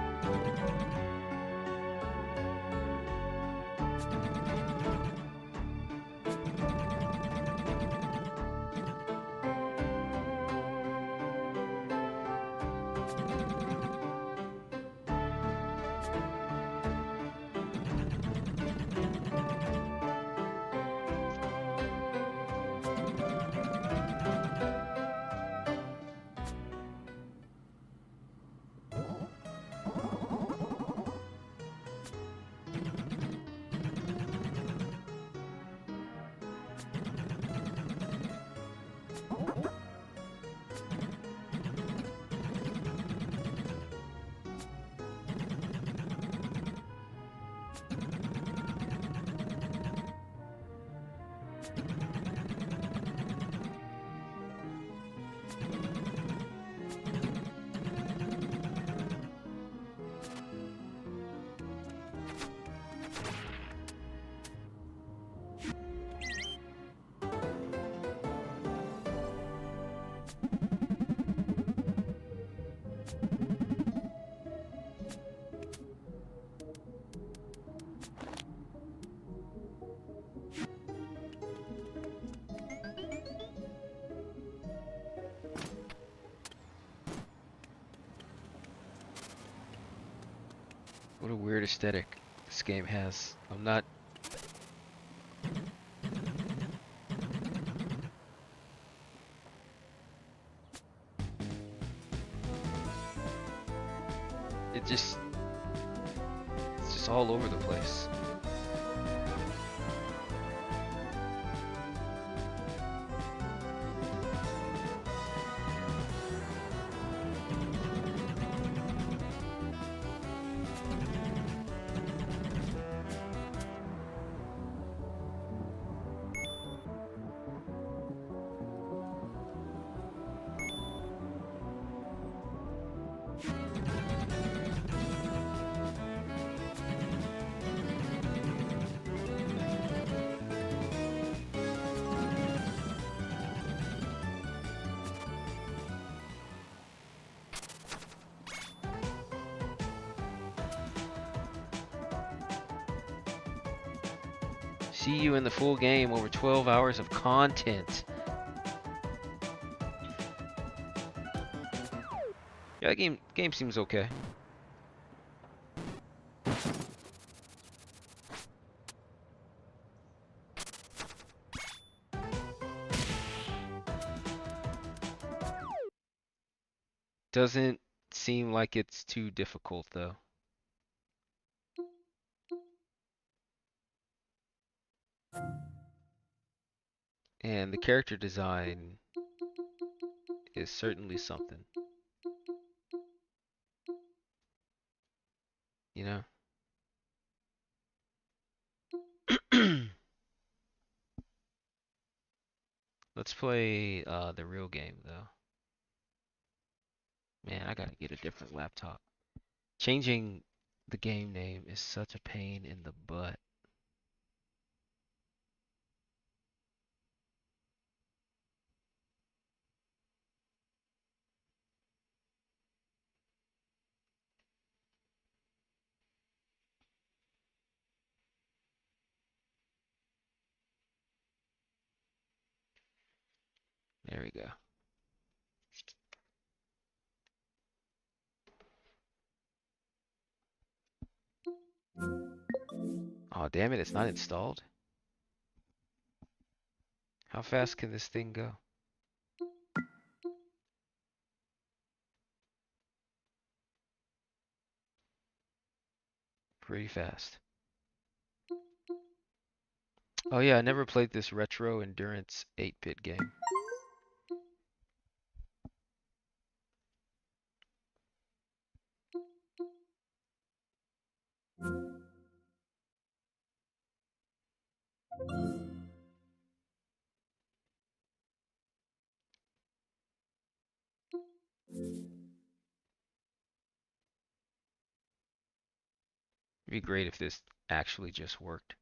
What a weird aesthetic this game has. I'm not... It's just all over the place. See you in the full game, over 12 hours of content. Yeah, that game seems okay. Doesn't seem like it's too difficult though. And the character design is certainly something. You know? Let's play the real game though. Man, I gotta get a different laptop. Changing the game name is such a pain in the butt. There we go. Oh, damn it, it's not installed? How fast can this thing go? Pretty fast. Oh yeah, I never played this retro endurance 8-bit game. It'd be great if this actually just worked.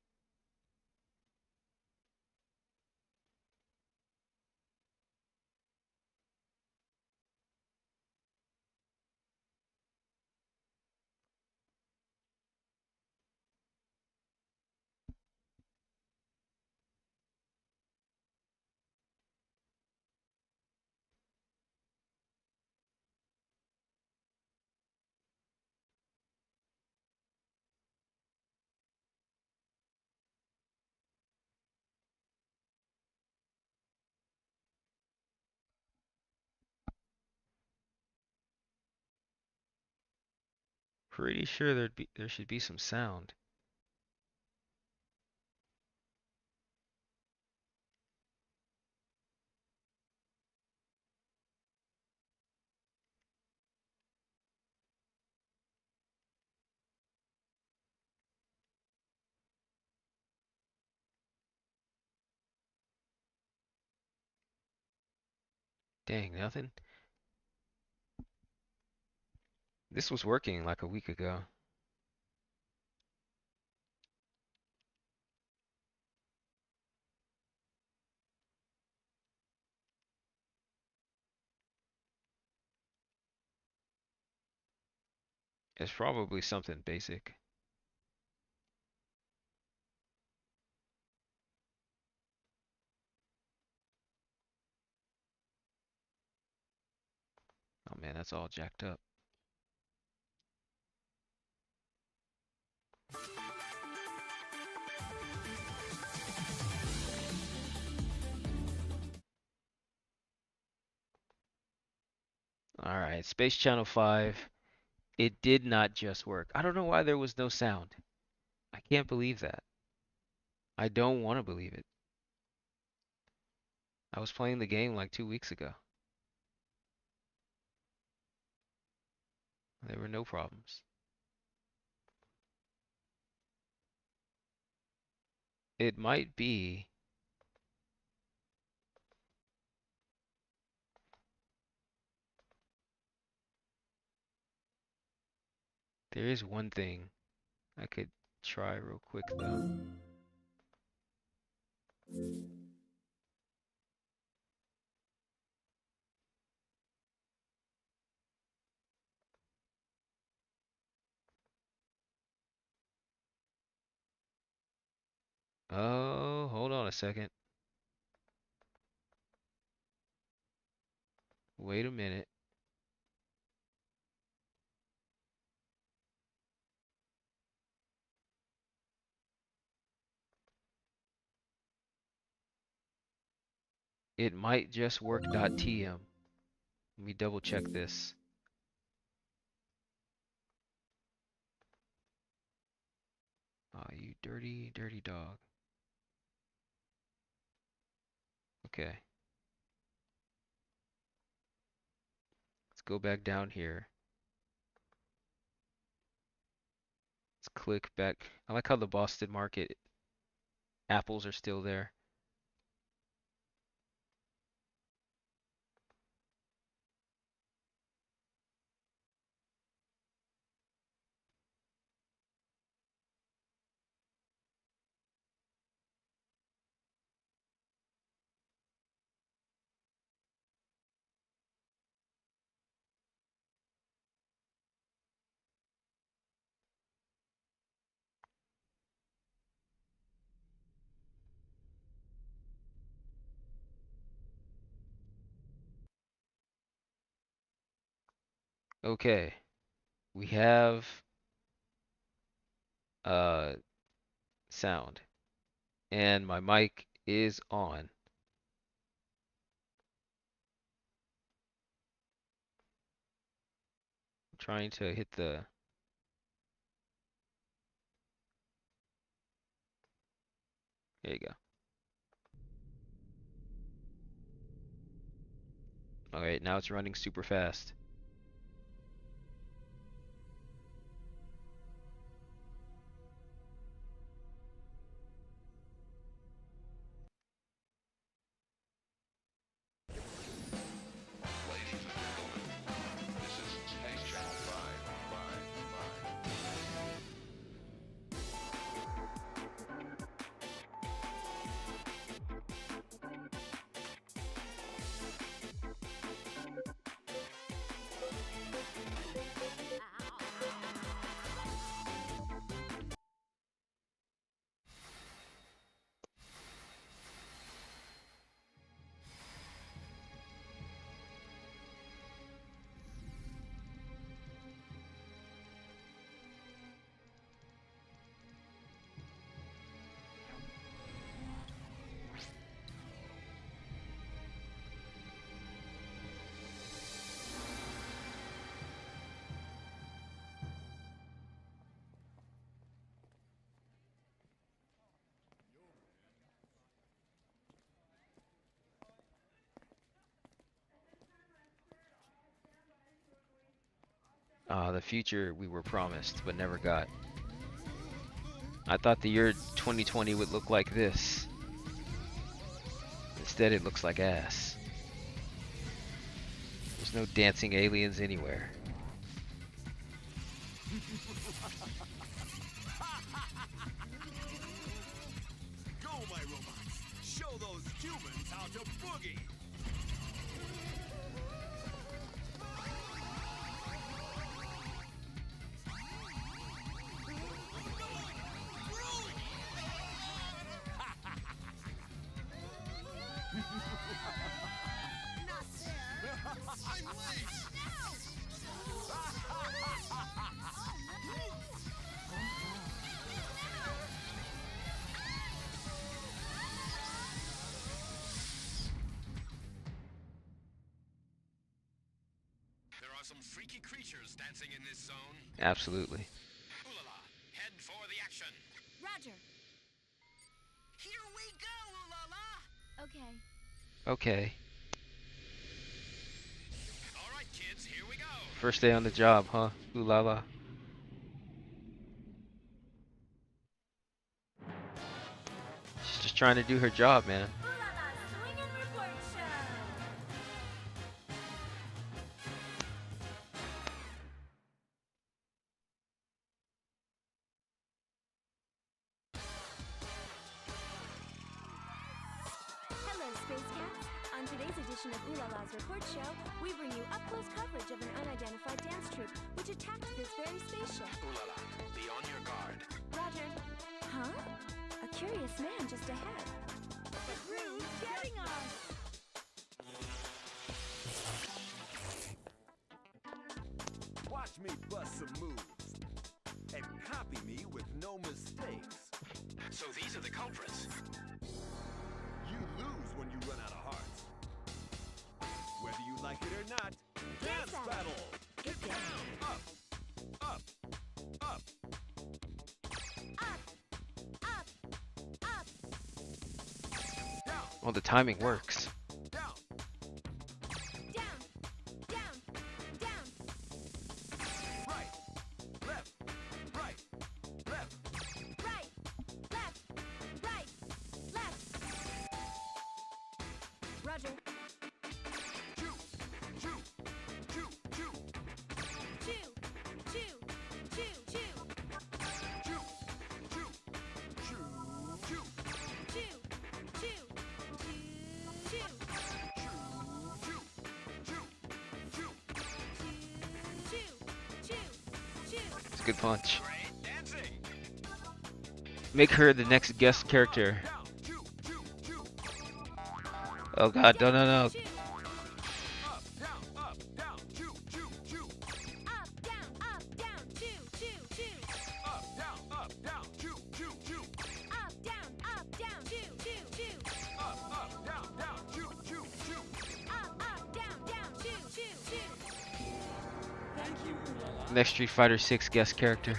Pretty sure there should be some sound. Dang, nothing. This was working like a week ago. It's probably something basic. Oh man, that's all jacked up. Alright, Space Channel 5. It did not just work. I don't know why there was no sound. I can't believe that. I don't want to believe it. I was playing the game like 2 weeks ago. There were no problems. It might be. There is one thing I could try real quick though. Oh, hold on a second. Wait a minute. It might just work .tm. Let me double check this. Oh, you dirty, dirty dog. Okay. Let's go back down here. Let's click back. I like how the Boston Market apples are still there. Okay. We have uh sound. And my mic is on. I'm trying to hit the there you go. Alright, now it's running super fast. The future we were promised but never got. I thought the year 2020 would look like this. Instead, it looks like ass. There's no dancing aliens anywhere. Go, my robots! Show those humans how to boogie! I'm late! There are some freaky creatures dancing in this zone. Absolutely. Ooh la la, head for the action. Roger. Here we go, ooh la la. Okay. Okay. All right, kids, here we go. First day on the job, huh? Ooh la la. She's just trying to do her job, man. Hello, Space Cats. On today's edition of Ooh La La's Report Show, we bring you up-close coverage of an unidentified dance troupe which attacked this very spaceship. Ooh la la, be on your guard. Roger. Huh? A curious man just ahead. The crew's getting us! Watch me bust some moves and copy me with no mistakes. So these are the culprits. You lose when you run out of hearts. Whether you like it or not, dance battle! Get down! Up! Up! Up! Up! Well, the timing works. It's a good punch. Make her the next guest character. Oh god, no, no, no. Next Street Fighter 6 guest character.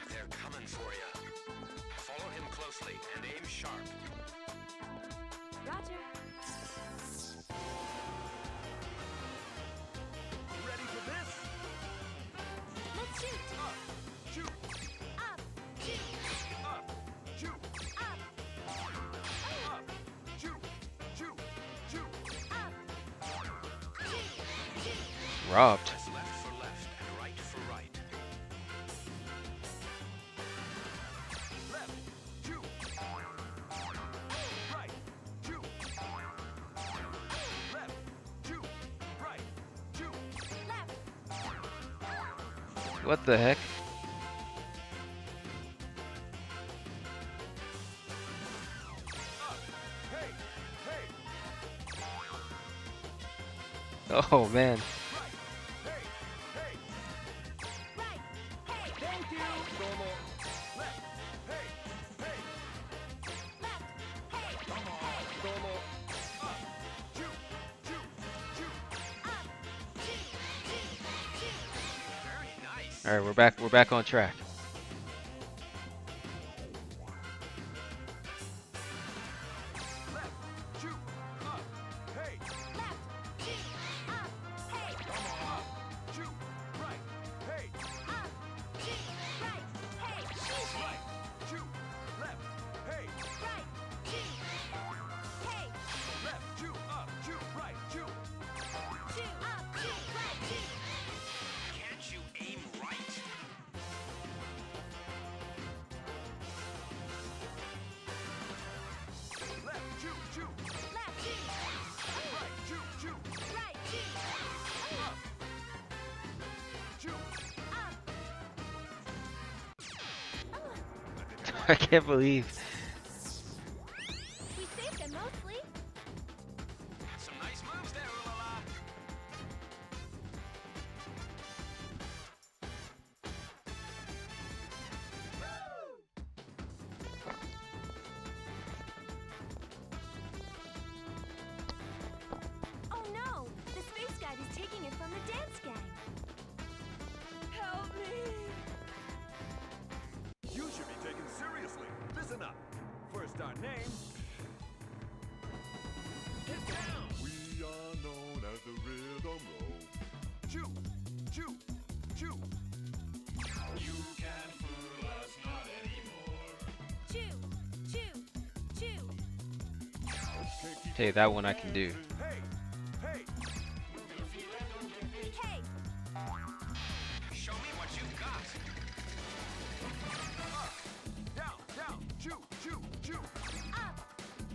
They're coming for you. Follow him closely and aim sharp. Roger. Ready for this? Let's shoot. Up, shoot, Up, shoot, up, shoot, up, up, shoot, shoot, shoot. up, shoot, shoot. Robbed. Press left for left and right for right. Left, shoot. Right, shoot. Left, shoot. Right, shoot. What the heck? Hey, hey. Oh man. Thank you. Domo. Left, hey, hey. Come on. Domo. Up, shoot, shoot, shoot. Very nice. All right, we're back on track. Left, shoot, up, hey. Come on. Up, shoot, right, hey. Right, shoot, left, hey. Left, shoot, up, shoot, right, shoot. Can't you aim right? Left, shoot, shoot. Right, shoot, shoot. Up. Shoot. I can't believe. We saved them mostly. Some nice moves there, Ulala. Oh no! The space guide is taking it from the dance gang. Help me! You should be taken seriously. Listen up. First our name. Get down. We are known as the Rhythm Road. Chew, chew, chew. You can't fool us, not anymore. Chew, chew, chew. Hey, that one I can do. Hey, hey. Hey! Show me what you've got. Up, down, down, chew, chew, chew. Up,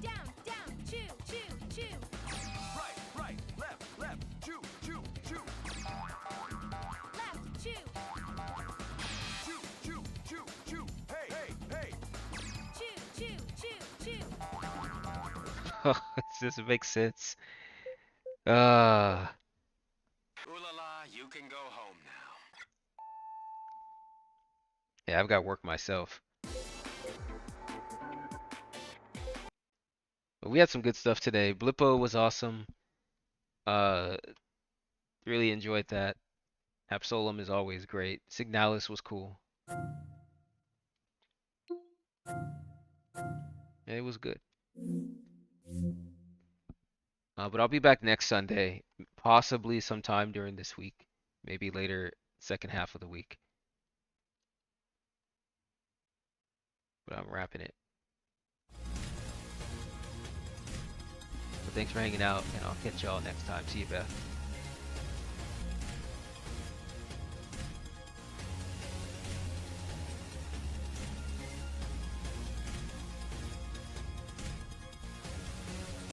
down, down, chew, chew, chew. Right, right, left, left, chew, chew, chew. Left, chew, Chew, chew, chew, chew. Hey, hey, hey. chew, chew, chew, chew. This doesn't make sense. Ulala, you can go home now. Yeah, I've got work myself. But we had some good stuff today. Blippo was awesome. Uh, really enjoyed that. Absolum is always great. Signalis was cool. Yeah, it was good. But I'll be back next Sunday, possibly sometime during this week, maybe later, second half of the week. But I'm wrapping it. But thanks for hanging out, and I'll catch y'all next time. See you, Beth.